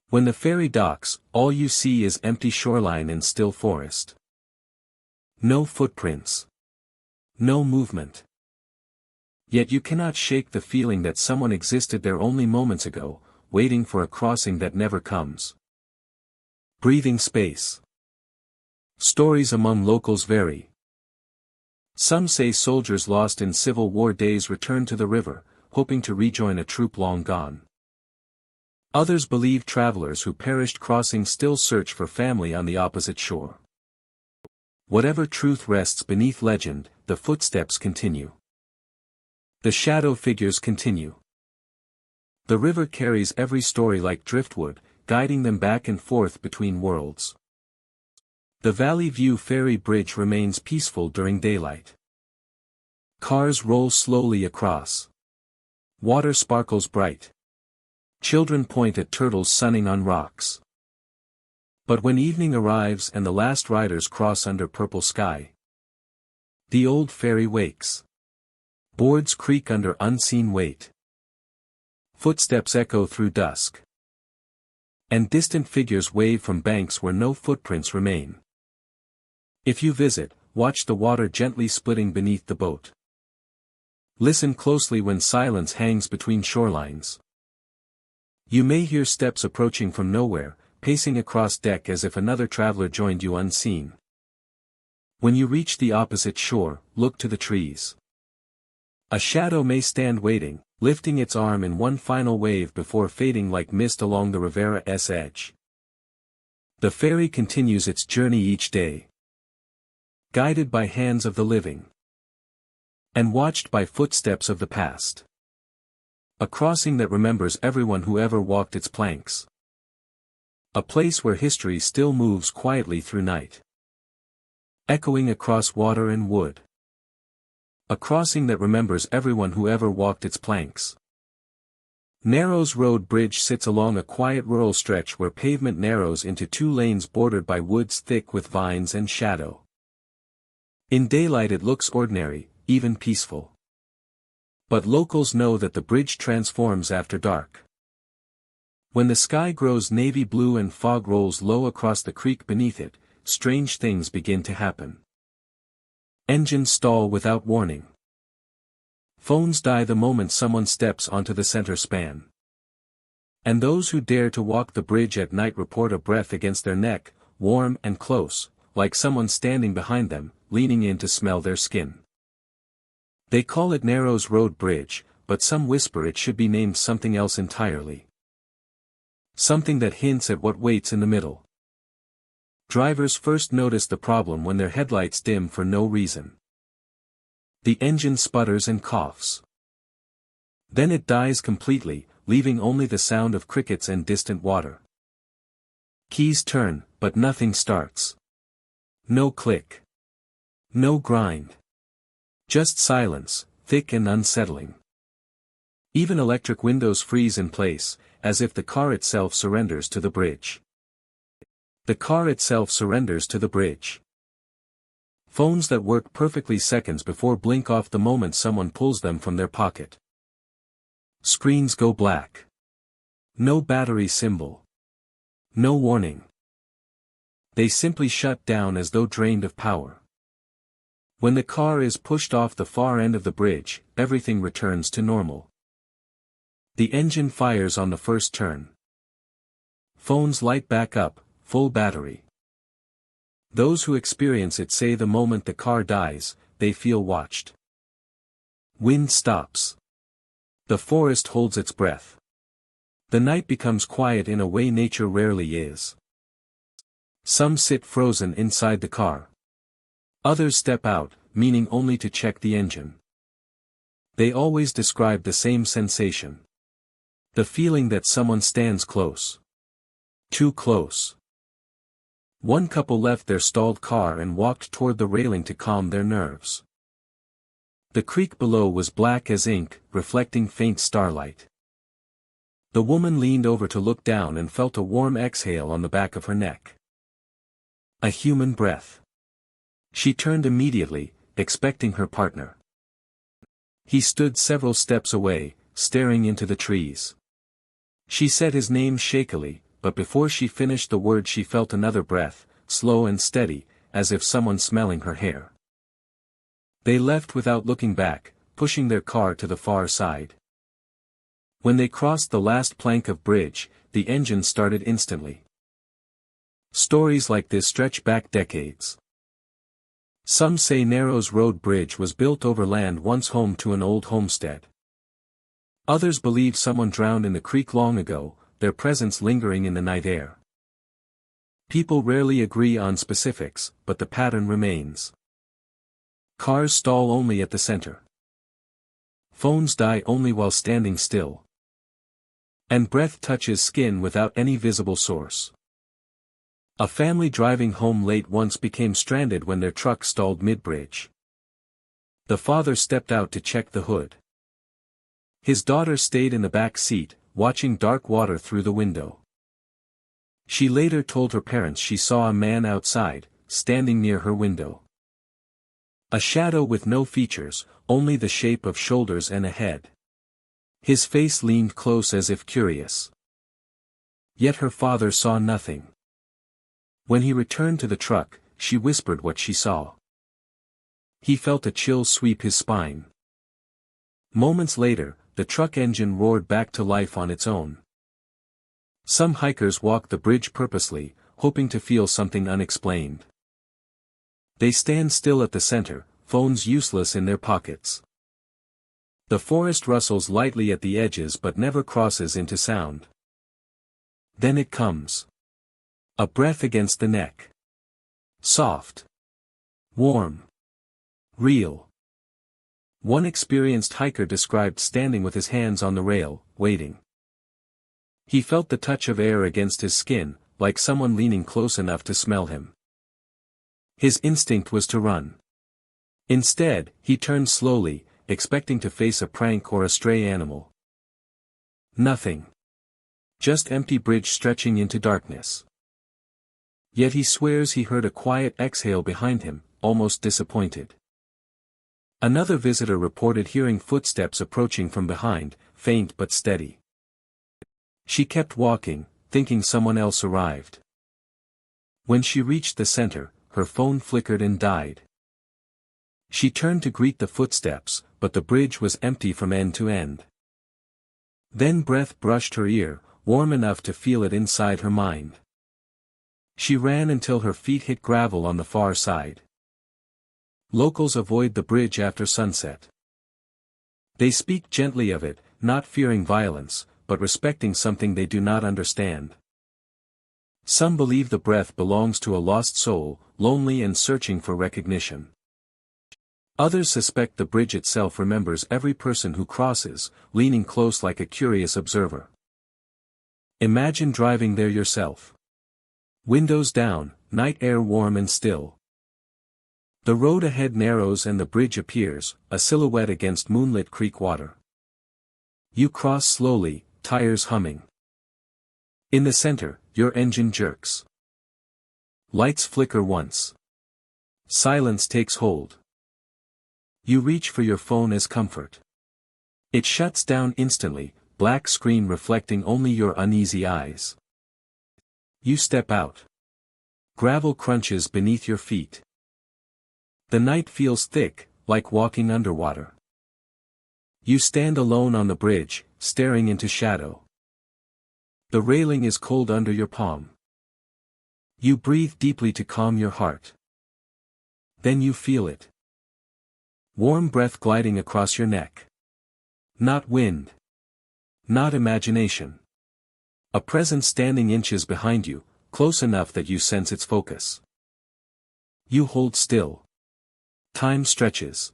When the ferry docks, all you see is empty shoreline and still forest. No footprints. No movement. Yet you cannot shake the feeling that someone existed there only moments ago, waiting for a crossing that never comes. Breathing space. Stories among locals vary. Some say soldiers lost in Civil War days returned to the river, hoping to rejoin a troop long gone. Others believe travelers who perished crossing still search for family on the opposite shore. Whatever truth rests beneath legend, the footsteps continue. The shadow figures continue. The river carries every story like driftwood, guiding them back and forth between worlds. The Valley View Ferry Bridge remains peaceful during daylight. Cars roll slowly across. Water sparkles bright. Children point at turtles sunning on rocks. But when evening arrives and the last riders cross under purple sky, the old ferry wakes. Boards creak under unseen weight. Footsteps echo through dusk. And distant figures wave from banks where no footprints remain. If you visit, watch the water gently splitting beneath the boat. Listen closely when silence hangs between shorelines. You may hear steps approaching from nowhere, pacing across deck as if another traveler joined you unseen. When you reach the opposite shore, look to the trees. A shadow may stand waiting, lifting its arm in one final wave before fading like mist along the Rivera's edge. The ferry continues its journey each day. Guided by hands of the living. And watched by footsteps of the past. A crossing that remembers everyone who ever walked its planks. A place where history still moves quietly through night. Echoing across water and wood. A crossing that remembers everyone who ever walked its planks. Narrows Road Bridge sits along a quiet rural stretch where pavement narrows into two lanes bordered by woods thick with vines and shadow. In daylight it looks ordinary, even peaceful. But locals know that the bridge transforms after dark. When the sky grows navy blue and fog rolls low across the creek beneath it, strange things begin to happen. Engines stall without warning. Phones die the moment someone steps onto the center span. And those who dare to walk the bridge at night report a breath against their neck, warm and close, like someone standing behind them, leaning in to smell their skin. They call it Narrows Road Bridge, but some whisper it should be named something else entirely. Something that hints at what waits in the middle. Drivers first notice the problem when their headlights dim for no reason. The engine sputters and coughs. Then it dies completely, leaving only the sound of crickets and distant water. Keys turn, but nothing starts. No click. No grind. Just silence, thick and unsettling. Even electric windows freeze in place, as if the car itself surrenders to the bridge. The car itself surrenders to the bridge. Phones that work perfectly seconds before blink off the moment someone pulls them from their pocket. Screens go black. No battery symbol. No warning. They simply shut down as though drained of power. When the car is pushed off the far end of the bridge, everything returns to normal. The engine fires on the first turn. Phones light back up, full battery. Those who experience it say the moment the car dies, they feel watched. Wind stops. The forest holds its breath. The night becomes quiet in a way nature rarely is. Some sit frozen inside the car. Others step out, meaning only to check the engine. They always describe the same sensation. The feeling that someone stands close. Too close. One couple left their stalled car and walked toward the railing to calm their nerves. The creek below was black as ink, reflecting faint starlight. The woman leaned over to look down and felt a warm exhale on the back of her neck. A human breath. She turned immediately, expecting her partner. He stood several steps away, staring into the trees. She said his name shakily, but before she finished the word she felt another breath, slow and steady, as if someone smelling her hair. They left without looking back, pushing their car to the far side. When they crossed the last plank of bridge, the engine started instantly. Stories like this stretch back decades. Some say Narrows Road Bridge was built over land once home to an old homestead. Others believe someone drowned in the creek long ago, their presence lingering in the night air. People rarely agree on specifics, but the pattern remains. Cars stall only at the center. Phones die only while standing still. And breath touches skin without any visible source. A family driving home late once became stranded when their truck stalled mid-bridge. The father stepped out to check the hood. His daughter stayed in the back seat, watching dark water through the window. She later told her parents she saw a man outside, standing near her window. A shadow with no features, only the shape of shoulders and a head. His face leaned close as if curious. Yet her father saw nothing. When he returned to the truck, she whispered what she saw. He felt a chill sweep his spine. Moments later, the truck engine roared back to life on its own. Some hikers walk the bridge purposely, hoping to feel something unexplained. They stand still at the center, phones useless in their pockets. The forest rustles lightly at the edges but never crosses into sound. Then it comes. A breath against the neck. Soft. Warm. Real. One experienced hiker described standing with his hands on the rail, waiting. He felt the touch of air against his skin, like someone leaning close enough to smell him. His instinct was to run. Instead, he turned slowly, expecting to face a prank or a stray animal. Nothing. Just empty bridge stretching into darkness. Yet he swears he heard a quiet exhale behind him, almost disappointed. Another visitor reported hearing footsteps approaching from behind, faint but steady. She kept walking, thinking someone else arrived. When she reached the center, her phone flickered and died. She turned to greet the footsteps, but the bridge was empty from end to end. Then breath brushed her ear, warm enough to feel it inside her mind. She ran until her feet hit gravel on the far side. Locals avoid the bridge after sunset. They speak gently of it, not fearing violence, but respecting something they do not understand. Some believe the breath belongs to a lost soul, lonely and searching for recognition. Others suspect the bridge itself remembers every person who crosses, leaning close like a curious observer. Imagine driving there yourself. Windows down, night air warm and still. The road ahead narrows and the bridge appears, a silhouette against moonlit creek water. You cross slowly, tires humming. In the center, your engine jerks. Lights flicker once. Silence takes hold. You reach for your phone as comfort. It shuts down instantly, black screen reflecting only your uneasy eyes. You step out. Gravel crunches beneath your feet. The night feels thick, like walking underwater. You stand alone on the bridge, staring into shadow. The railing is cold under your palm. You breathe deeply to calm your heart. Then you feel it. Warm breath gliding across your neck. Not wind. Not imagination. A presence standing inches behind you, close enough that you sense its focus. You hold still. Time stretches.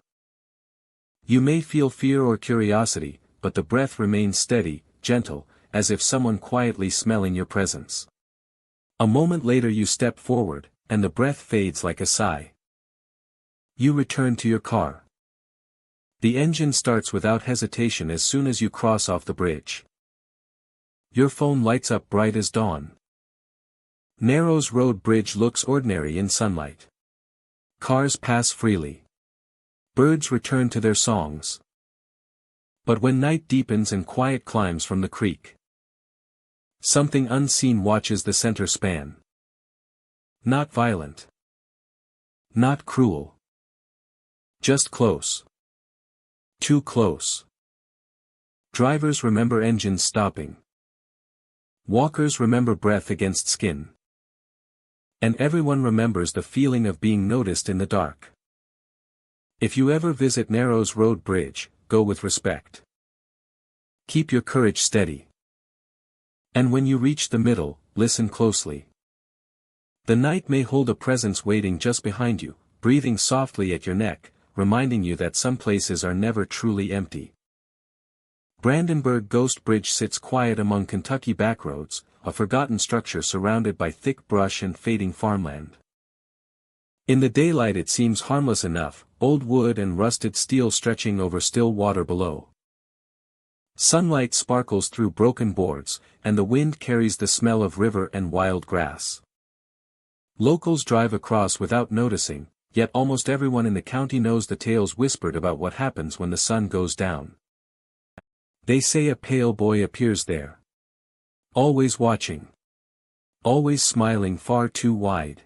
You may feel fear or curiosity, but the breath remains steady, gentle, as if someone quietly smelling your presence. A moment later you step forward, and the breath fades like a sigh. You return to your car. The engine starts without hesitation as soon as you cross off the bridge. Your phone lights up bright as dawn. Narrows Road Bridge looks ordinary in sunlight. Cars pass freely. Birds return to their songs. But when night deepens and quiet climbs from the creek, something unseen watches the center span. Not violent. Not cruel. Just close. Too close. Drivers remember engines stopping. Walkers remember breath against skin. And everyone remembers the feeling of being noticed in the dark. If you ever visit Narrows Road Bridge, go with respect. Keep your courage steady. And when you reach the middle, listen closely. The night may hold a presence waiting just behind you, breathing softly at your neck, reminding you that some places are never truly empty. Brandenburg Ghost Bridge sits quiet among Kentucky backroads, a forgotten structure surrounded by thick brush and fading farmland. In the daylight it seems harmless enough, old wood and rusted steel stretching over still water below. Sunlight sparkles through broken boards, and the wind carries the smell of river and wild grass. Locals drive across without noticing, yet almost everyone in the county knows the tales whispered about what happens when the sun goes down. They say a pale boy appears there. Always watching. Always smiling far too wide.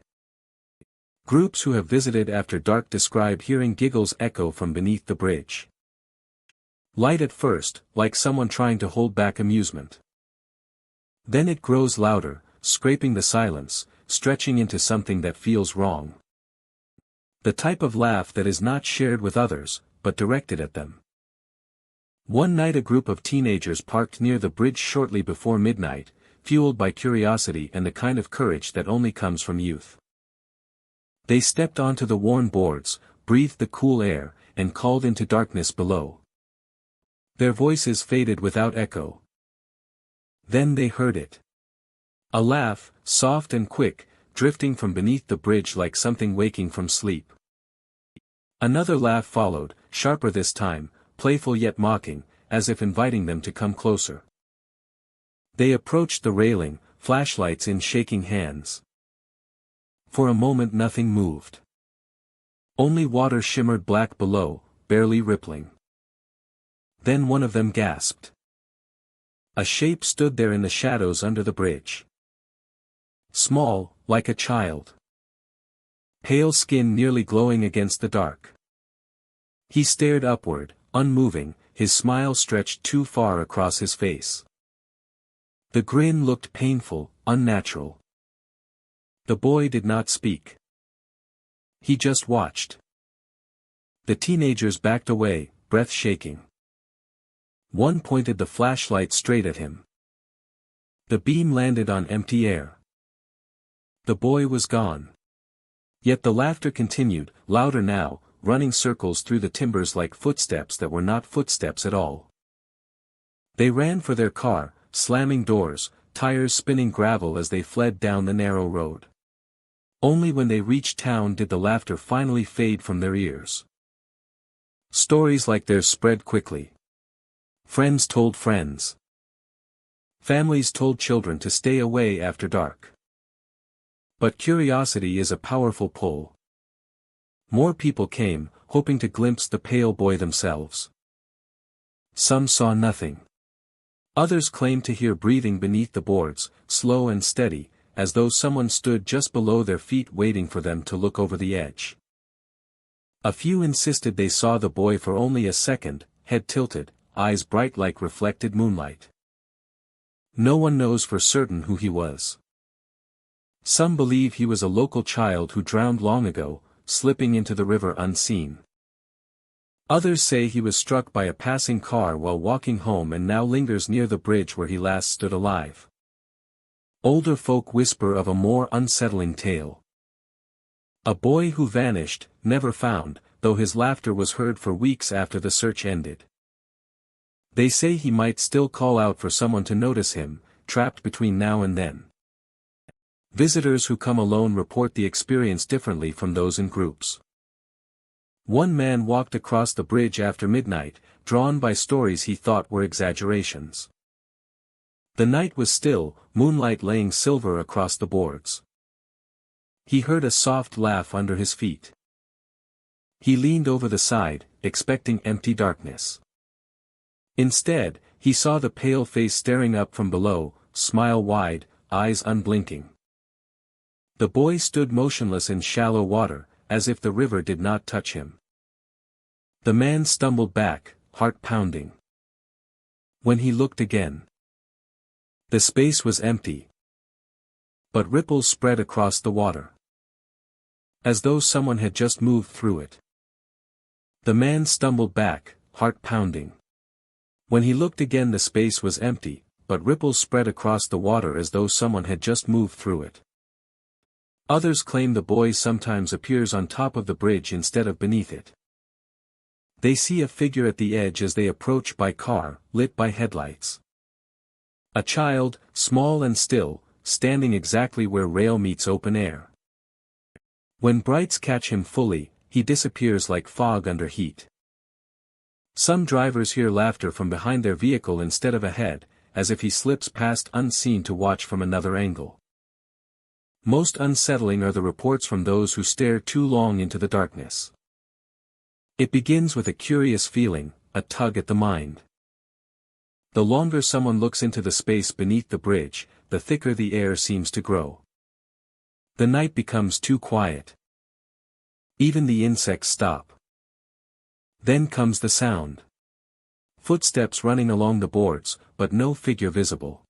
Groups who have visited after dark describe hearing giggles echo from beneath the bridge. Light at first, like someone trying to hold back amusement. Then it grows louder, scraping the silence, stretching into something that feels wrong. The type of laugh that is not shared with others, but directed at them. One night a group of teenagers parked near the bridge shortly before midnight, fueled by curiosity and the kind of courage that only comes from youth. They stepped onto the worn boards, breathed the cool air, and called into darkness below. Their voices faded without echo. Then they heard it. A laugh, soft and quick, drifting from beneath the bridge like something waking from sleep. Another laugh followed, sharper this time, playful yet mocking, as if inviting them to come closer. They approached the railing, flashlights in shaking hands. For a moment nothing moved. Only water shimmered black below, barely rippling. Then one of them gasped. A shape stood there in the shadows under the bridge. Small, like a child. Pale skin nearly glowing against the dark. He stared upward, unmoving, his smile stretched too far across his face. The grin looked painful, unnatural. The boy did not speak. He just watched. The teenagers backed away, breath shaking. One pointed the flashlight straight at him. The beam landed on empty air. The boy was gone. Yet the laughter continued, louder now, running circles through the timbers like footsteps that were not footsteps at all. They ran for their car, slamming doors, tires spinning gravel as they fled down the narrow road. Only when they reached town did the laughter finally fade from their ears. Stories like theirs spread quickly. Friends told friends. Families told children to stay away after dark. But curiosity is a powerful pull. More people came, hoping to glimpse the pale boy themselves. Some saw nothing. Others claimed to hear breathing beneath the boards, slow and steady, as though someone stood just below their feet waiting for them to look over the edge. A few insisted they saw the boy for only a second, head tilted, eyes bright like reflected moonlight. No one knows for certain who he was. Some believe he was a local child who drowned long ago, slipping into the river unseen. Others say he was struck by a passing car while walking home and now lingers near the bridge where he last stood alive. Older folk whisper of a more unsettling tale. A boy who vanished, never found, though his laughter was heard for weeks after the search ended. They say he might still call out for someone to notice him, trapped between now and then. Visitors who come alone report the experience differently from those in groups. One man walked across the bridge after midnight, drawn by stories he thought were exaggerations. The night was still, moonlight laying silver across the boards. He heard a soft laugh under his feet. He leaned over the side, expecting empty darkness. Instead, he saw the pale face staring up from below, smile wide, eyes unblinking. The boy stood motionless in shallow water, as if the river did not touch him. The man stumbled back, heart pounding. When he looked again, the space was empty. But ripples spread across the water, as though someone had just moved through it. The man stumbled back, heart pounding. When he looked again, the space was empty, but ripples spread across the water as though someone had just moved through it. Others claim the boy sometimes appears on top of the bridge instead of beneath it. They see a figure at the edge as they approach by car, lit by headlights. A child, small and still, standing exactly where rail meets open air. When brights catch him fully, he disappears like fog under heat. Some drivers hear laughter from behind their vehicle instead of ahead, as if he slips past unseen to watch from another angle. Most unsettling are the reports from those who stare too long into the darkness. It begins with a curious feeling, a tug at the mind. The longer someone looks into the space beneath the bridge, the thicker the air seems to grow. The night becomes too quiet. Even the insects stop. Then comes the sound. Footsteps running along the boards, but no figure visible.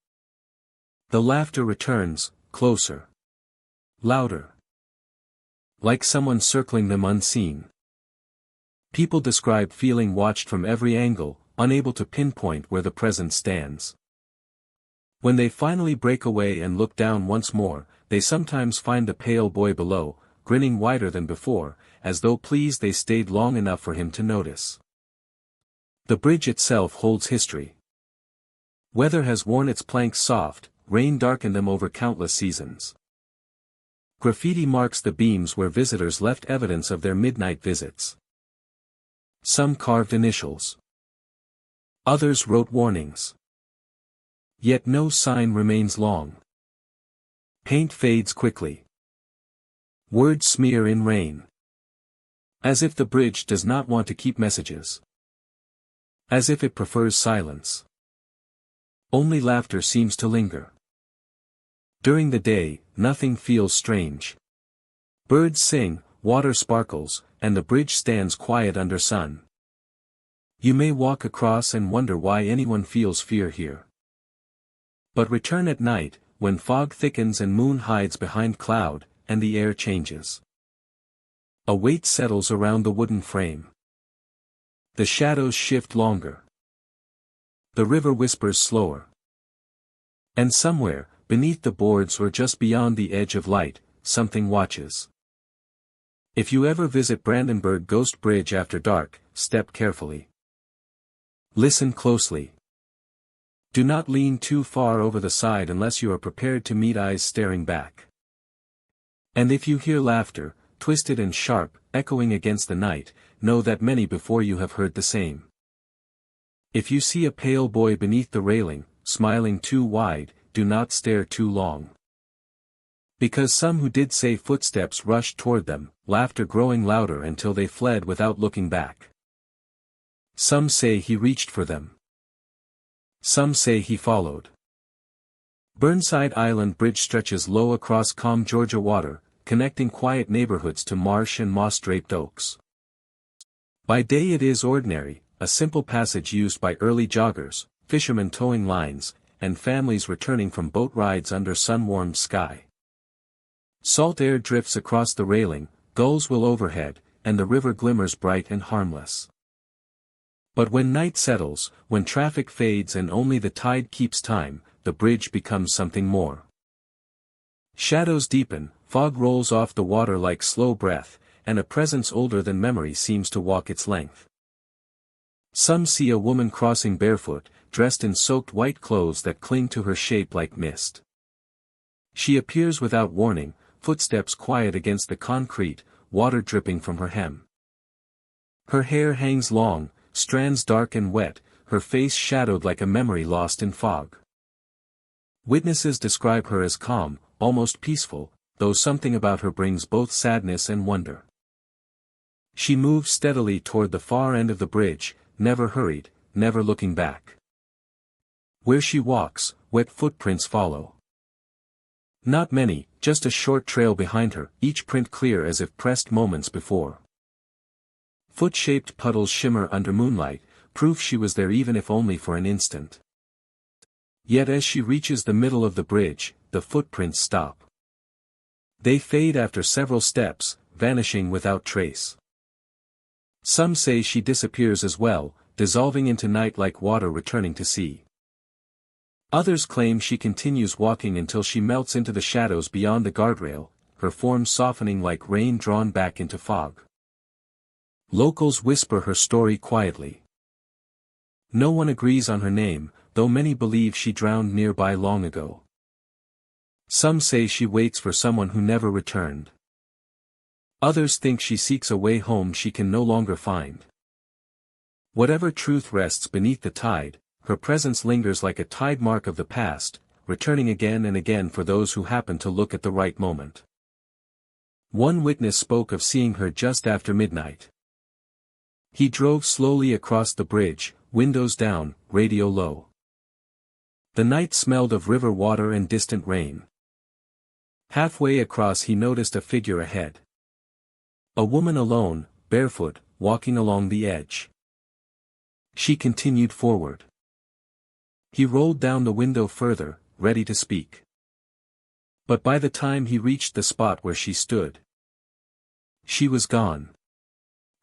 The laughter returns, closer. Louder. Like someone circling them unseen. People describe feeling watched from every angle, unable to pinpoint where the presence stands. When they finally break away and look down once more, they sometimes find the pale boy below, grinning wider than before, as though pleased they stayed long enough for him to notice. The bridge itself holds history. Weather has worn its planks soft, rain darkened them over countless seasons. Graffiti marks the beams where visitors left evidence of their midnight visits. Some carved initials. Others wrote warnings. Yet no sign remains long. Paint fades quickly. Words smear in rain. As if the bridge does not want to keep messages. As if it prefers silence. Only laughter seems to linger. During the day, nothing feels strange. Birds sing, water sparkles, and the bridge stands quiet under sun. You may walk across and wonder why anyone feels fear here. But return at night, when fog thickens and moon hides behind cloud, and the air changes. A weight settles around the wooden frame. The shadows shift longer. The river whispers slower. And somewhere, beneath the boards or just beyond the edge of light, something watches. If you ever visit Brandenburg Ghost Bridge after dark, step carefully. Listen closely. Do not lean too far over the side unless you are prepared to meet eyes staring back. And if you hear laughter, twisted and sharp, echoing against the night, know that many before you have heard the same. If you see a pale boy beneath the railing, smiling too wide, do not stare too long. Because some who did say footsteps rushed toward them, laughter growing louder until they fled without looking back. Some say he reached for them. Some say he followed. Burnside Island Bridge stretches low across calm Georgia water, connecting quiet neighborhoods to marsh and moss-draped oaks. By day it is ordinary, a simple passage used by early joggers, fishermen towing lines, and families returning from boat rides under sun-warmed sky. Salt air drifts across the railing, gulls will overhead, and the river glimmers bright and harmless. But when night settles, when traffic fades and only the tide keeps time, the bridge becomes something more. Shadows deepen, fog rolls off the water like slow breath, and a presence older than memory seems to walk its length. Some see a woman crossing barefoot, dressed in soaked white clothes that cling to her shape like mist. She appears without warning, footsteps quiet against the concrete, water dripping from her hem. Her hair hangs long, strands dark and wet, her face shadowed like a memory lost in fog. Witnesses describe her as calm, almost peaceful, though something about her brings both sadness and wonder. She moves steadily toward the far end of the bridge, never hurried, never looking back. Where she walks, wet footprints follow. Not many, just a short trail behind her, each print clear as if pressed moments before. Foot-shaped puddles shimmer under moonlight, proof she was there even if only for an instant. Yet as she reaches the middle of the bridge, the footprints stop. They fade after several steps, vanishing without trace. Some say she disappears as well, dissolving into night like water returning to sea. Others claim she continues walking until she melts into the shadows beyond the guardrail, her form softening like rain drawn back into fog. Locals whisper her story quietly. No one agrees on her name, though many believe she drowned nearby long ago. Some say she waits for someone who never returned. Others think she seeks a way home she can no longer find. Whatever truth rests beneath the tide, her presence lingers like a tide mark of the past, returning again and again for those who happen to look at the right moment. One witness spoke of seeing her just after midnight. He drove slowly across the bridge, windows down, radio low. The night smelled of river water and distant rain. Halfway across he noticed a figure ahead. A woman alone, barefoot, walking along the edge. She continued forward. He rolled down the window further, ready to speak. But by the time he reached the spot where she stood, she was gone.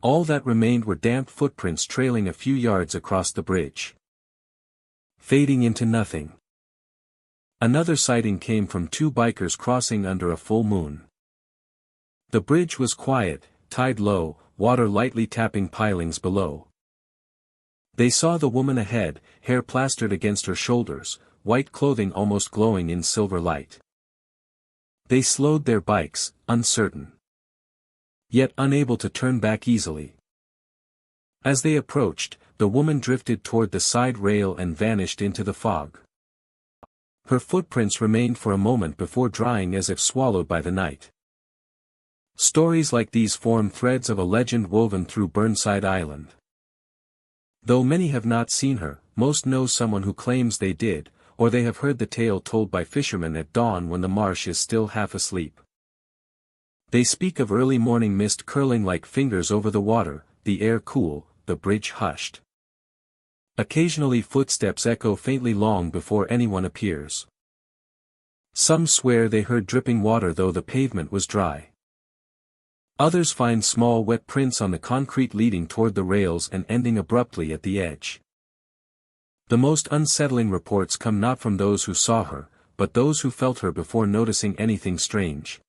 All that remained were damp footprints trailing a few yards across the bridge, fading into nothing. Another sighting came from two bikers crossing under a full moon. The bridge was quiet, tide low, water lightly tapping pilings below. They saw the woman ahead, hair plastered against her shoulders, white clothing almost glowing in silver light. They slowed their bikes, uncertain, yet unable to turn back easily. As they approached, the woman drifted toward the side rail and vanished into the fog. Her footprints remained for a moment before drying as if swallowed by the night. Stories like these form threads of a legend woven through Burnside Island. Though many have not seen her, most know someone who claims they did, or they have heard the tale told by fishermen at dawn when the marsh is still half asleep. They speak of early morning mist curling like fingers over the water, the air cool, the bridge hushed. Occasionally footsteps echo faintly long before anyone appears. Some swear they heard dripping water though the pavement was dry. Others find small wet prints on the concrete leading toward the rails and ending abruptly at the edge. The most unsettling reports come not from those who saw her, but those who felt her before noticing anything strange.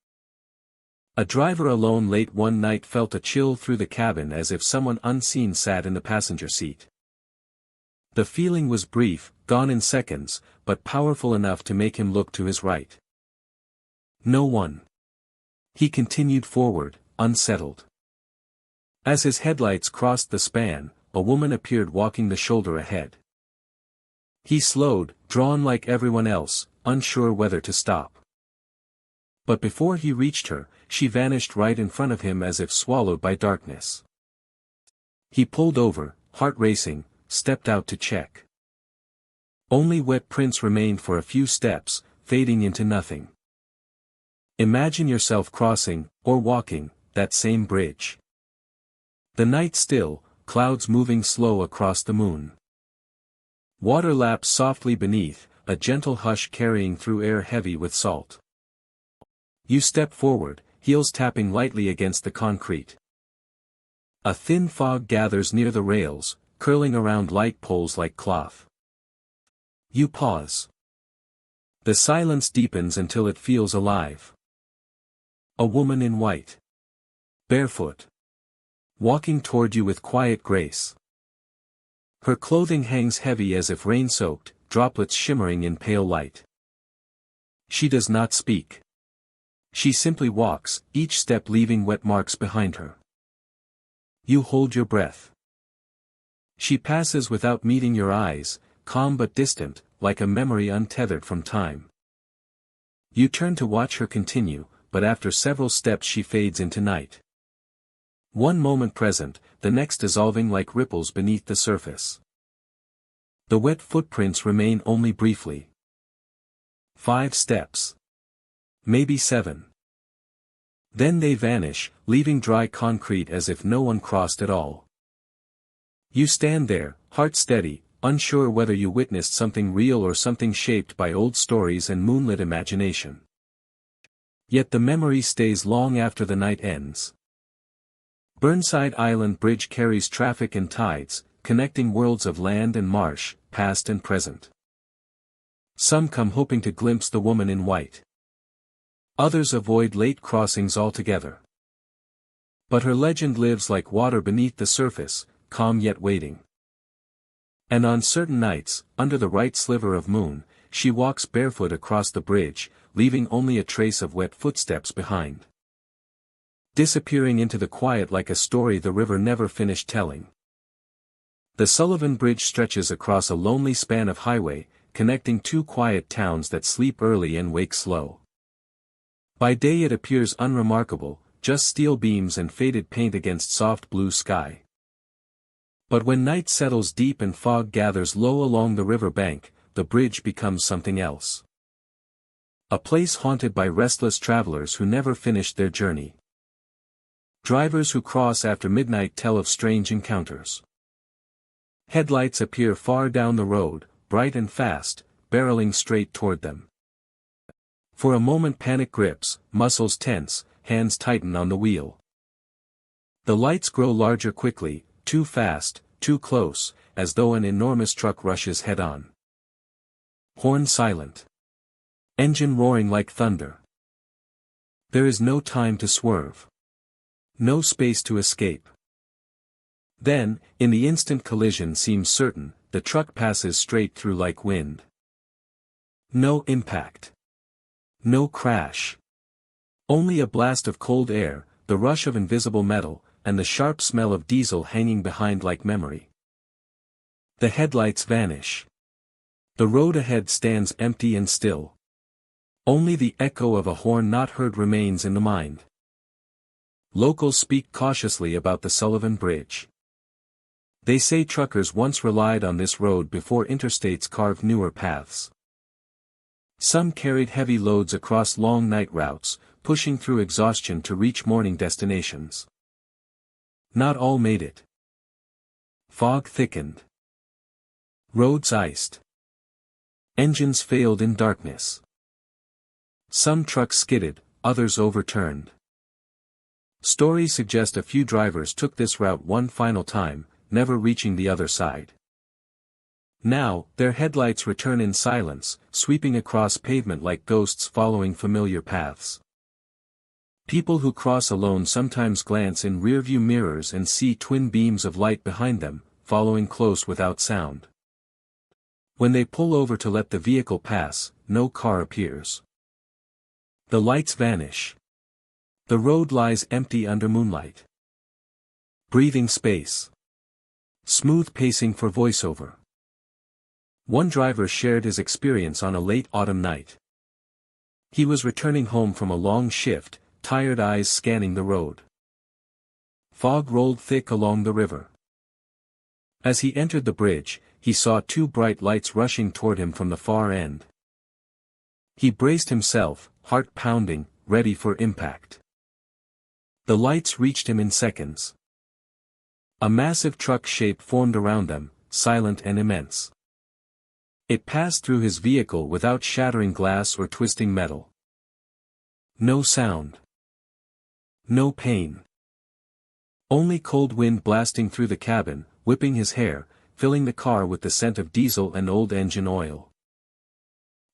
A driver alone late one night felt a chill through the cabin as if someone unseen sat in the passenger seat. The feeling was brief, gone in seconds, but powerful enough to make him look to his right. No one. He continued forward, unsettled. As his headlights crossed the span, a woman appeared walking the shoulder ahead. He slowed, drawn like everyone else, unsure whether to stop. But before he reached her, she vanished right in front of him as if swallowed by darkness. He pulled over, heart racing, stepped out to check. Only wet prints remained for a few steps, fading into nothing. Imagine yourself crossing, or walking, that same bridge. The night still, clouds moving slow across the moon. Water laps softly beneath, a gentle hush carrying through air heavy with salt. You step forward, heels tapping lightly against the concrete. A thin fog gathers near the rails, curling around light poles like cloth. You pause. The silence deepens until it feels alive. A woman in white. Barefoot. Walking toward you with quiet grace. Her clothing hangs heavy as if rain-soaked, droplets shimmering in pale light. She does not speak. She simply walks, each step leaving wet marks behind her. You hold your breath. She passes without meeting your eyes, calm but distant, like a memory untethered from time. You turn to watch her continue, but after several steps she fades into night. One moment present, the next dissolving like ripples beneath the surface. The wet footprints remain only briefly. 5 steps. Maybe 7. Then they vanish, leaving dry concrete as if no one crossed at all. You stand there, heart steady, unsure whether you witnessed something real or something shaped by old stories and moonlit imagination. Yet the memory stays long after the night ends. Burnside Island Bridge carries traffic and tides, connecting worlds of land and marsh, past and present. Some come hoping to glimpse the woman in white. Others avoid late crossings altogether. But her legend lives like water beneath the surface, calm yet waiting. And on certain nights, under the right sliver of moon, she walks barefoot across the bridge, leaving only a trace of wet footsteps behind. Disappearing into the quiet like a story the river never finished telling. The Sullivan Bridge stretches across a lonely span of highway, connecting 2 quiet towns that sleep early and wake slow. By day it appears unremarkable, just steel beams and faded paint against soft blue sky. But when night settles deep and fog gathers low along the river bank, the bridge becomes something else. A place haunted by restless travelers who never finished their journey. Drivers who cross after midnight tell of strange encounters. Headlights appear far down the road, bright and fast, barreling straight toward them. For a moment panic grips, muscles tense, hands tighten on the wheel. The lights grow larger quickly, too fast, too close, as though an enormous truck rushes head-on. Horn silent. Engine roaring like thunder. There is no time to swerve. No space to escape. Then, in the instant collision seems certain, the truck passes straight through like wind. No impact. No crash. Only a blast of cold air, the rush of invisible metal, and the sharp smell of diesel hanging behind like memory. The headlights vanish. The road ahead stands empty and still. Only the echo of a horn not heard remains in the mind. Locals speak cautiously about the Sullivan Bridge. They say truckers once relied on this road before interstates carved newer paths. Some carried heavy loads across long night routes, pushing through exhaustion to reach morning destinations. Not all made it. Fog thickened. Roads iced. Engines failed in darkness. Some trucks skidded, others overturned. Stories suggest a few drivers took this route one final time, never reaching the other side. Now, their headlights return in silence, sweeping across pavement like ghosts following familiar paths. People who cross alone sometimes glance in rearview mirrors and see twin beams of light behind them, following close without sound. When they pull over to let the vehicle pass, no car appears. The lights vanish. The road lies empty under moonlight. Breathing space. Smooth pacing for voiceover. One driver shared his experience on a late autumn night. He was returning home from a long shift, tired eyes scanning the road. Fog rolled thick along the river. As he entered the bridge, he saw 2 bright lights rushing toward him from the far end. He braced himself, heart pounding, ready for impact. The lights reached him in seconds. A massive truck shape formed around them, silent and immense. It passed through his vehicle without shattering glass or twisting metal. No sound. No pain. Only cold wind blasting through the cabin, whipping his hair, filling the car with the scent of diesel and old engine oil.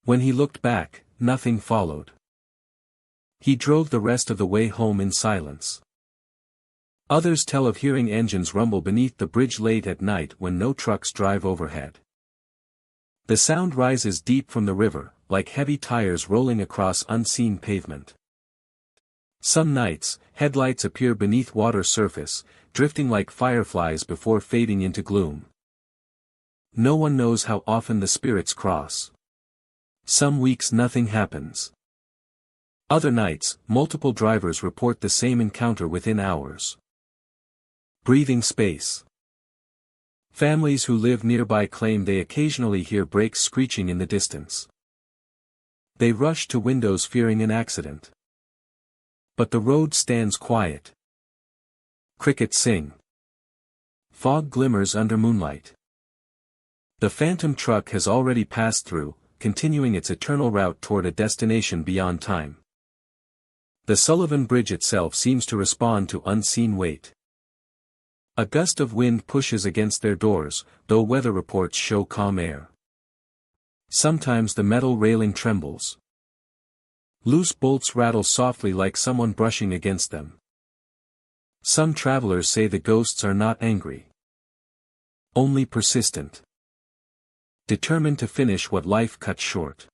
When he looked back, nothing followed. He drove the rest of the way home in silence. Others tell of hearing engines rumble beneath the bridge late at night when no trucks drive overhead. The sound rises deep from the river, like heavy tires rolling across unseen pavement. Some nights, headlights appear beneath water surface, drifting like fireflies before fading into gloom. No one knows how often the spirits cross. Some weeks nothing happens. Other nights, multiple drivers report the same encounter within hours. Breathing space. Families who live nearby claim they occasionally hear brakes screeching in the distance. They rush to windows fearing an accident. But the road stands quiet. Crickets sing. Fog glimmers under moonlight. The phantom truck has already passed through, continuing its eternal route toward a destination beyond time. The Sullivan Bridge itself seems to respond to unseen weight. A gust of wind pushes against their doors, though weather reports show calm air. Sometimes the metal railing trembles. Loose bolts rattle softly like someone brushing against them. Some travelers say the ghosts are not angry. Only persistent. Determined to finish what life cut short.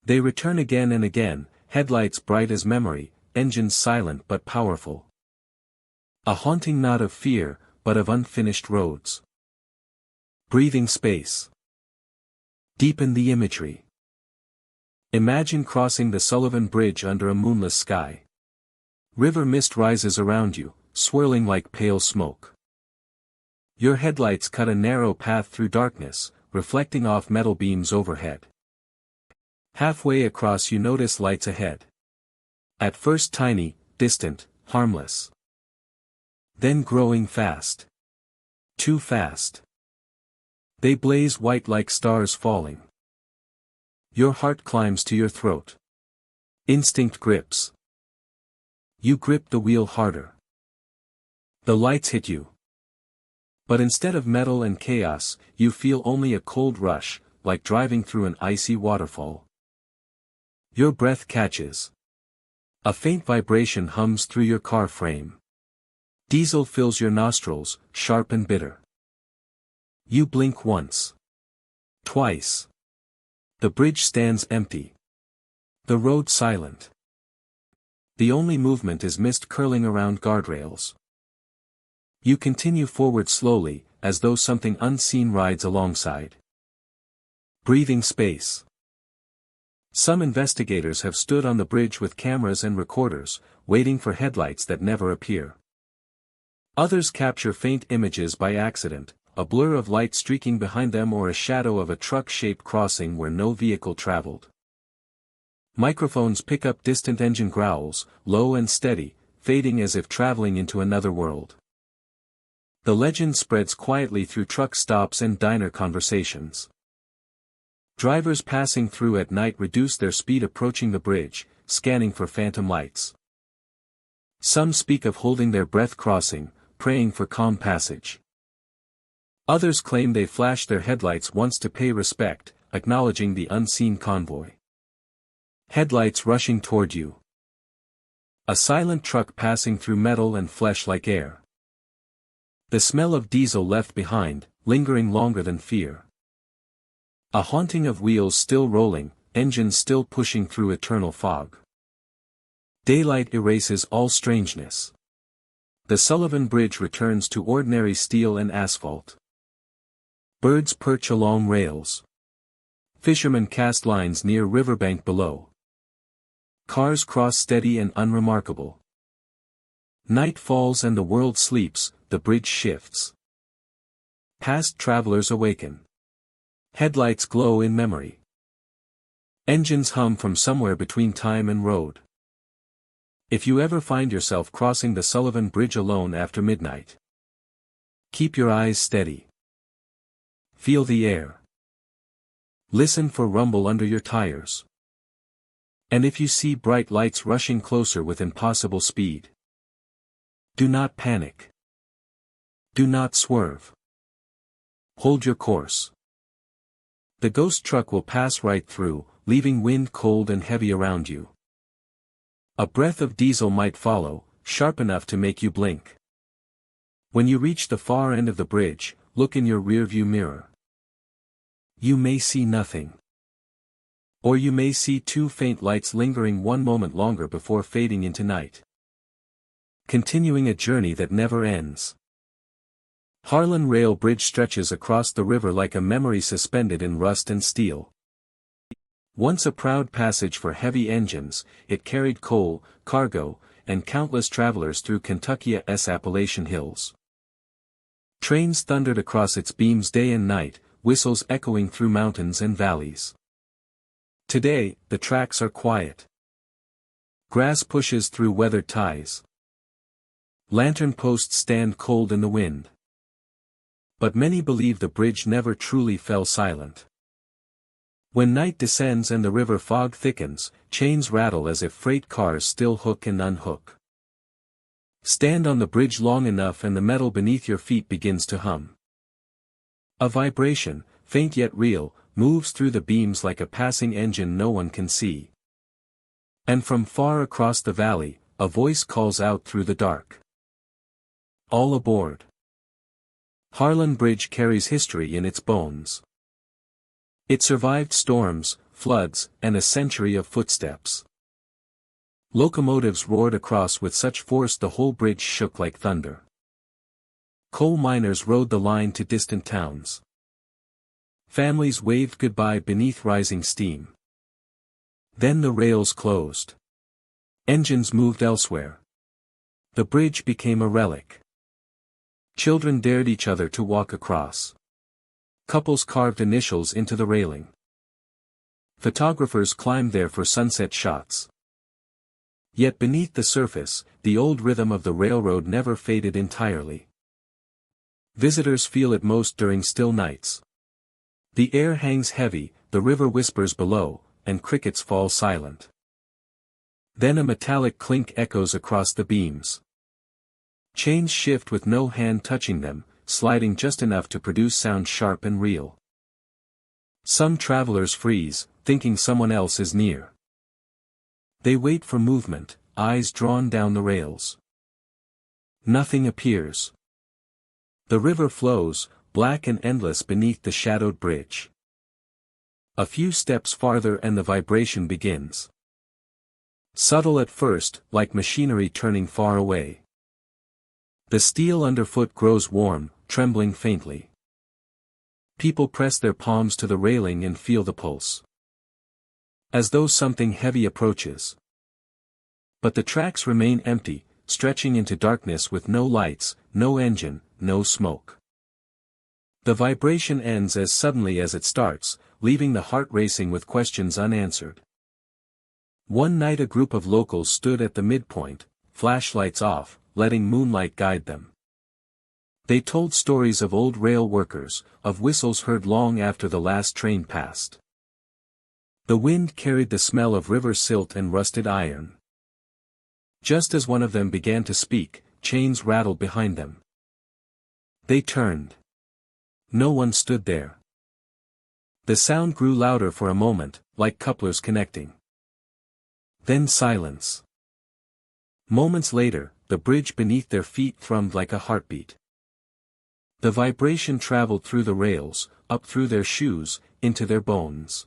They return again and again, headlights bright as memory, engines silent but powerful. A haunting not of fear, but of unfinished roads. Breathing space. Deepen the imagery. Imagine crossing the Sullivan Bridge under a moonless sky. River mist rises around you, swirling like pale smoke. Your headlights cut a narrow path through darkness, reflecting off metal beams overhead. Halfway across you notice lights ahead. At first tiny, distant, harmless. Then growing fast. Too fast. They blaze white like stars falling. Your heart climbs to your throat. Instinct grips. You grip the wheel harder. The lights hit you. But instead of metal and chaos, you feel only a cold rush, like driving through an icy waterfall. Your breath catches. A faint vibration hums through your car frame. Diesel fills your nostrils, sharp and bitter. You blink once. Twice. The bridge stands empty. The road silent. The only movement is mist curling around guardrails. You continue forward slowly, as though something unseen rides alongside. Breathing space. Some investigators have stood on the bridge with cameras and recorders, waiting for headlights that never appear. Others capture faint images by accident, a blur of light streaking behind them or a shadow of a truck-shaped crossing where no vehicle traveled. Microphones pick up distant engine growls, low and steady, fading as if traveling into another world. The legend spreads quietly through truck stops and diner conversations. Drivers passing through at night reduce their speed approaching the bridge, scanning for phantom lights. Some speak of holding their breath crossing, praying for calm passage. Others claim they flashed their headlights once to pay respect, acknowledging the unseen convoy. Headlights rushing toward you. A silent truck passing through metal and flesh like air. The smell of diesel left behind, lingering longer than fear. A haunting of wheels still rolling, engines still pushing through eternal fog. Daylight erases all strangeness. The Sullivan Bridge returns to ordinary steel and asphalt. Birds perch along rails. Fishermen cast lines near riverbank below. Cars cross steady and unremarkable. Night falls and the world sleeps, the bridge shifts. Past travelers awaken. Headlights glow in memory. Engines hum from somewhere between time and road. If you ever find yourself crossing the Sullivan Bridge alone after midnight, keep your eyes steady. Feel the air. Listen for rumble under your tires. And if you see bright lights rushing closer with impossible speed, do not panic. Do not swerve. Hold your course. The ghost truck will pass right through, leaving wind cold and heavy around you. A breath of diesel might follow, sharp enough to make you blink. When you reach the far end of the bridge, look in your rearview mirror. You may see nothing. Or you may see two faint lights lingering one moment longer before fading into night. Continuing a journey that never ends. Harlan Rail Bridge stretches across the river like a memory suspended in rust and steel. Once a proud passage for heavy engines, it carried coal, cargo, and countless travelers through Kentucky's Appalachian hills. Trains thundered across its beams day and night, whistles echoing through mountains and valleys. Today, the tracks are quiet. Grass pushes through weathered ties. Lantern posts stand cold in the wind. But many believe the bridge never truly fell silent. When night descends and the river fog thickens, chains rattle as if freight cars still hook and unhook. Stand on the bridge long enough and the metal beneath your feet begins to hum. A vibration, faint yet real, moves through the beams like a passing engine no one can see. And from far across the valley, a voice calls out through the dark. All aboard. Harlan Bridge carries history in its bones. It survived storms, floods, and a century of footsteps. Locomotives roared across with such force the whole bridge shook like thunder. Coal miners rode the line to distant towns. Families waved goodbye beneath rising steam. Then the rails closed. Engines moved elsewhere. The bridge became a relic. Children dared each other to walk across. Couples carved initials into the railing. Photographers climbed there for sunset shots. Yet beneath the surface, the old rhythm of the railroad never faded entirely. Visitors feel it most during still nights. The air hangs heavy, the river whispers below, and crickets fall silent. Then a metallic clink echoes across the beams. Chains shift with no hand touching them, sliding just enough to produce sound sharp and real. Some travelers freeze, thinking someone else is near. They wait for movement, eyes drawn down the rails. Nothing appears. The river flows, black and endless beneath the shadowed bridge. A few steps farther and the vibration begins. Subtle at first, like machinery turning far away. The steel underfoot grows warm, trembling faintly. People press their palms to the railing and feel the pulse. As though something heavy approaches. But the tracks remain empty, stretching into darkness with no lights, no engine, no smoke. The vibration ends as suddenly as it starts, leaving the heart racing with questions unanswered. One night a group of locals stood at the midpoint, flashlights off, letting moonlight guide them. They told stories of old rail workers, of whistles heard long after the last train passed. The wind carried the smell of river silt and rusted iron. Just as one of them began to speak, chains rattled behind them. They turned. No one stood there. The sound grew louder for a moment, like couplers connecting. Then silence. Moments later, the bridge beneath their feet thrummed like a heartbeat. The vibration traveled through the rails, up through their shoes, into their bones.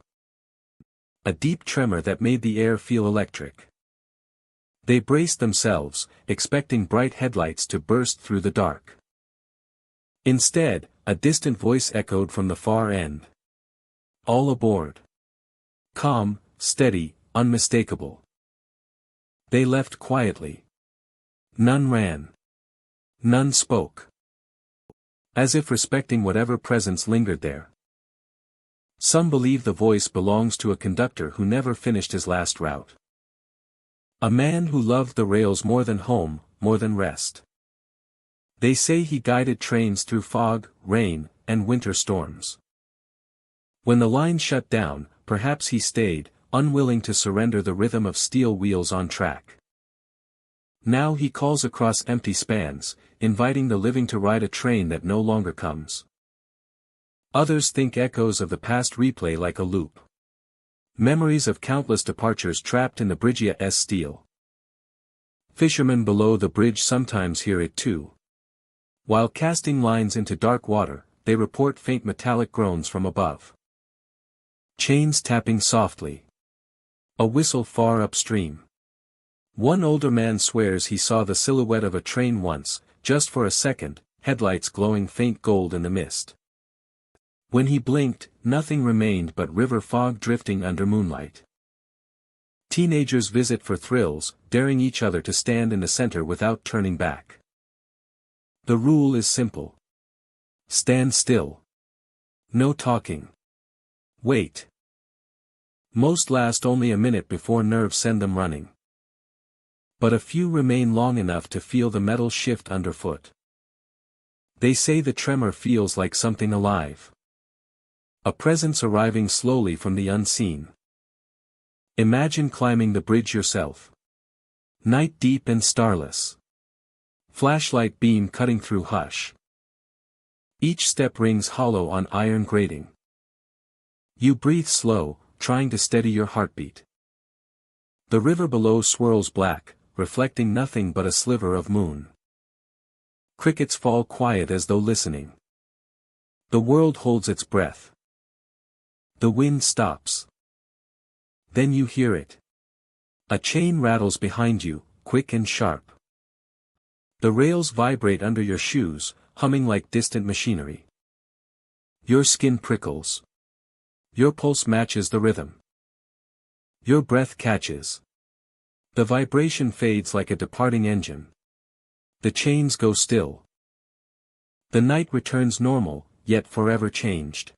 A deep tremor that made the air feel electric. They braced themselves, expecting bright headlights to burst through the dark. Instead, a distant voice echoed from the far end. All aboard. Calm, steady, unmistakable. They left quietly. None ran. None spoke. As if respecting whatever presence lingered there. Some believe the voice belongs to a conductor who never finished his last route. A man who loved the rails more than home, more than rest. They say he guided trains through fog, rain, and winter storms. When the line shut down, perhaps he stayed, unwilling to surrender the rhythm of steel wheels on track. Now he calls across empty spans, inviting the living to ride a train that no longer comes. Others think echoes of the past replay like a loop. Memories of countless departures trapped in the bridge's steel. Fishermen below the bridge sometimes hear it too. While casting lines into dark water, they report faint metallic groans from above. Chains tapping softly. A whistle far upstream. One older man swears he saw the silhouette of a train once, just for a second, headlights glowing faint gold in the mist. When he blinked, nothing remained but river fog drifting under moonlight. Teenagers visit for thrills, daring each other to stand in the center without turning back. The rule is simple. Stand still. No talking. Wait. Most last only a minute before nerves send them running. But a few remain long enough to feel the metal shift underfoot. They say the tremor feels like something alive. A presence arriving slowly from the unseen. Imagine climbing the bridge yourself. Night deep and starless. Flashlight beam cutting through hush. Each step rings hollow on iron grating. You breathe slow, trying to steady your heartbeat. The river below swirls black, reflecting nothing but a sliver of moon. Crickets fall quiet as though listening. The world holds its breath. The wind stops. Then you hear it. A chain rattles behind you, quick and sharp. The rails vibrate under your shoes, humming like distant machinery. Your skin prickles. Your pulse matches the rhythm. Your breath catches. The vibration fades like a departing engine. The chains go still. The night returns normal, yet forever changed.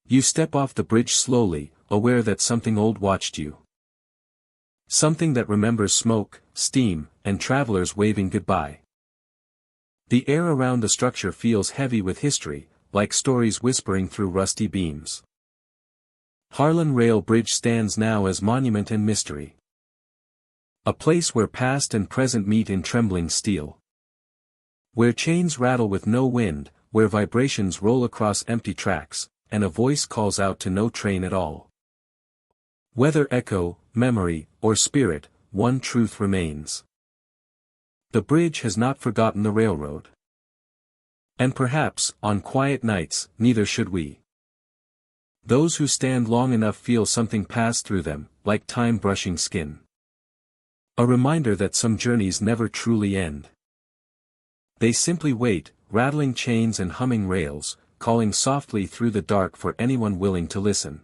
You step off the bridge slowly, aware that something old watched you. Something that remembers smoke, steam, and travelers waving goodbye. The air around the structure feels heavy with history, like stories whispering through rusty beams. Harlan Rail Bridge stands now as monument and mystery. A place where past and present meet in trembling steel. Where chains rattle with no wind, where vibrations roll across empty tracks, and a voice calls out to no train at all. Whether echo, memory, or spirit, one truth remains. The bridge has not forgotten the railroad. And perhaps, on quiet nights, neither should we. Those who stand long enough feel something pass through them, like time brushing skin. A reminder that some journeys never truly end. They simply wait, rattling chains and humming rails, calling softly through the dark for anyone willing to listen.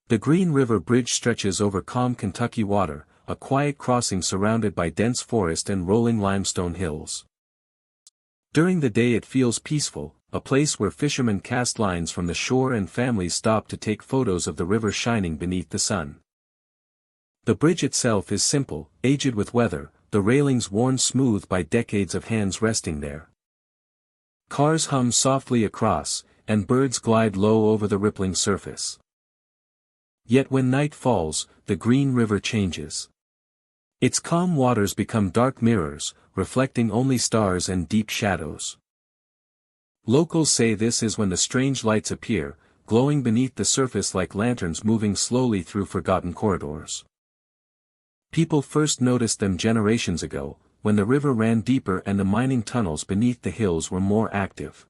The Green River Bridge stretches over calm Kentucky water, a quiet crossing surrounded by dense forest and rolling limestone hills. During the day it feels peaceful, a place where fishermen cast lines from the shore and families stop to take photos of the river shining beneath the sun. The bridge itself is simple, aged with weather, the railings worn smooth by decades of hands resting there. Cars hum softly across, and birds glide low over the rippling surface. Yet when night falls, the Green River changes. Its calm waters become dark mirrors, reflecting only stars and deep shadows. Locals say this is when the strange lights appear, glowing beneath the surface like lanterns moving slowly through forgotten corridors. People first noticed them generations ago, when the river ran deeper and the mining tunnels beneath the hills were more active.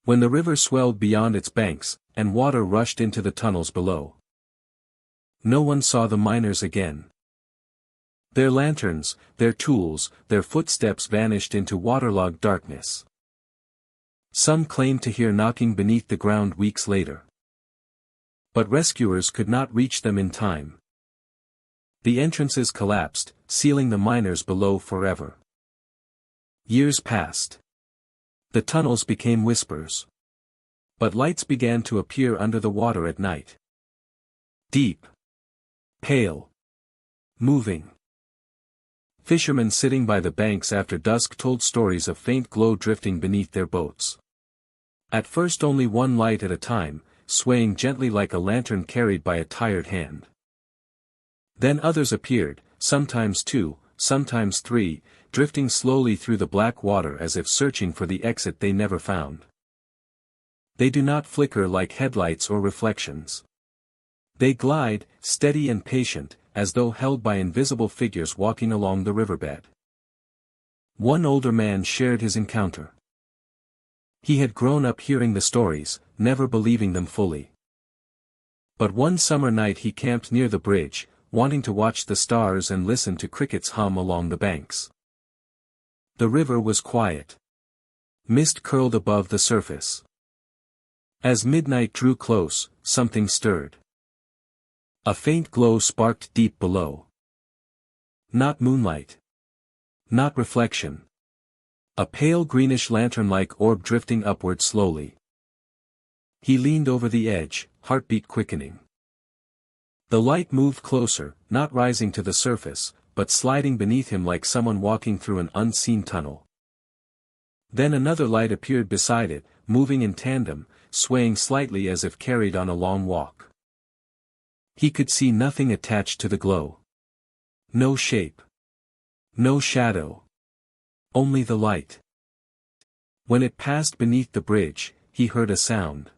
When the river swelled beyond its banks, and water rushed into the tunnels below. No one saw the miners again. Their lanterns, their tools, their footsteps vanished into waterlogged darkness. Some claimed to hear knocking beneath the ground weeks later. But rescuers could not reach them in time. The entrances collapsed, sealing the miners below forever. Years passed. The tunnels became whispers. But lights began to appear under the water at night. Deep. Pale. Moving. Fishermen sitting by the banks after dusk told stories of faint glow drifting beneath their boats. At first only one light at a time, swaying gently like a lantern carried by a tired hand. Then others appeared, sometimes two, sometimes three, drifting slowly through the black water as if searching for the exit they never found. They do not flicker like headlights or reflections. They glide, steady and patient, as though held by invisible figures walking along the riverbed. One older man shared his encounter. He had grown up hearing the stories, never believing them fully. But one summer night he camped near the bridge, wanting to watch the stars and listen to crickets hum along the banks. The river was quiet. Mist curled above the surface. As midnight drew close, something stirred. A faint glow sparked deep below. Not moonlight. Not reflection. A pale greenish lantern-like orb drifting upward slowly. He leaned over the edge, heartbeat quickening. The light moved closer, not rising to the surface, but sliding beneath him like someone walking through an unseen tunnel. Then another light appeared beside it, moving in tandem, swaying slightly as if carried on a long walk. He could see nothing attached to the glow. No shape. No shadow. Only the light. When it passed beneath the bridge, he heard a sound.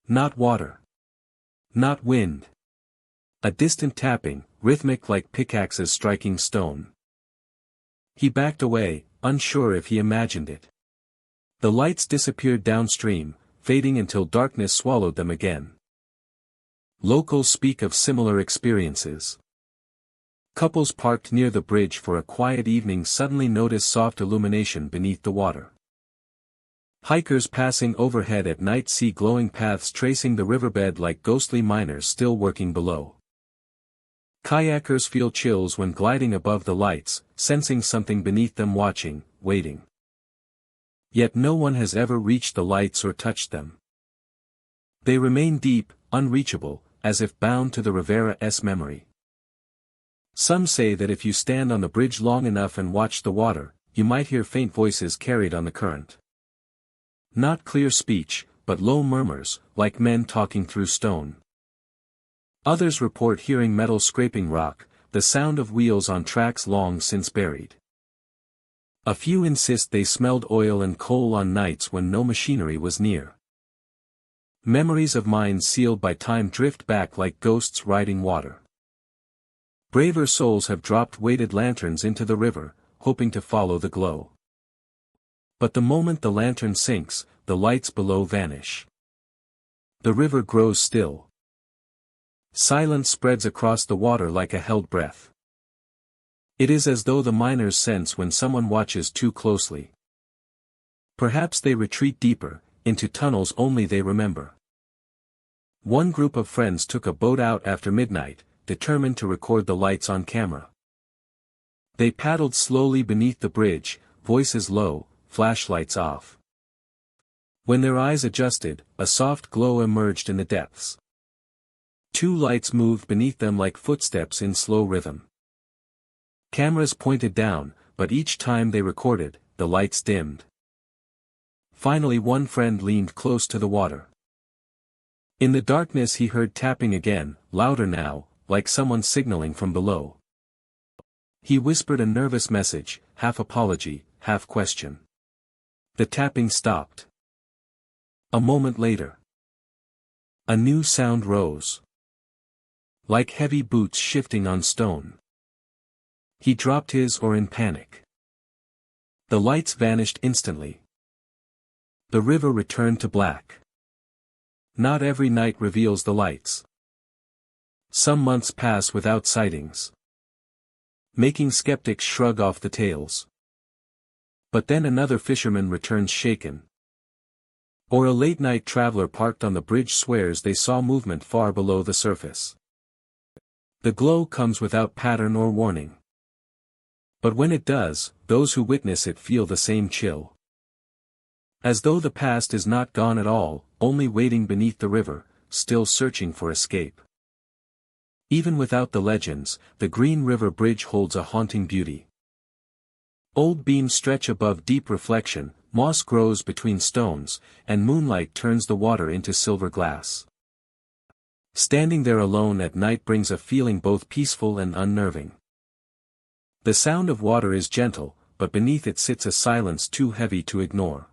Not water. Not wind. A distant tapping, rhythmic like pickaxes striking stone. He backed away, unsure if he imagined it. The lights disappeared downstream, fading until darkness swallowed them again. Locals speak of similar experiences. Couples parked near the bridge for a quiet evening suddenly notice soft illumination beneath the water. Hikers passing overhead at night see glowing paths tracing the riverbed like ghostly miners still working below. Kayakers feel chills when gliding above the lights, sensing something beneath them watching, waiting. Yet no one has ever reached the lights or touched them. They remain deep, unreachable, as if bound to the Rivera's memory. Some say that if you stand on the bridge long enough and watch the water, you might hear faint voices carried on the current. Not clear speech, but low murmurs, like men talking through stone. Others report hearing metal scraping rock, the sound of wheels on tracks long since buried. A few insist they smelled oil and coal on nights when no machinery was near. Memories of mines sealed by time drift back like ghosts riding water. Braver souls have dropped weighted lanterns into the river, hoping to follow the glow. But the moment the lantern sinks, the lights below vanish. The river grows still. Silence spreads across the water like a held breath. It is as though the miners sense when someone watches too closely. Perhaps they retreat deeper, into tunnels only they remember. One group of friends took a boat out after midnight, determined to record the lights on camera. They paddled slowly beneath the bridge, voices low, flashlights off. When their eyes adjusted, a soft glow emerged in the depths. Two lights moved beneath them like footsteps in slow rhythm. Cameras pointed down, but each time they recorded, the lights dimmed. Finally one friend leaned close to the water. In the darkness he heard tapping again, louder now, like someone signaling from below. He whispered a nervous message, half apology, half question. The tapping stopped. A moment later, a new sound rose. Like heavy boots shifting on stone. He dropped his oar in panic. The lights vanished instantly. The river returned to black. Not every night reveals the lights. Some months pass without sightings, making skeptics shrug off the tales. But then another fisherman returns shaken. Or a late-night traveler parked on the bridge swears they saw movement far below the surface. The glow comes without pattern or warning. But when it does, those who witness it feel the same chill. As though the past is not gone at all, only waiting beneath the river, still searching for escape. Even without the legends, the Green River Bridge holds a haunting beauty. Old beams stretch above deep reflection, moss grows between stones, and moonlight turns the water into silver glass. Standing there alone at night brings a feeling both peaceful and unnerving. The sound of water is gentle, but beneath it sits a silence too heavy to ignore.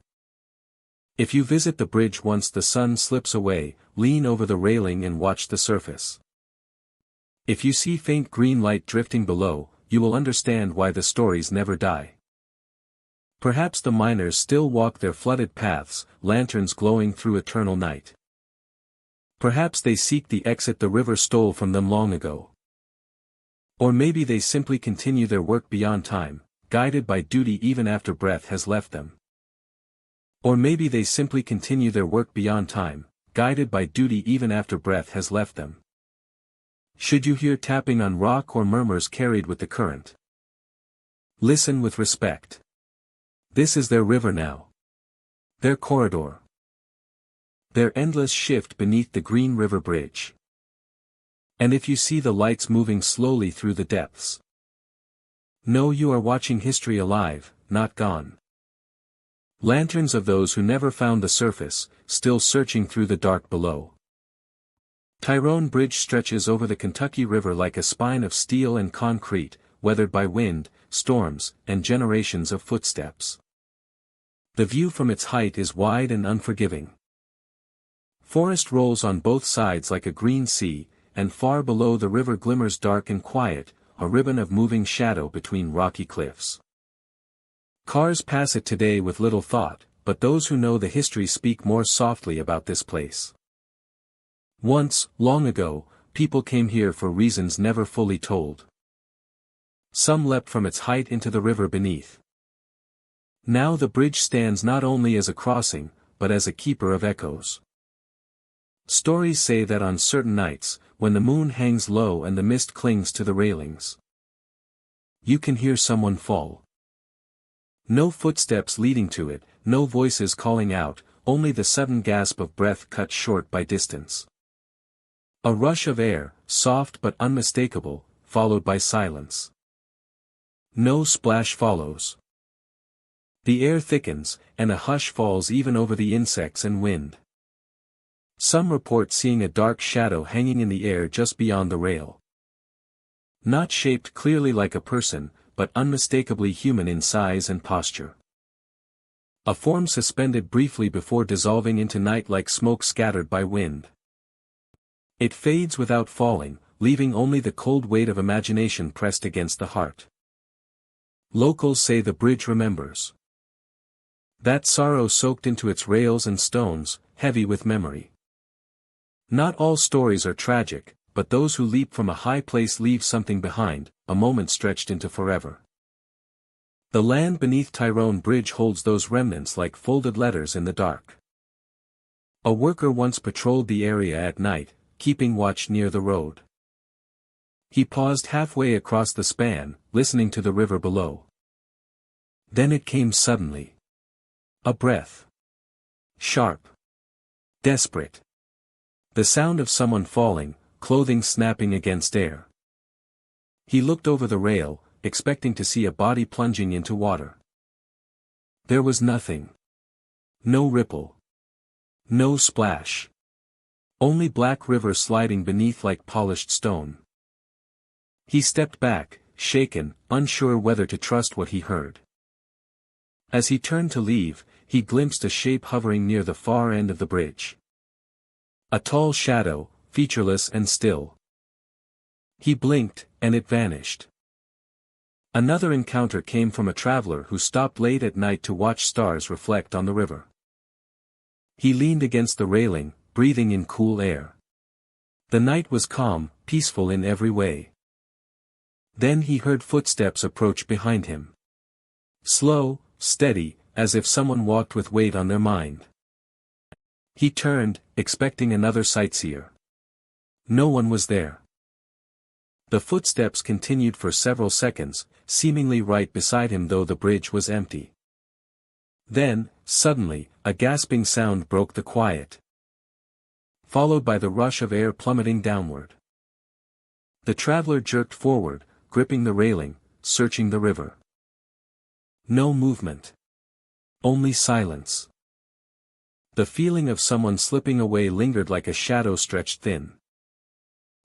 If you visit the bridge once the sun slips away, lean over the railing and watch the surface. If you see faint green light drifting below, you will understand why the stories never die. Perhaps the miners still walk their flooded paths, lanterns glowing through eternal night. Perhaps they seek the exit the river stole from them long ago. Or maybe they simply continue their work beyond time, guided by duty even after breath has left them. Or maybe they simply continue their work beyond time, guided by duty even after breath has left them. Should you hear tapping on rock or murmurs carried with the current, listen with respect. This is their river now. Their corridor. Their endless shift beneath the green river bridge. And if you see the lights moving slowly through the depths, know you are watching history alive, not gone. Lanterns of those who never found the surface, still searching through the dark below. Tyrone Bridge stretches over the Kentucky River like a spine of steel and concrete, weathered by wind, storms, and generations of footsteps. The view from its height is wide and unforgiving. Forest rolls on both sides like a green sea, and far below the river glimmers dark and quiet, a ribbon of moving shadow between rocky cliffs. Cars pass it today with little thought, but those who know the history speak more softly about this place. Once, long ago, people came here for reasons never fully told. Some leapt from its height into the river beneath. Now the bridge stands not only as a crossing, but as a keeper of echoes. Stories say that on certain nights, when the moon hangs low and the mist clings to the railings, you can hear someone fall. No footsteps leading to it, no voices calling out, only the sudden gasp of breath cut short by distance. A rush of air, soft but unmistakable, followed by silence. No splash follows. The air thickens, and a hush falls even over the insects and wind. Some report seeing a dark shadow hanging in the air just beyond the rail. Not shaped clearly like a person, but unmistakably human in size and posture. A form suspended briefly before dissolving into night like smoke scattered by wind. It fades without falling, leaving only the cold weight of imagination pressed against the heart. Locals say the bridge remembers. That sorrow soaked into its rails and stones, heavy with memory. Not all stories are tragic, but those who leap from a high place leave something behind, a moment stretched into forever. The land beneath Tyrone Bridge holds those remnants like folded letters in the dark. A worker once patrolled the area at night, keeping watch near the road. He paused halfway across the span, listening to the river below. Then it came suddenly. A breath. Sharp. Desperate. The sound of someone falling, clothing snapping against air. He looked over the rail, expecting to see a body plunging into water. There was nothing. No ripple. No splash. Only black river sliding beneath like polished stone. He stepped back, shaken, unsure whether to trust what he heard. As he turned to leave, he glimpsed a shape hovering near the far end of the bridge. A tall shadow, featureless and still. He blinked, and it vanished. Another encounter came from a traveler who stopped late at night to watch stars reflect on the river. He leaned against the railing, breathing in cool air. The night was calm, peaceful in every way. Then he heard footsteps approach behind him. Slow, steady, as if someone walked with weight on their mind. He turned, expecting another sightseer. No one was there. The footsteps continued for several seconds, seemingly right beside him though the bridge was empty. Then, suddenly, a gasping sound broke the quiet, followed by the rush of air plummeting downward. The traveler jerked forward, gripping the railing, searching the river. No movement. Only silence. The feeling of someone slipping away lingered like a shadow stretched thin.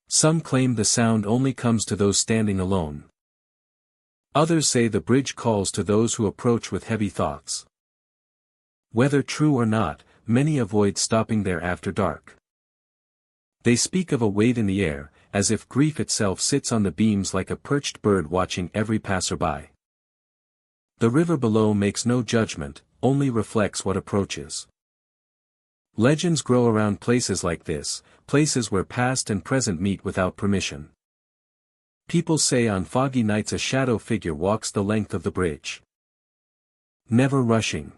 Some claim the sound only comes to those standing alone. Others say the bridge calls to those who approach with heavy thoughts. Whether true or not, many avoid stopping there after dark. They speak of a weight in the air, as if grief itself sits on the beams like a perched bird watching every passerby. The river below makes no judgment, only reflects what approaches. Legends grow around places like this, places where past and present meet without permission. People say on foggy nights a shadow figure walks the length of the bridge. Never rushing.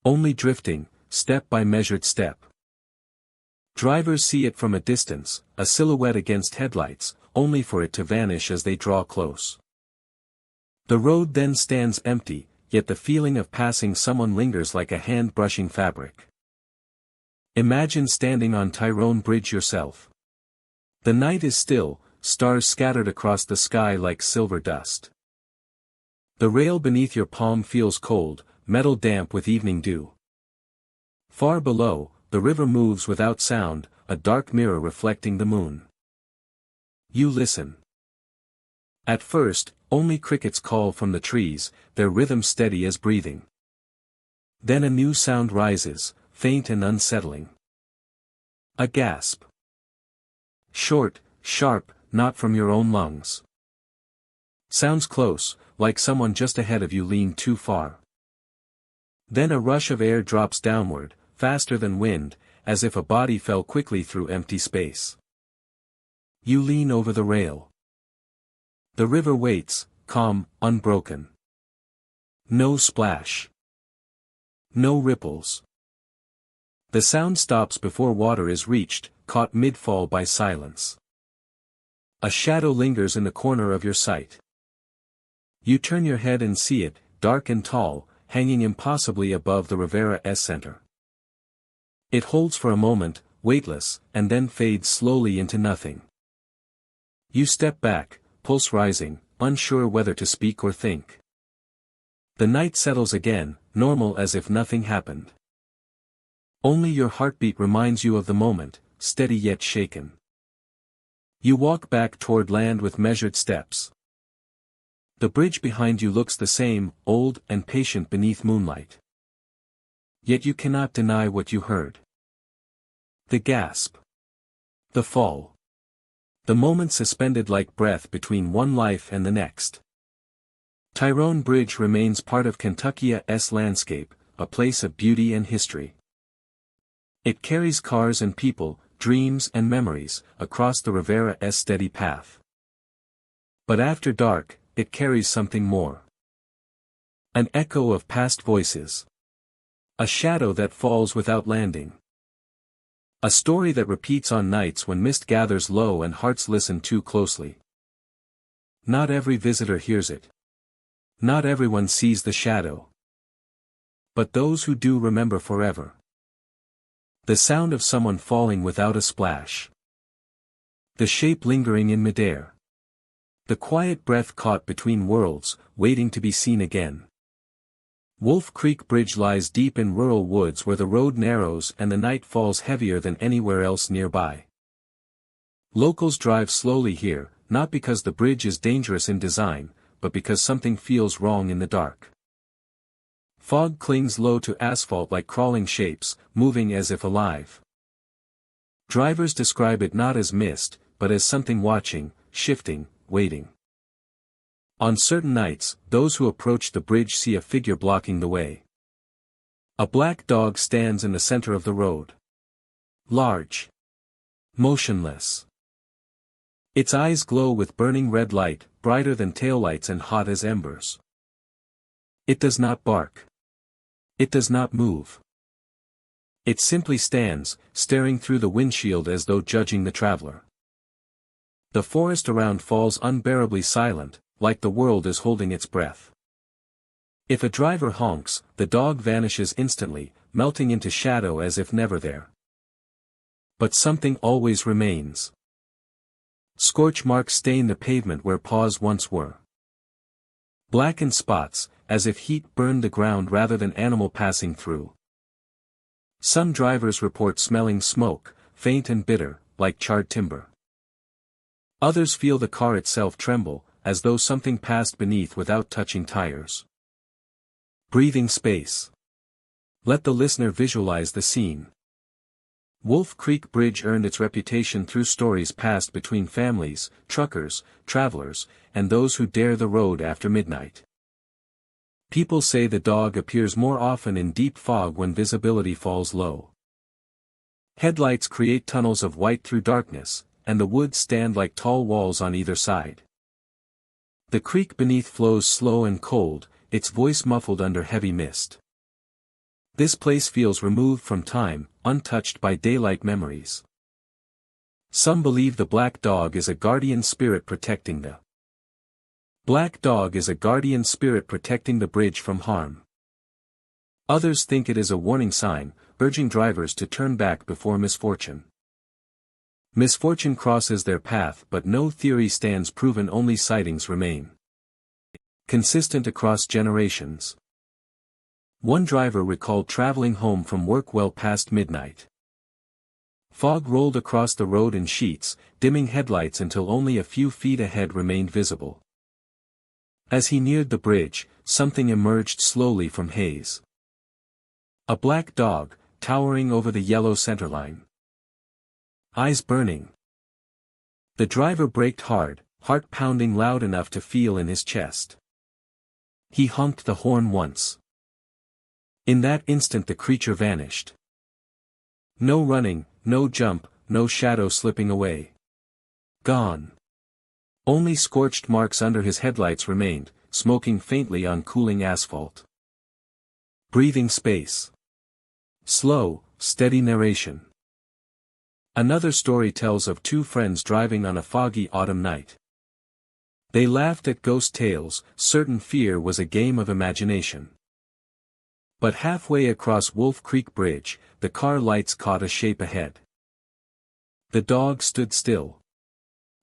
Only drifting, step by measured step. Drivers see it from a distance, a silhouette against headlights, only for it to vanish as they draw close. The road then stands empty, yet the feeling of passing someone lingers like a hand brushing fabric. Imagine standing on Tyrone Bridge yourself. The night is still, stars scattered across the sky like silver dust. The rail beneath your palm feels cold, metal damp with evening dew. Far below, the river moves without sound, a dark mirror reflecting the moon. You listen. At first, only crickets call from the trees, their rhythm steady as breathing. Then a new sound rises, faint and unsettling. A gasp. Short, sharp, not from your own lungs. Sounds close, like someone just ahead of you leaned too far. Then a rush of air drops downward, faster than wind, as if a body fell quickly through empty space. You lean over the rail. The river waits, calm, unbroken. No splash. No ripples. The sound stops before water is reached, caught mid-fall by silence. A shadow lingers in the corner of your sight. You turn your head and see it, dark and tall, hanging impossibly above the Rivera's center. It holds for a moment, weightless, and then fades slowly into nothing. You step back, pulse rising, unsure whether to speak or think. The night settles again, normal as if nothing happened. Only your heartbeat reminds you of the moment, steady yet shaken. You walk back toward land with measured steps. The bridge behind you looks the same, old and patient beneath moonlight. Yet you cannot deny what you heard. The gasp. The fall. The moment suspended like breath between one life and the next. Tyrone Bridge remains part of Kentucky's landscape, a place of beauty and history. It carries cars and people, dreams and memories, across the Rivera's steady path. But after dark, it carries something more. An echo of past voices. A shadow that falls without landing. A story that repeats on nights when mist gathers low and hearts listen too closely. Not every visitor hears it. Not everyone sees the shadow. But those who do remember forever. The sound of someone falling without a splash. The shape lingering in midair. The quiet breath caught between worlds, waiting to be seen again. Wolf Creek Bridge lies deep in rural woods where the road narrows and the night falls heavier than anywhere else nearby. Locals drive slowly here, not because the bridge is dangerous in design, but because something feels wrong in the dark. Fog clings low to asphalt like crawling shapes, moving as if alive. Drivers describe it not as mist, but as something watching, shifting, waiting. On certain nights, those who approach the bridge see a figure blocking the way. A black dog stands in the center of the road. Large. Motionless. Its eyes glow with burning red light, brighter than taillights and hot as embers. It does not bark. It does not move. It simply stands, staring through the windshield as though judging the traveler. The forest around falls unbearably silent, like the world is holding its breath. If a driver honks, the dog vanishes instantly, melting into shadow as if never there. But something always remains. Scorch marks stain the pavement where paws once were. Blackened spots, as if heat burned the ground rather than animal passing through. Some drivers report smelling smoke, faint and bitter, like charred timber. Others feel the car itself tremble, as though something passed beneath without touching tires. Breathing space. Let the listener visualize the scene. Wolf Creek Bridge earned its reputation through stories passed between families, truckers, travelers, and those who dare the road after midnight. People say the dog appears more often in deep fog when visibility falls low. Headlights create tunnels of white through darkness, and the woods stand like tall walls on either side. The creek beneath flows slow and cold, its voice muffled under heavy mist. This place feels removed from time, untouched by daylight memories. Some believe the black dog is a guardian spirit protecting the bridge from harm. Others think it is a warning sign, urging drivers to turn back before misfortune. Misfortune crosses their path, but no theory stands proven, only sightings remain. Consistent across generations. One driver recalled traveling home from work well past midnight. Fog rolled across the road in sheets, dimming headlights until only a few feet ahead remained visible. As he neared the bridge, something emerged slowly from haze. A black dog, towering over the yellow centerline. Eyes burning. The driver braked hard, heart pounding loud enough to feel in his chest. He honked the horn once. In that instant the creature vanished. No running, no jump, no shadow slipping away. Gone. Only scorched marks under his headlights remained, smoking faintly on cooling asphalt. Breathing space. Slow, steady narration. Another story tells of two friends driving on a foggy autumn night. They laughed at ghost tales, certain fear was a game of imagination. But halfway across Wolf Creek Bridge, the car lights caught a shape ahead. The dog stood still.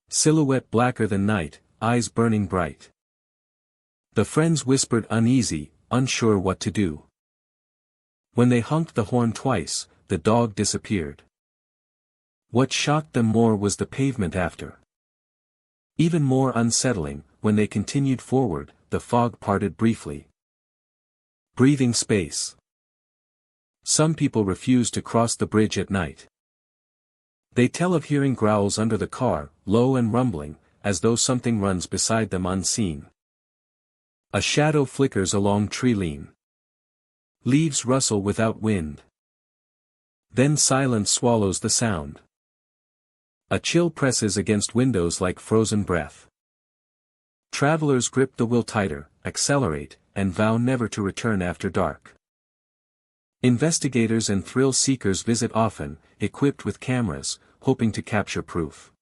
Silhouette blacker than night, eyes burning bright. The friends whispered uneasy, unsure what to do. When they honked the horn twice, the dog disappeared. What shocked them more was the pavement after. Even more unsettling, when they continued forward, the fog parted briefly. Breathing space. Some people refuse to cross the bridge at night. They tell of hearing growls under the car, low and rumbling, as though something runs beside them unseen. A shadow flickers along tree line. Leaves rustle without wind. Then silence swallows the sound. A chill presses against windows like frozen breath. Travelers grip the wheel tighter, accelerate, and vow never to return after dark. Investigators and thrill seekers visit often, equipped with cameras, hoping to capture proof.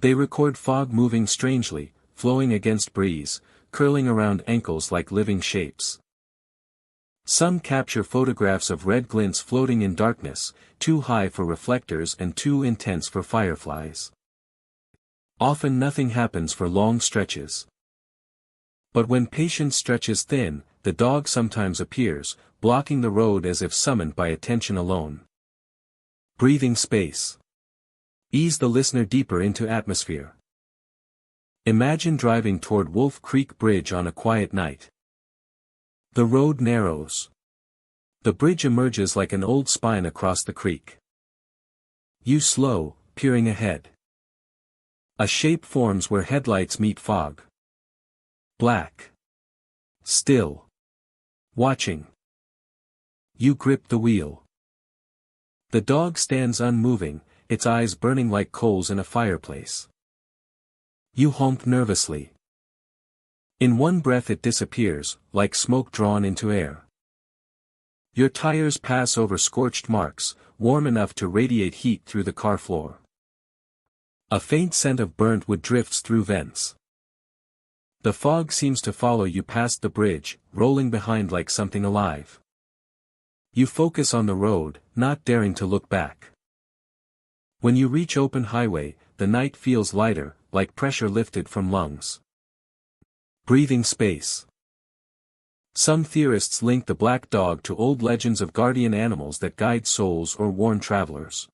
They record fog moving strangely, flowing against breeze, curling around ankles like living shapes. Some capture photographs of red glints floating in darkness, too high for reflectors and too intense for fireflies. Often nothing happens for long stretches. But when patience stretches thin, the dog sometimes appears, blocking the road as if summoned by attention alone. Breathing space. Ease the listener deeper into atmosphere. Imagine driving toward Wolf Creek Bridge on a quiet night. The road narrows. The bridge emerges like an old spine across the creek. You slow, peering ahead. A shape forms where headlights meet fog. Black. Still. Watching. You grip the wheel. The dog stands unmoving, its eyes burning like coals in a fireplace. You honk nervously. In one breath it disappears, like smoke drawn into air. Your tires pass over scorched marks, warm enough to radiate heat through the car floor. A faint scent of burnt wood drifts through vents. The fog seems to follow you past the bridge, rolling behind like something alive. You focus on the road, not daring to look back. When you reach open highway, the night feels lighter, like pressure lifted from lungs. Breathing space. Some theorists link the black dog to old legends of guardian animals that guide souls or warn travelers.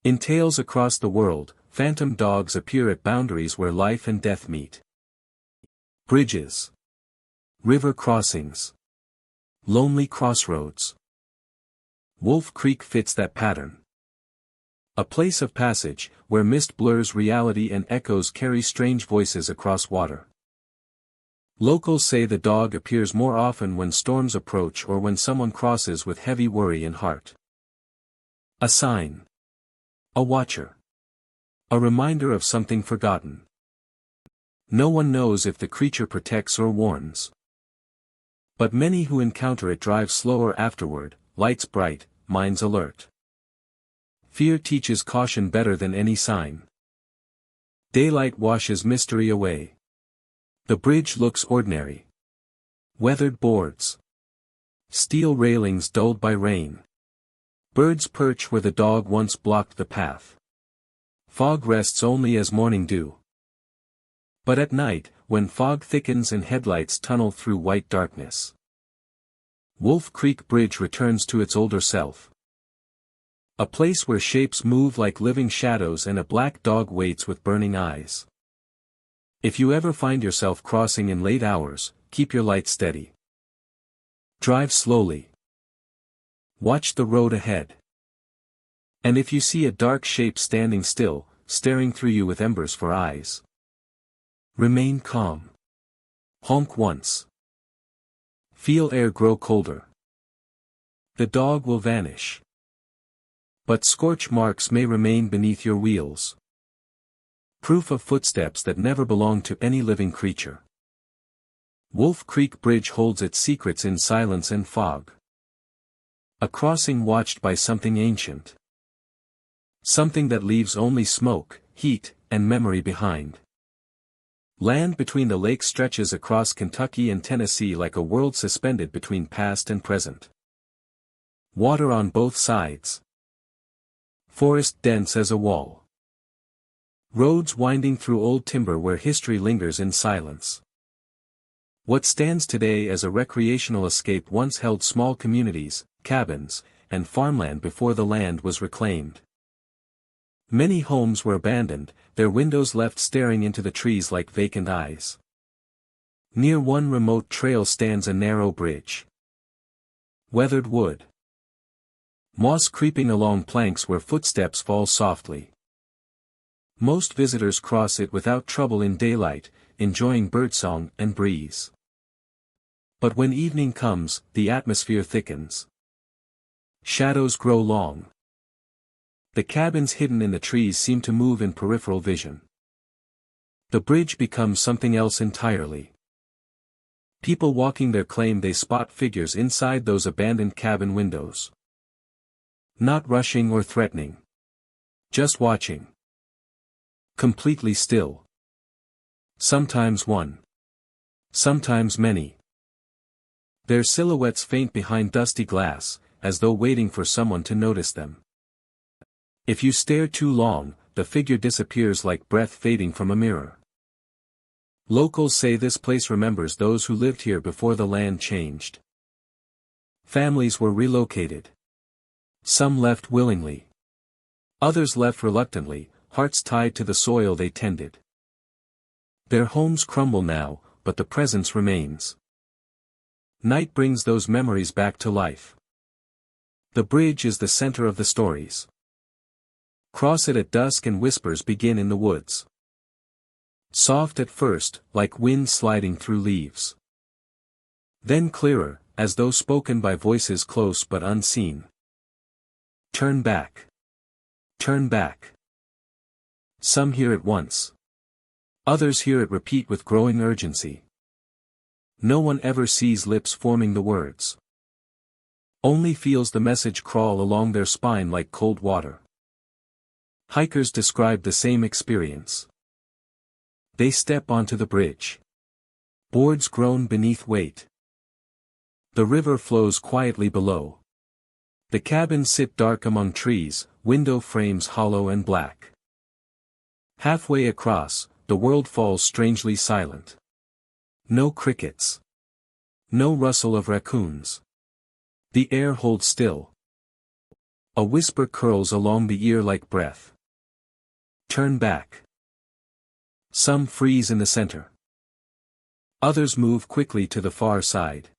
In tales across the world, phantom dogs appear at boundaries where life and death meet. Bridges. River crossings. Lonely crossroads. Wolf Creek fits that pattern. A place of passage, where mist blurs reality and echoes carry strange voices across water. Locals say the dog appears more often when storms approach or when someone crosses with heavy worry in heart. A sign. A watcher. A reminder of something forgotten. No one knows if the creature protects or warns. But many who encounter it drive slower afterward, lights bright, minds alert. Fear teaches caution better than any sign. Daylight washes mystery away. The bridge looks ordinary. Weathered boards. Steel railings dulled by rain. Birds perch where the dog once blocked the path. Fog rests only as morning dew. But at night, when fog thickens and headlights tunnel through white darkness, Wolf Creek Bridge returns to its older self. A place where shapes move like living shadows and a black dog waits with burning eyes. If you ever find yourself crossing in late hours, keep your light steady. Drive slowly. Watch the road ahead. And if you see a dark shape standing still, staring through you with embers for eyes, remain calm. Honk once. Feel air grow colder. The dog will vanish. But scorch marks may remain beneath your wheels. Proof of footsteps that never belonged to any living creature. Wolf Creek Bridge holds its secrets in silence and fog. A crossing watched by something ancient. Something that leaves only smoke, heat, and memory behind. Land between the lakes stretches across Kentucky and Tennessee like a world suspended between past and present. Water on both sides. Forest dense as a wall. Roads winding through old timber where history lingers in silence. What stands today as a recreational escape once held small communities, cabins, and farmland before the land was reclaimed. Many homes were abandoned, their windows left staring into the trees like vacant eyes. Near one remote trail stands a narrow bridge. Weathered wood. Moss creeping along planks where footsteps fall softly. Most visitors cross it without trouble in daylight, enjoying birdsong and breeze. But when evening comes, the atmosphere thickens. Shadows grow long. The cabins hidden in the trees seem to move in peripheral vision. The bridge becomes something else entirely. People walking there claim they spot figures inside those abandoned cabin windows. Not rushing or threatening. Just watching. Completely still. Sometimes one. Sometimes many. Their silhouettes faint behind dusty glass, as though waiting for someone to notice them. If you stare too long, the figure disappears like breath fading from a mirror. Locals say this place remembers those who lived here before the land changed. Families were relocated. Some left willingly. Others left reluctantly, hearts tied to the soil they tended. Their homes crumble now, but the presence remains. Night brings those memories back to life. The bridge is the center of the stories. Cross it at dusk and whispers begin in the woods. Soft at first, like wind sliding through leaves. Then clearer, as though spoken by voices close but unseen. Turn back. Turn back. Some hear it once. Others hear it repeat with growing urgency. No one ever sees lips forming the words. Only feels the message crawl along their spine like cold water. Hikers describe the same experience. They step onto the bridge. Boards groan beneath weight. The river flows quietly below. The cabins sit dark among trees, window frames hollow and black. Halfway across, the world falls strangely silent. No crickets. No rustle of raccoons. The air holds still. A whisper curls along the ear like breath. Turn back. Some freeze in the center. Others move quickly to the far side.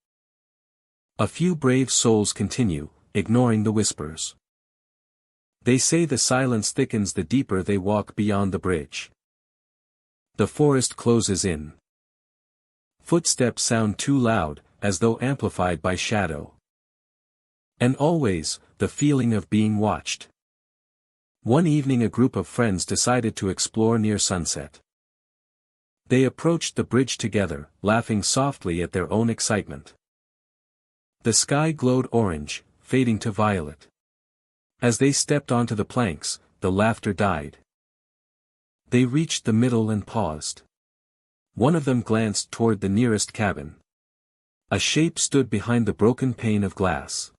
A few brave souls continue, ignoring the whispers. They say the silence thickens the deeper they walk beyond the bridge. The forest closes in. Footsteps sound too loud, as though amplified by shadow. And always, the feeling of being watched. One evening a group of friends decided to explore near sunset. They approached the bridge together, laughing softly at their own excitement. The sky glowed orange, fading to violet. As they stepped onto the planks, the laughter died. They reached the middle and paused. One of them glanced toward the nearest cabin. A shape stood behind the broken pane of glass.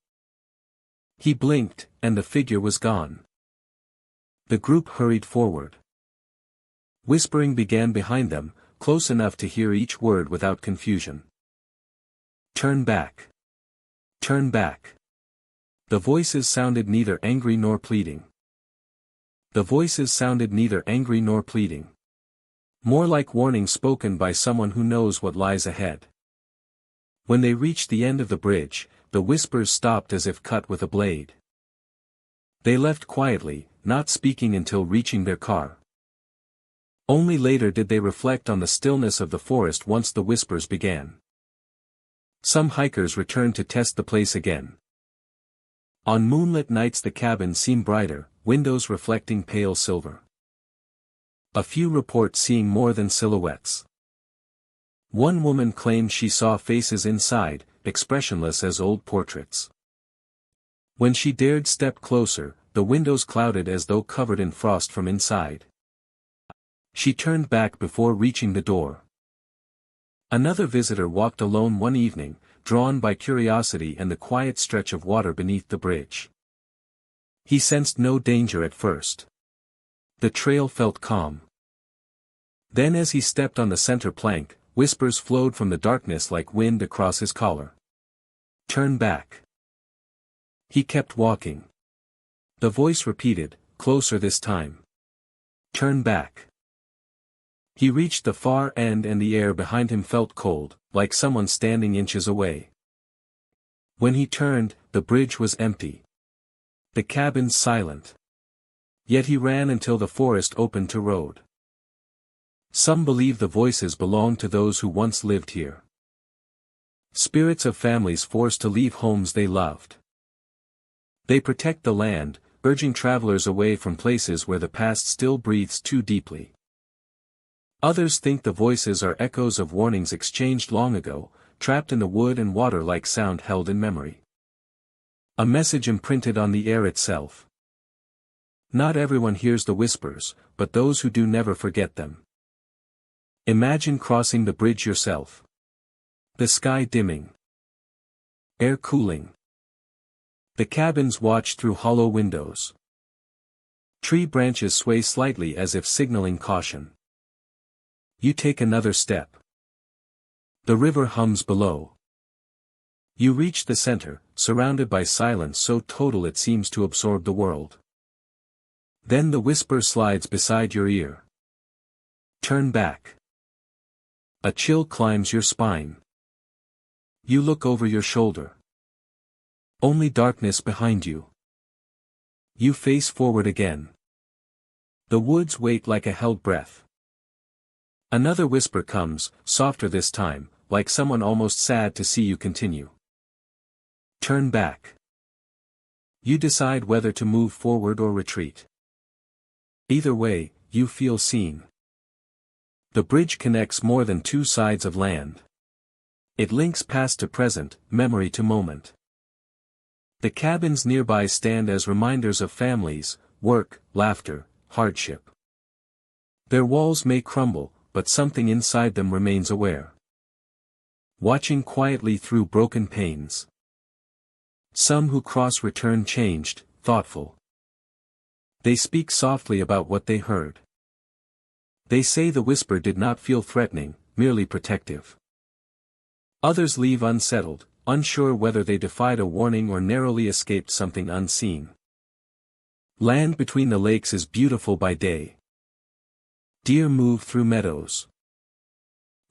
He blinked, and the figure was gone. The group hurried forward. Whispering began behind them, close enough to hear each word without confusion. Turn back. Turn back. The voices sounded neither angry nor pleading. The voices sounded neither angry nor pleading. More like warning spoken by someone who knows what lies ahead. When they reached the end of the bridge, the whispers stopped as if cut with a blade. They left quietly, not speaking until reaching their car. Only later did they reflect on the stillness of the forest once the whispers began. Some hikers returned to test the place again. On moonlit nights the cabins seemed brighter, windows reflecting pale silver. A few report seeing more than silhouettes. One woman claimed she saw faces inside, expressionless as old portraits. When she dared step closer, the windows clouded as though covered in frost from inside. She turned back before reaching the door. Another visitor walked alone one evening, drawn by curiosity and the quiet stretch of water beneath the bridge. He sensed no danger at first. The trail felt calm. Then as he stepped on the center plank, whispers flowed from the darkness like wind across his collar. Turn back. He kept walking. The voice repeated, closer this time. Turn back. He reached the far end and the air behind him felt cold, like someone standing inches away. When he turned, the bridge was empty. The cabins silent. Yet he ran until the forest opened to road. Some believe the voices belonged to those who once lived here. Spirits of families forced to leave homes they loved. They protect the land, urging travelers away from places where the past still breathes too deeply. Others think the voices are echoes of warnings exchanged long ago, trapped in the wood and water like sound held in memory. A message imprinted on the air itself. Not everyone hears the whispers, but those who do never forget them. Imagine crossing the bridge yourself. The sky dimming. Air cooling. The cabins watch through hollow windows. Tree branches sway slightly as if signaling caution. You take another step. The river hums below. You reach the center, surrounded by silence so total it seems to absorb the world. Then the whisper slides beside your ear. Turn back. A chill climbs your spine. You look over your shoulder. Only darkness behind you. You face forward again. The woods wait like a held breath. Another whisper comes, softer this time, like someone almost sad to see you continue. Turn back. You decide whether to move forward or retreat. Either way, you feel seen. The bridge connects more than two sides of land. It links past to present, memory to moment. The cabins nearby stand as reminders of families, work, laughter, hardship. Their walls may crumble, but something inside them remains aware. Watching quietly through broken panes. Some who cross return changed, thoughtful. They speak softly about what they heard. They say the whisper did not feel threatening, merely protective. Others leave unsettled, unsure whether they defied a warning or narrowly escaped something unseen. Land between the lakes is beautiful by day. Deer move through meadows.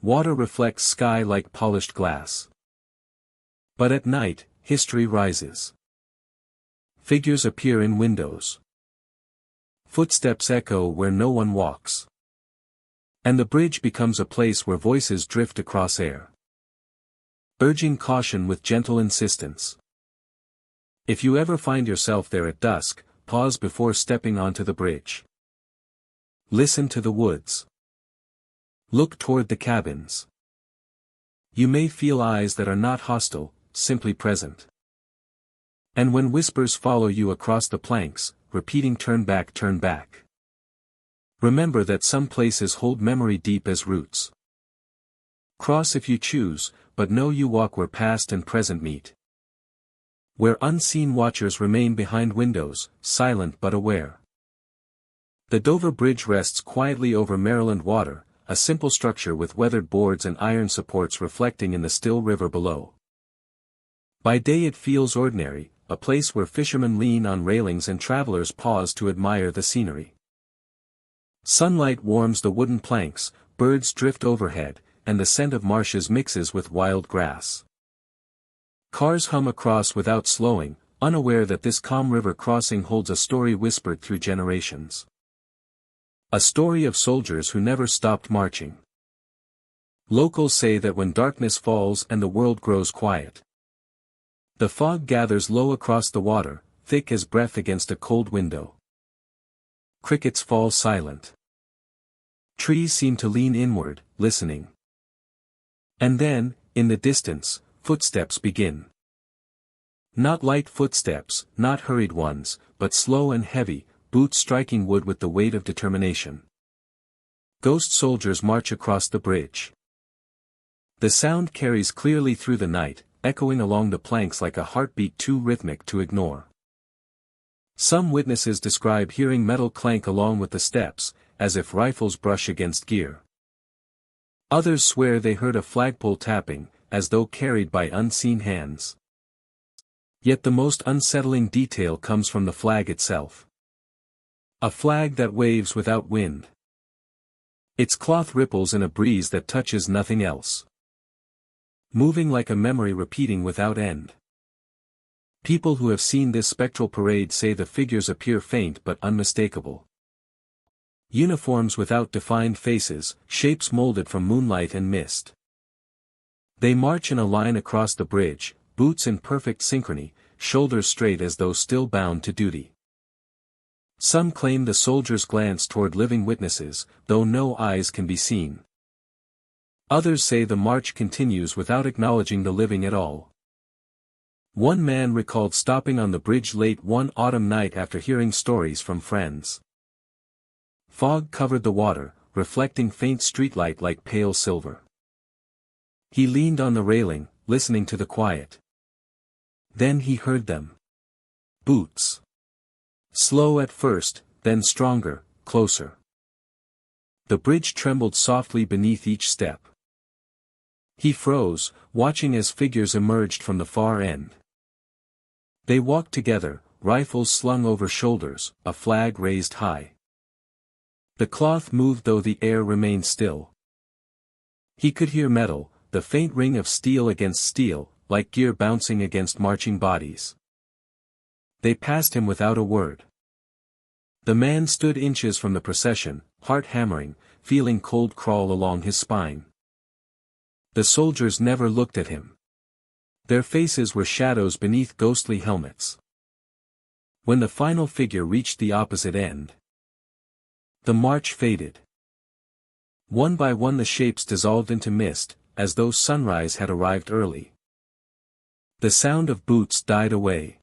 Water reflects sky like polished glass. But at night, history rises. Figures appear in windows. Footsteps echo where no one walks. And the bridge becomes a place where voices drift across air, urging caution with gentle insistence. If you ever find yourself there at dusk, pause before stepping onto the bridge. Listen to the woods. Look toward the cabins. You may feel eyes that are not hostile, simply present. And when whispers follow you across the planks, repeating turn back, remember that some places hold memory deep as roots. Cross if you choose, but know you walk where past and present meet. Where unseen watchers remain behind windows, silent but aware. The Dover Bridge rests quietly over Maryland water, a simple structure with weathered boards and iron supports reflecting in the still river below. By day it feels ordinary, a place where fishermen lean on railings and travelers pause to admire the scenery. Sunlight warms the wooden planks, birds drift overhead, and the scent of marshes mixes with wild grass. Cars hum across without slowing, unaware that this calm river crossing holds a story whispered through generations. A story of soldiers who never stopped marching. Locals say that when darkness falls and the world grows quiet, the fog gathers low across the water, thick as breath against a cold window. Crickets fall silent. Trees seem to lean inward, listening. And then, in the distance, footsteps begin. Not light footsteps, not hurried ones, but slow and heavy, boots striking wood with the weight of determination. Ghost soldiers march across the bridge. The sound carries clearly through the night, echoing along the planks like a heartbeat too rhythmic to ignore. Some witnesses describe hearing metal clank along with the steps, as if rifles brush against gear. Others swear they heard a flagpole tapping, as though carried by unseen hands. Yet the most unsettling detail comes from the flag itself. A flag that waves without wind. Its cloth ripples in a breeze that touches nothing else. Moving like a memory repeating without end. People who have seen this spectral parade say the figures appear faint but unmistakable. Uniforms without defined faces, shapes molded from moonlight and mist. They march in a line across the bridge, boots in perfect synchrony, shoulders straight as though still bound to duty. Some claim the soldiers glance toward living witnesses, though no eyes can be seen. Others say the march continues without acknowledging the living at all. One man recalled stopping on the bridge late one autumn night after hearing stories from friends. Fog covered the water, reflecting faint streetlight like pale silver. He leaned on the railing, listening to the quiet. Then he heard them. Boots. Slow at first, then stronger, closer. The bridge trembled softly beneath each step. He froze, watching as figures emerged from the far end. They walked together, rifles slung over shoulders, a flag raised high. The cloth moved though the air remained still. He could hear metal, the faint ring of steel against steel, like gear bouncing against marching bodies. They passed him without a word. The man stood inches from the procession, heart hammering, feeling cold crawl along his spine. The soldiers never looked at him. Their faces were shadows beneath ghostly helmets. When the final figure reached the opposite end, the march faded. One by one the shapes dissolved into mist, as though sunrise had arrived early. The sound of boots died away.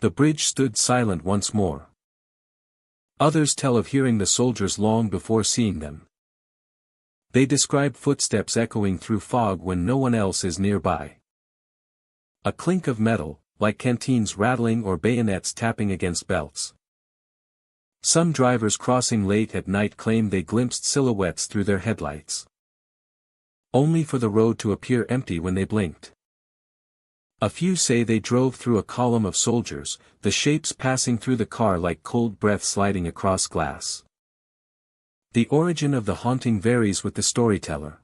The bridge stood silent once more. Others tell of hearing the soldiers long before seeing them. They describe footsteps echoing through fog when no one else is nearby. A clink of metal, like canteens rattling or bayonets tapping against belts. Some drivers crossing late at night claim they glimpsed silhouettes through their headlights, only for the road to appear empty when they blinked. A few say they drove through a column of soldiers, the shapes passing through the car like cold breath sliding across glass. The origin of the haunting varies with the storyteller.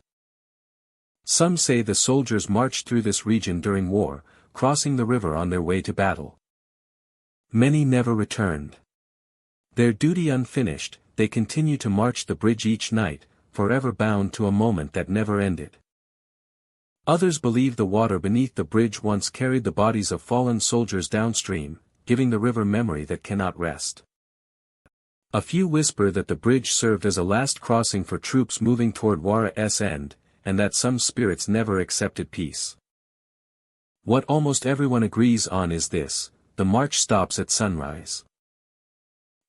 Some say the soldiers marched through this region during war, crossing the river on their way to battle. Many never returned. Their duty unfinished, they continue to march the bridge each night, forever bound to a moment that never ended. Others believe the water beneath the bridge once carried the bodies of fallen soldiers downstream, giving the river memory that cannot rest. A few whisper that the bridge served as a last crossing for troops moving toward war's end, and that some spirits never accepted peace. What almost everyone agrees on is this: the march stops at sunrise.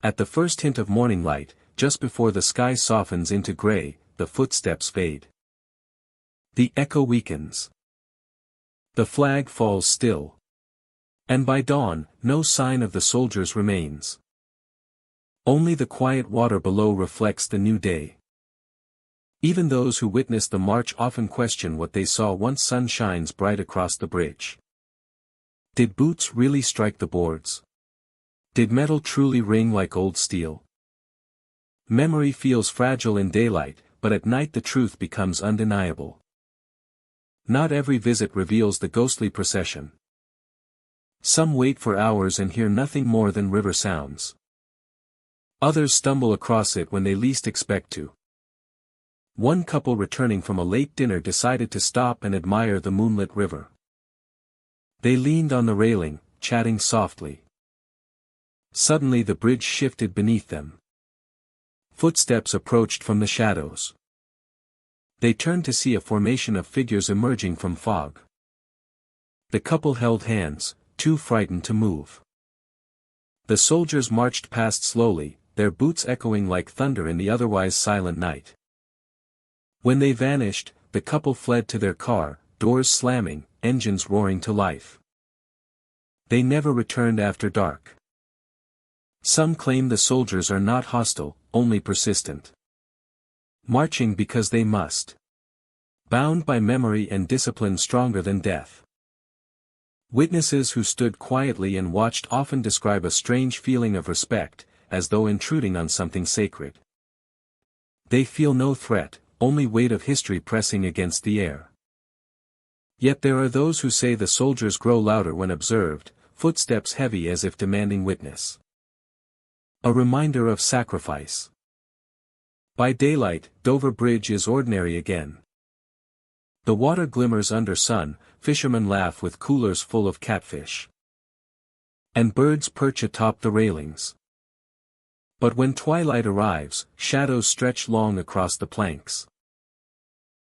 At the first hint of morning light, just before the sky softens into gray, the footsteps fade. The echo weakens. The flag falls still. And by dawn, no sign of the soldiers remains. Only the quiet water below reflects the new day. Even those who witness the march often question what they saw once sun shines bright across the bridge. Did boots really strike the boards? Did metal truly ring like old steel? Memory feels fragile in daylight, but at night the truth becomes undeniable. Not every visit reveals the ghostly procession. Some wait for hours and hear nothing more than river sounds. Others stumble across it when they least expect to. One couple returning from a late dinner decided to stop and admire the moonlit river. They leaned on the railing, chatting softly. Suddenly the bridge shifted beneath them. Footsteps approached from the shadows. They turned to see a formation of figures emerging from fog. The couple held hands, too frightened to move. The soldiers marched past slowly, their boots echoing like thunder in the otherwise silent night. When they vanished, the couple fled to their car, doors slamming, engines roaring to life. They never returned after dark. Some claim the soldiers are not hostile, only persistent. Marching because they must. Bound by memory and discipline stronger than death. Witnesses who stood quietly and watched often describe a strange feeling of respect, as though intruding on something sacred. They feel no threat, only weight of history pressing against the air. Yet there are those who say the soldiers grow louder when observed, footsteps heavy as if demanding witness. A reminder of sacrifice. By daylight, Dover Bridge is ordinary again. The water glimmers under sun, fishermen laugh with coolers full of catfish. And birds perch atop the railings. But when twilight arrives, shadows stretch long across the planks.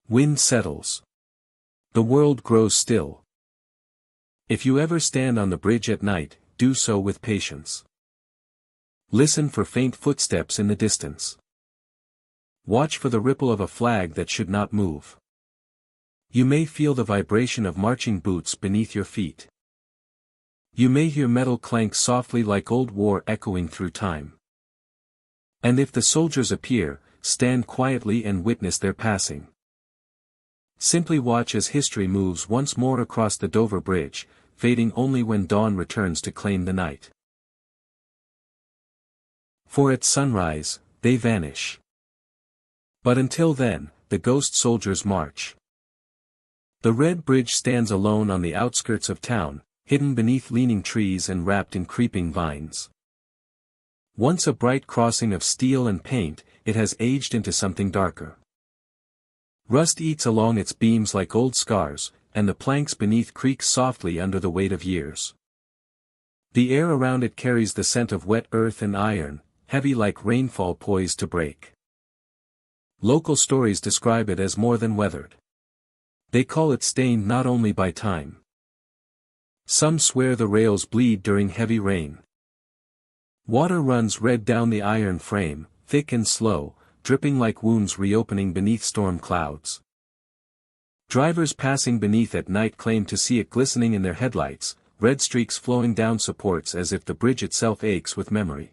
Wind settles. The world grows still. If you ever stand on the bridge at night, do so with patience. Listen for faint footsteps in the distance. Watch for the ripple of a flag that should not move. You may feel the vibration of marching boots beneath your feet. You may hear metal clank softly like old war echoing through time. And if the soldiers appear, stand quietly and witness their passing. Simply watch as history moves once more across the Dover Bridge, fading only when dawn returns to claim the night. For at sunrise, they vanish. But until then, the ghost soldiers march. The red bridge stands alone on the outskirts of town, hidden beneath leaning trees and wrapped in creeping vines. Once a bright crossing of steel and paint, it has aged into something darker. Rust eats along its beams like old scars, and the planks beneath creak softly under the weight of years. The air around it carries the scent of wet earth and iron, heavy like rainfall poised to break. Local stories describe it as more than weathered. They call it stained not only by time. Some swear the rails bleed during heavy rain. Water runs red down the iron frame, thick and slow, dripping like wounds reopening beneath storm clouds. Drivers passing beneath at night claim to see it glistening in their headlights, red streaks flowing down supports as if the bridge itself aches with memory.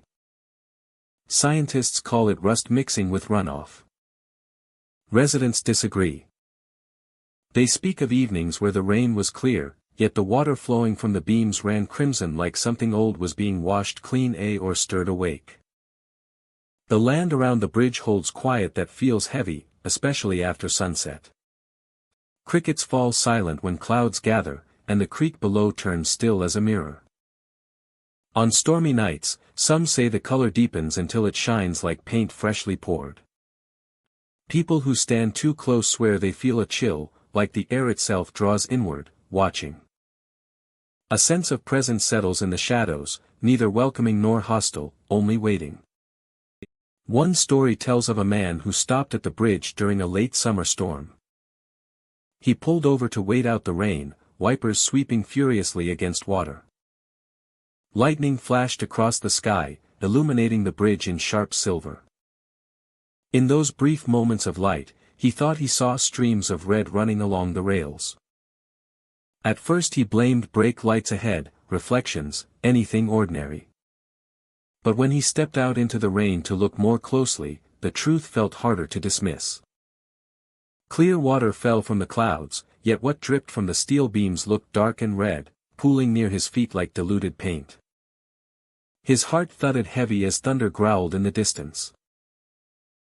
Scientists call it rust mixing with runoff. Residents disagree. They speak of evenings where the rain was clear, yet the water flowing from the beams ran crimson like something old was being washed clean or stirred awake. The land around the bridge holds quiet that feels heavy, especially after sunset. Crickets fall silent when clouds gather, and the creek below turns still as a mirror. On stormy nights, some say the color deepens until it shines like paint freshly poured. People who stand too close swear they feel a chill, like the air itself draws inward, watching. A sense of presence settles in the shadows, neither welcoming nor hostile, only waiting. One story tells of a man who stopped at the bridge during a late summer storm. He pulled over to wait out the rain, wipers sweeping furiously against water. Lightning flashed across the sky, illuminating the bridge in sharp silver. In those brief moments of light, he thought he saw streams of red running along the rails. At first he blamed brake lights ahead, reflections, anything ordinary. But when he stepped out into the rain to look more closely, the truth felt harder to dismiss. Clear water fell from the clouds, yet what dripped from the steel beams looked dark and red, pooling near his feet like diluted paint. His heart thudded heavy as thunder growled in the distance.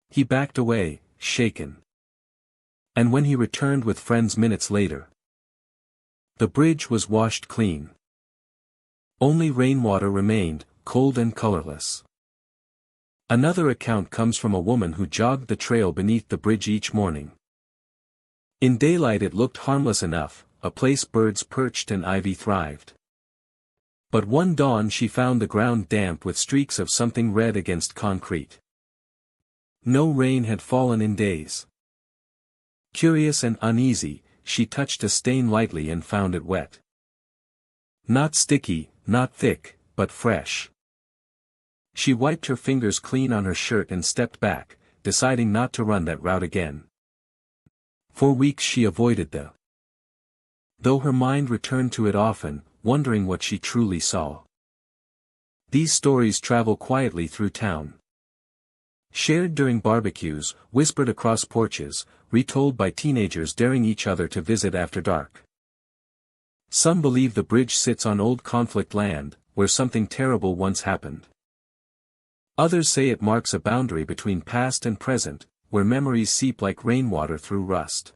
He backed away, shaken. And when he returned with friends minutes later, the bridge was washed clean. Only rainwater remained, cold and colorless. Another account comes from a woman who jogged the trail beneath the bridge each morning. In daylight it looked harmless enough, a place birds perched and ivy thrived. But one dawn she found the ground damp with streaks of something red against concrete. No rain had fallen in days. Curious and uneasy, she touched a stain lightly and found it wet. Not sticky, not thick, but fresh. She wiped her fingers clean on her shirt and stepped back, deciding not to run that route again. For weeks she avoided though her mind returned to it often, wondering what she truly saw. These stories travel quietly through town. Shared during barbecues, whispered across porches, retold by teenagers daring each other to visit after dark. Some believe the bridge sits on old conflict land, where something terrible once happened. Others say it marks a boundary between past and present, where memories seep like rainwater through rust.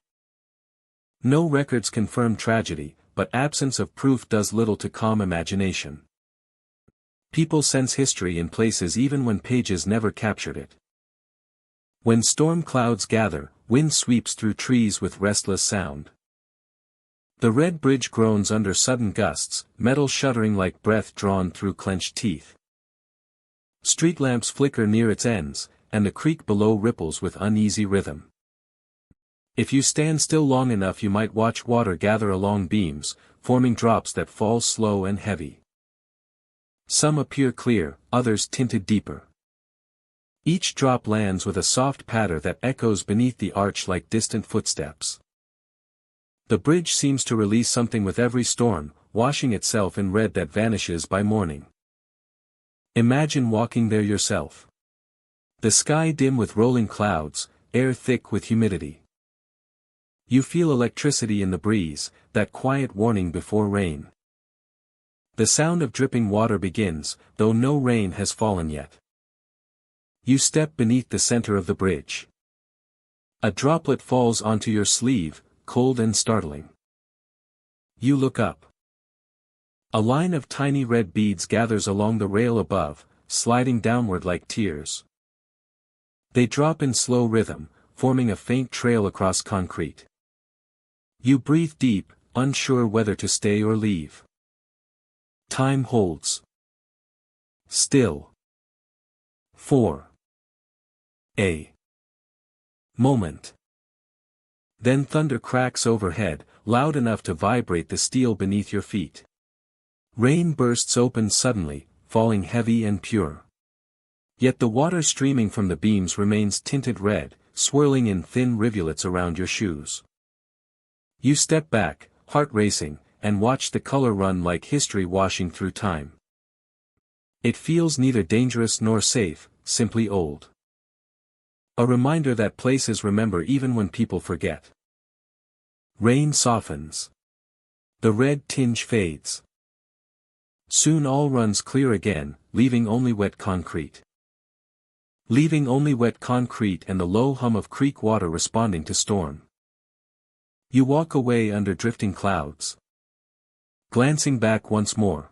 No records confirm tragedy, but absence of proof does little to calm imagination. People sense history in places even when pages never captured it. When storm clouds gather, wind sweeps through trees with restless sound. The red bridge groans under sudden gusts, metal shuddering like breath drawn through clenched teeth. Street lamps flicker near its ends, and the creek below ripples with uneasy rhythm. If you stand still long enough you might watch water gather along beams, forming drops that fall slow and heavy. Some appear clear, others tinted deeper. Each drop lands with a soft patter that echoes beneath the arch like distant footsteps. The bridge seems to release something with every storm, washing itself in red that vanishes by morning. Imagine walking there yourself. The sky dim with rolling clouds, air thick with humidity. You feel electricity in the breeze, that quiet warning before rain. The sound of dripping water begins, though no rain has fallen yet. You step beneath the center of the bridge. A droplet falls onto your sleeve, cold and startling. You look up. A line of tiny red beads gathers along the rail above, sliding downward like tears. They drop in slow rhythm, forming a faint trail across concrete. You breathe deep, unsure whether to stay or leave. Time holds still. For a moment. Then thunder cracks overhead, loud enough to vibrate the steel beneath your feet. Rain bursts open suddenly, falling heavy and pure. Yet the water streaming from the beams remains tinted red, swirling in thin rivulets around your shoes. You step back, heart racing, and watch the color run like history washing through time. It feels neither dangerous nor safe, simply old. A reminder that places remember even when people forget. Rain softens. The red tinge fades. Soon all runs clear again, leaving only wet concrete. leaving only wet concrete and the low hum of creek water responding to storm. You walk away under drifting clouds. Glancing back once more.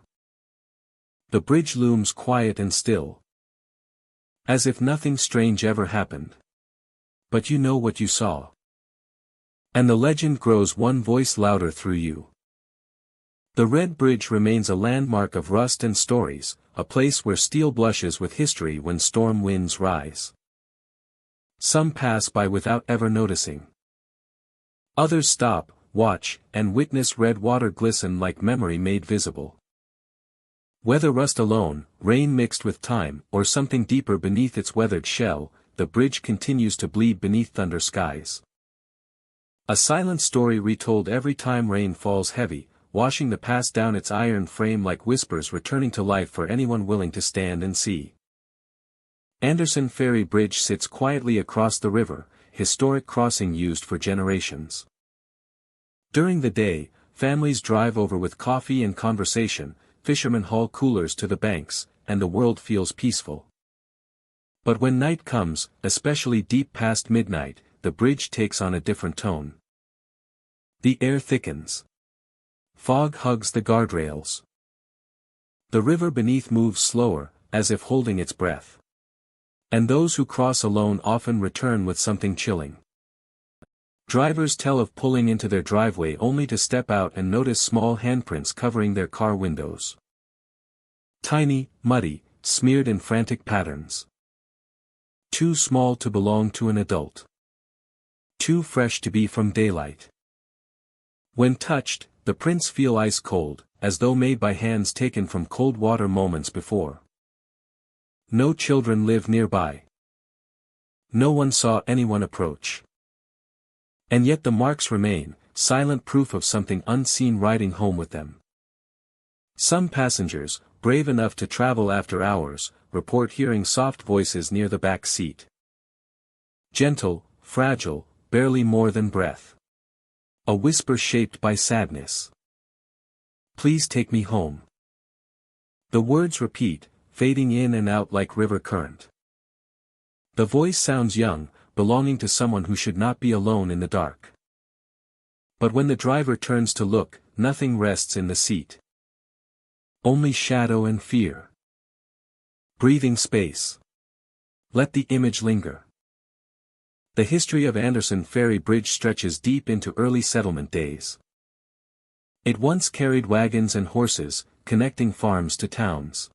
The bridge looms quiet and still. As if nothing strange ever happened. But you know what you saw. And the legend grows one voice louder through you. The Red Bridge remains a landmark of rust and stories, a place where steel blushes with history when storm winds rise. Some pass by without ever noticing. Others stop, watch, and witness red water glisten like memory made visible. Whether rust alone, rain mixed with time, or something deeper beneath its weathered shell, the bridge continues to bleed beneath thunder skies. A silent story retold every time rain falls heavy, washing the past down its iron frame like whispers returning to life for anyone willing to stand and see. Anderson Ferry Bridge sits quietly across the river, historic crossing used for generations. During the day, families drive over with coffee and conversation, fishermen haul coolers to the banks, and the world feels peaceful. But when night comes, especially deep past midnight, the bridge takes on a different tone. The air thickens. Fog hugs the guardrails. The river beneath moves slower, as if holding its breath. And those who cross alone often return with something chilling. Drivers tell of pulling into their driveway only to step out and notice small handprints covering their car windows. Tiny, muddy, smeared in frantic patterns. Too small to belong to an adult. Too fresh to be from daylight. When touched, the prints feel ice cold, as though made by hands taken from cold water moments before. No children live nearby. No one saw anyone approach. And yet the marks remain, silent proof of something unseen riding home with them. Some passengers, brave enough to travel after hours, report hearing soft voices near the back seat. Gentle, fragile, barely more than breath. A whisper shaped by sadness. Please take me home. The words repeat, fading in and out like river current. The voice sounds young, belonging to someone who should not be alone in the dark. But when the driver turns to look, nothing rests in the seat. Only shadow and fear. Breathing space. Let the image linger. The history of Anderson Ferry Bridge stretches deep into early settlement days. It once carried wagons and horses, connecting farms to towns.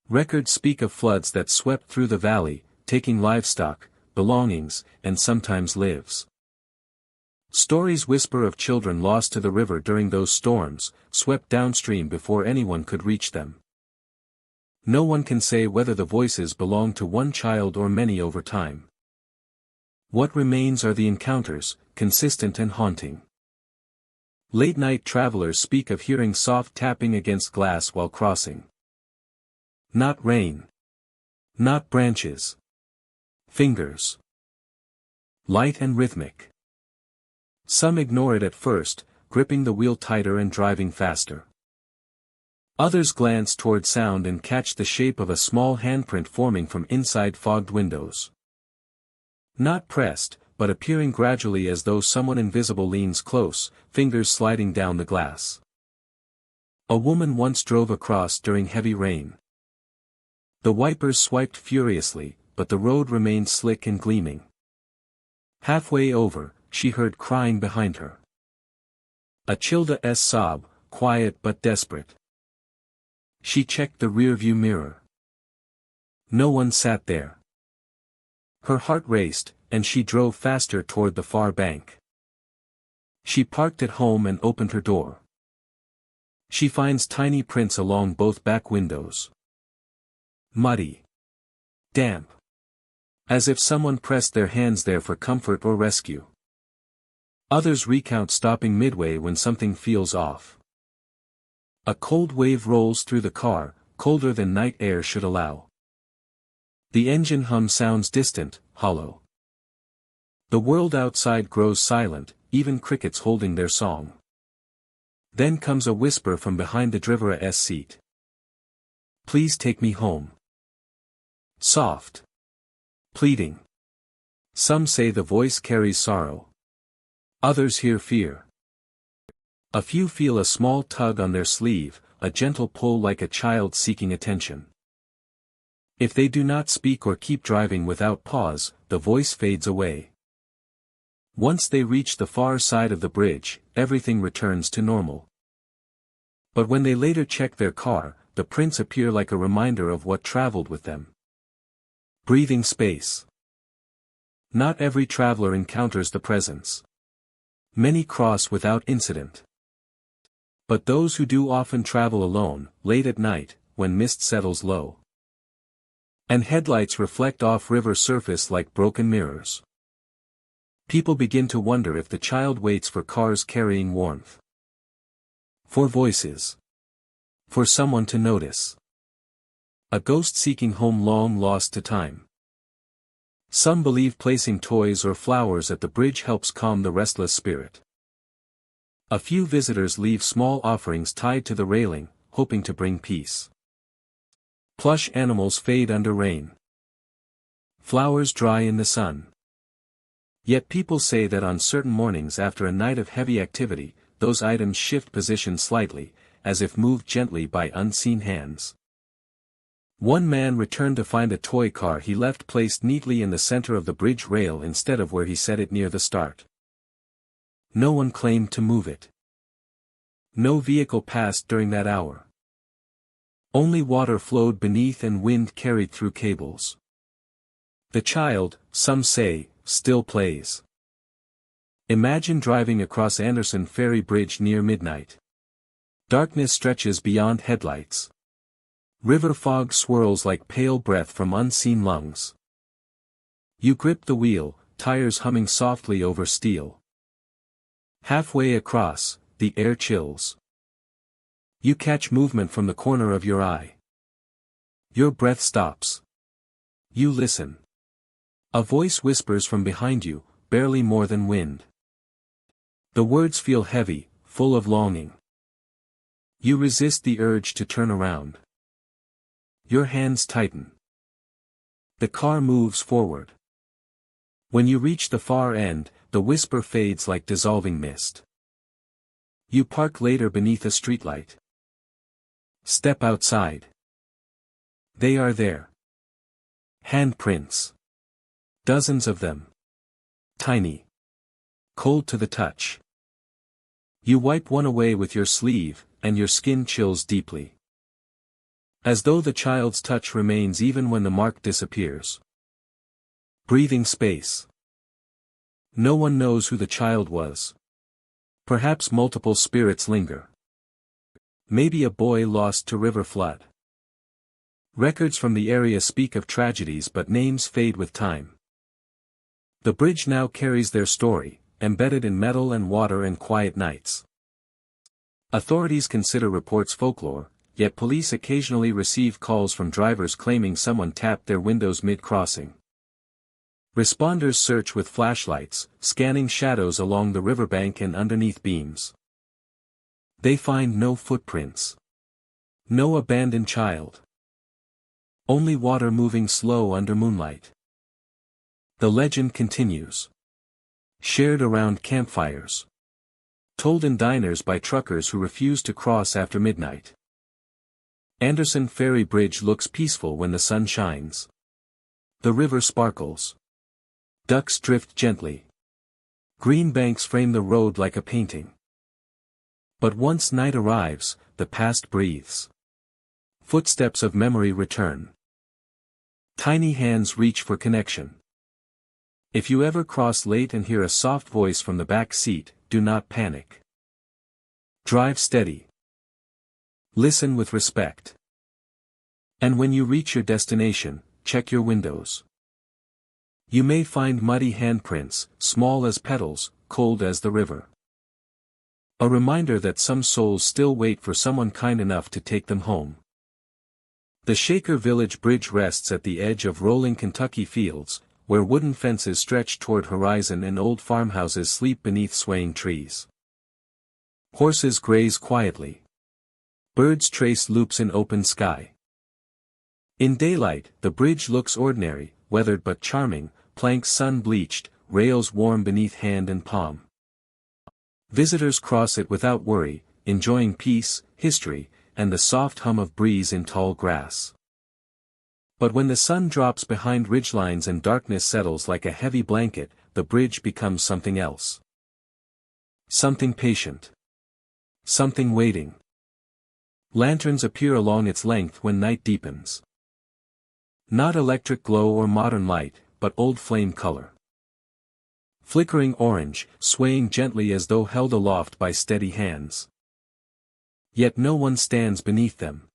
Records speak of floods that swept through the valley, taking livestock, belongings, and sometimes lives. Stories whisper of children lost to the river during those storms, swept downstream before anyone could reach them. No one can say whether the voices belong to one child or many over time. What remains are the encounters, consistent and haunting. Late-night travelers speak of hearing soft tapping against glass while crossing. Not rain. Not branches. Fingers. Light and rhythmic. Some ignore it at first, gripping the wheel tighter and driving faster. Others glance toward sound and catch the shape of a small handprint forming from inside fogged windows. Not pressed, but appearing gradually as though someone invisible leans close, fingers sliding down the glass. A woman once drove across during heavy rain. The wipers swiped furiously, but the road remained slick and gleaming. Halfway over, she heard crying behind her. A Childa's sob, quiet but desperate. She checked the rearview mirror. No one sat there. Her heart raced, and she drove faster toward the far bank. She parked at home and opened her door. She finds tiny prints along both back windows. Muddy. Damp. As if someone pressed their hands there for comfort or rescue. Others recount stopping midway when something feels off. A cold wave rolls through the car, colder than night air should allow. The engine hum sounds distant, hollow. The world outside grows silent, even crickets holding their song. Then comes a whisper from behind the driver's seat. Please take me home. Soft. Pleading. Some say the voice carries sorrow. Others hear fear. A few feel a small tug on their sleeve, a gentle pull like a child seeking attention. If they do not speak or keep driving without pause, the voice fades away. Once they reach the far side of the bridge, everything returns to normal. But when they later check their car, the prints appear like a reminder of what traveled with them. Breathing space. Not every traveler encounters the presence. Many cross without incident. But those who do often travel alone, late at night, when mist settles low. And headlights reflect off river surface like broken mirrors. People begin to wonder if the child waits for cars carrying warmth. For voices. For someone to notice. A ghost seeking home long lost to time. Some believe placing toys or flowers at the bridge helps calm the restless spirit. A few visitors leave small offerings tied to the railing, hoping to bring peace. Plush animals fade under rain. Flowers dry in the sun. Yet people say that on certain mornings after a night of heavy activity, those items shift position slightly, as if moved gently by unseen hands. One man returned to find a toy car he left placed neatly in the center of the bridge rail instead of where he set it near the start. No one claimed to move it. No vehicle passed during that hour. Only water flowed beneath and wind carried through cables. The child, some say, still plays. Imagine driving across Anderson Ferry Bridge near midnight. Darkness stretches beyond headlights. River fog swirls like pale breath from unseen lungs. You grip the wheel, tires humming softly over steel. Halfway across, the air chills. You catch movement from the corner of your eye. Your breath stops. You listen. A voice whispers from behind you, barely more than wind. The words feel heavy, full of longing. You resist the urge to turn around. Your hands tighten. The car moves forward. When you reach the far end, the whisper fades like dissolving mist. You park later beneath a streetlight. Step outside. They are there. Handprints. Dozens of them. Tiny. Cold to the touch. You wipe one away with your sleeve, and your skin chills deeply. As though the child's touch remains even when the mark disappears. Breathing space. No one knows who the child was. Perhaps multiple spirits linger. Maybe a boy lost to river flood. Records from the area speak of tragedies, but names fade with time. The bridge now carries their story, embedded in metal and water and quiet nights. Authorities consider reports folklore, yet police occasionally receive calls from drivers claiming someone tapped their windows mid-crossing. Responders search with flashlights, scanning shadows along the riverbank and underneath beams. They find no footprints. No abandoned child. Only water moving slow under moonlight. The legend continues. Shared around campfires. Told in diners by truckers who refuse to cross after midnight. Anderson Ferry Bridge looks peaceful when the sun shines. The river sparkles. Ducks drift gently. Green banks frame the road like a painting. But once night arrives, the past breathes. Footsteps of memory return. Tiny hands reach for connection. If you ever cross late and hear a soft voice from the back seat, do not panic. Drive steady. Listen with respect. And when you reach your destination, check your windows. You may find muddy handprints, small as petals, cold as the river. A reminder that some souls still wait for someone kind enough to take them home. The Shaker Village Bridge rests at the edge of rolling Kentucky fields, where wooden fences stretch toward horizon and old farmhouses sleep beneath swaying trees. Horses graze quietly. Birds trace loops in open sky. In daylight, the bridge looks ordinary, weathered but charming, planks sun-bleached, rails warm beneath hand and palm. Visitors cross it without worry, enjoying peace, history, and the soft hum of breeze in tall grass. But when the sun drops behind ridgelines and darkness settles like a heavy blanket, the bridge becomes something else. Something patient. Something waiting. Lanterns appear along its length when night deepens. Not electric glow or modern light, but old flame color. Flickering orange, swaying gently as though held aloft by steady hands. Yet no one stands beneath them.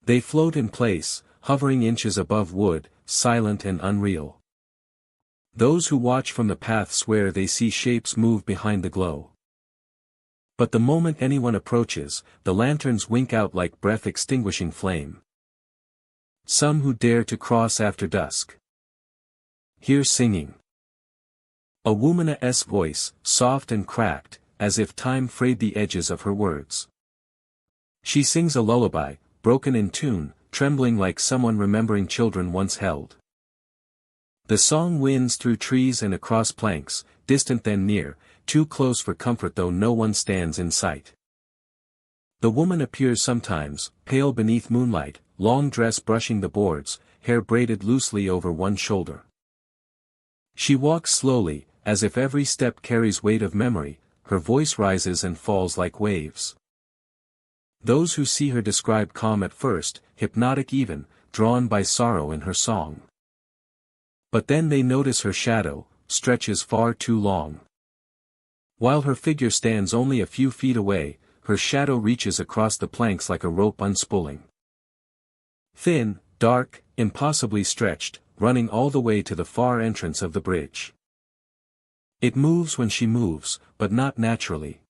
They float in place, hovering inches above wood, silent and unreal. Those who watch from the path swear they see shapes move behind the glow. But the moment anyone approaches, the lanterns wink out like breath-extinguishing flame. Some who dare to cross after dusk hear singing. A woman's voice, soft and cracked, as if time frayed the edges of her words. She sings a lullaby, broken in tune, trembling like someone remembering children once held. The song winds through trees and across planks, distant then near, too close for comfort though no one stands in sight. The woman appears sometimes, pale beneath moonlight, long dress brushing the boards, hair braided loosely over one shoulder. She walks slowly, as if every step carries weight of memory, her voice rises and falls like waves. Those who see her describe calm at first, hypnotic even, drawn by sorrow in her song. But then they notice her shadow, stretches far too long. While her figure stands only a few feet away, her shadow reaches across the planks like a rope unspooling. Thin, dark, impossibly stretched, running all the way to the far entrance of the bridge. It moves when she moves, but not naturally.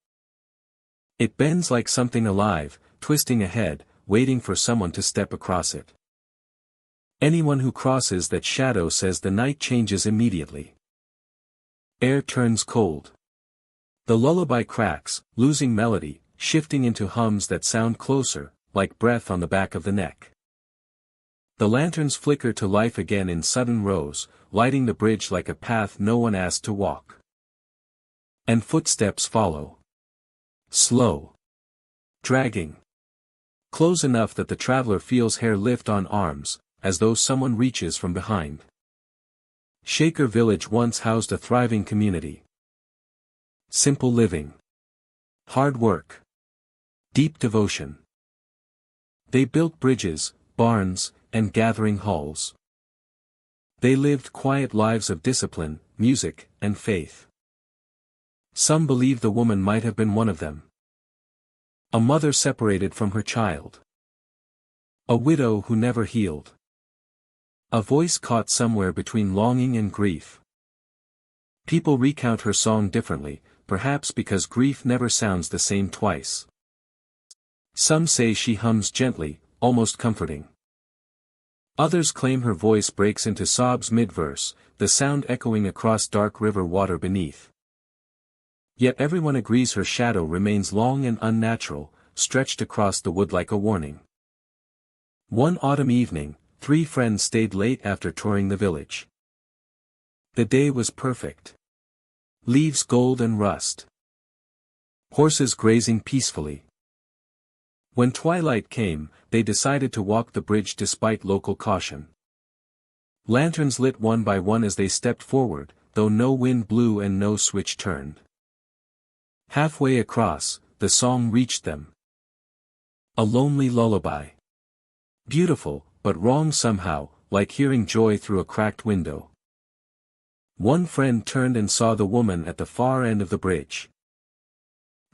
It bends like something alive, twisting ahead, waiting for someone to step across it. Anyone who crosses that shadow says the night changes immediately. Air turns cold. The lullaby cracks, losing melody, shifting into hums that sound closer, like breath on the back of the neck. The lanterns flicker to life again in sudden rows, lighting the bridge like a path no one asked to walk. And footsteps follow. Slow. Dragging. Close enough that the traveler feels hair lift on arms, as though someone reaches from behind. Shaker Village once housed a thriving community. Simple living. Hard work. Deep devotion. They built bridges, barns, and gathering halls. They lived quiet lives of discipline, music, and faith. Some believe the woman might have been one of them. A mother separated from her child. A widow who never healed. A voice caught somewhere between longing and grief. People recount her song differently, perhaps because grief never sounds the same twice. Some say she hums gently, almost comforting. Others claim her voice breaks into sobs mid-verse, the sound echoing across dark river water beneath. Yet everyone agrees her shadow remains long and unnatural, stretched across the wood like a warning. One autumn evening, 3 friends stayed late after touring the village. The day was perfect. Leaves gold and rust. Horses grazing peacefully. When twilight came, they decided to walk the bridge despite local caution. Lanterns lit one by one as they stepped forward, though no wind blew and no switch turned. Halfway across, the song reached them. A lonely lullaby. Beautiful, but wrong somehow, like hearing joy through a cracked window. One friend turned and saw the woman at the far end of the bridge.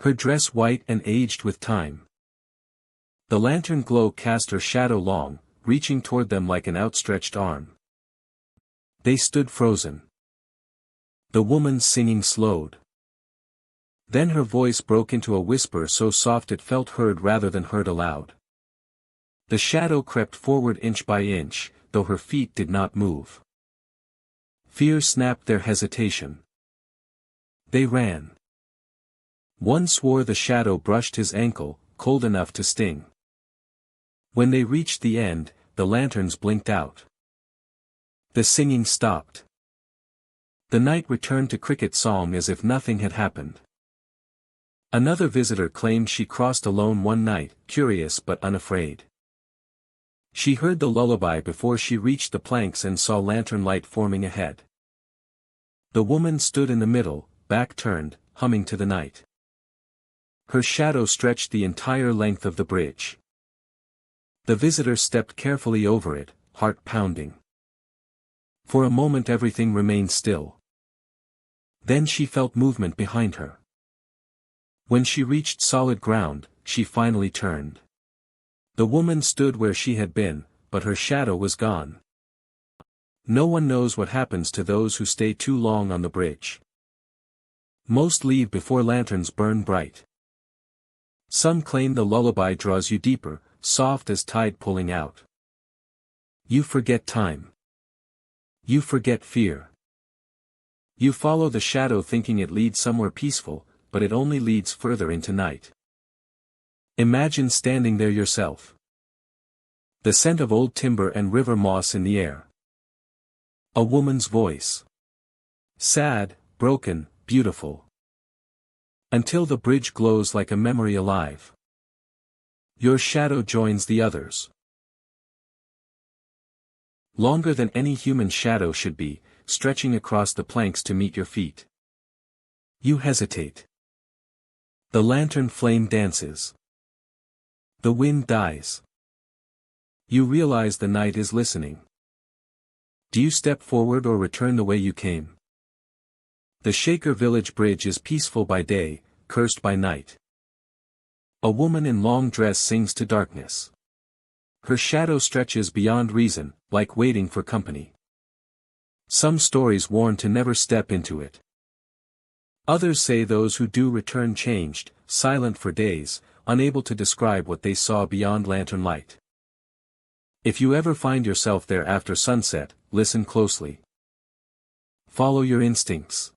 Her dress white and aged with time. The lantern glow cast her shadow long, reaching toward them like an outstretched arm. They stood frozen. The woman's singing slowed. Then her voice broke into a whisper so soft it felt heard rather than heard aloud. The shadow crept forward inch by inch, though her feet did not move. Fear snapped their hesitation. They ran. One swore the shadow brushed his ankle, cold enough to sting. When they reached the end, the lanterns blinked out. The singing stopped. The night returned to cricket song as if nothing had happened. Another visitor claimed she crossed alone one night, curious but unafraid. She heard the lullaby before she reached the planks and saw lantern light forming ahead. The woman stood in the middle, back turned, humming to the night. Her shadow stretched the entire length of the bridge. The visitor stepped carefully over it, heart pounding. For a moment everything remained still. Then she felt movement behind her. When she reached solid ground, she finally turned. The woman stood where she had been, but her shadow was gone. No one knows what happens to those who stay too long on the bridge. Most leave before lanterns burn bright. Some claim the lullaby draws you deeper, soft as tide pulling out. You forget time. You forget fear. You follow the shadow thinking it leads somewhere peaceful, but it only leads further into night. Imagine standing there yourself. The scent of old timber and river moss in the air. A woman's voice. Sad, broken, beautiful. Until the bridge glows like a memory alive. Your shadow joins the others. Longer than any human shadow should be, stretching across the planks to meet your feet. You hesitate. The lantern flame dances. The wind dies. You realize the night is listening. Do you step forward or return the way you came? The Shaker village bridge is peaceful by day, cursed by night. A woman in long dress sings to darkness. Her shadow stretches beyond reason, like waiting for company. Some stories warn to never step into it. Others say those who do return changed, silent for days, unable to describe what they saw beyond lantern light. If you ever find yourself there after sunset, listen closely. Follow your instincts.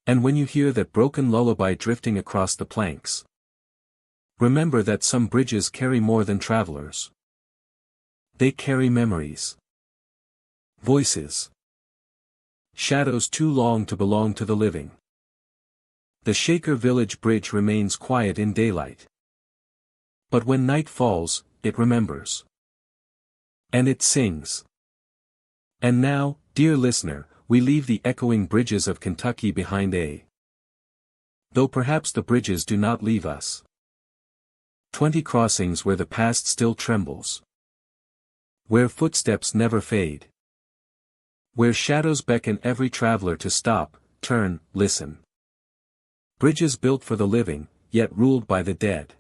And when you hear that broken lullaby drifting across the planks, remember that some bridges carry more than travelers. They carry memories. Voices. Shadows too long to belong to the living. The Shaker village bridge remains quiet in daylight. But when night falls, it remembers. And it sings. And now, dear listener, we leave the echoing bridges of Kentucky behind. Though perhaps the bridges do not leave us. 20 crossings where the past still trembles. Where footsteps never fade. Where shadows beckon every traveler to stop, turn, listen. Bridges built for the living, yet ruled by the dead.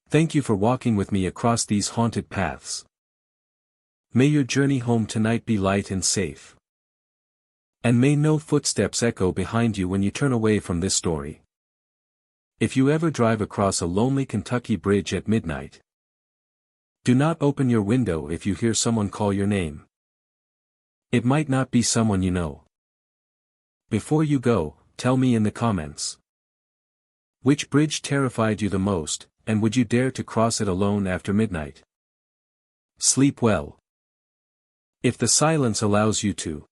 Thank you for walking with me across these haunted paths. May your journey home tonight be light and safe. And may no footsteps echo behind you when you turn away from this story. If you ever drive across a lonely Kentucky bridge at midnight, do not open your window if you hear someone call your name. It might not be someone you know. Before you go, tell me in the comments. Which bridge terrified you the most, and would you dare to cross it alone after midnight? Sleep well. If the silence allows you to.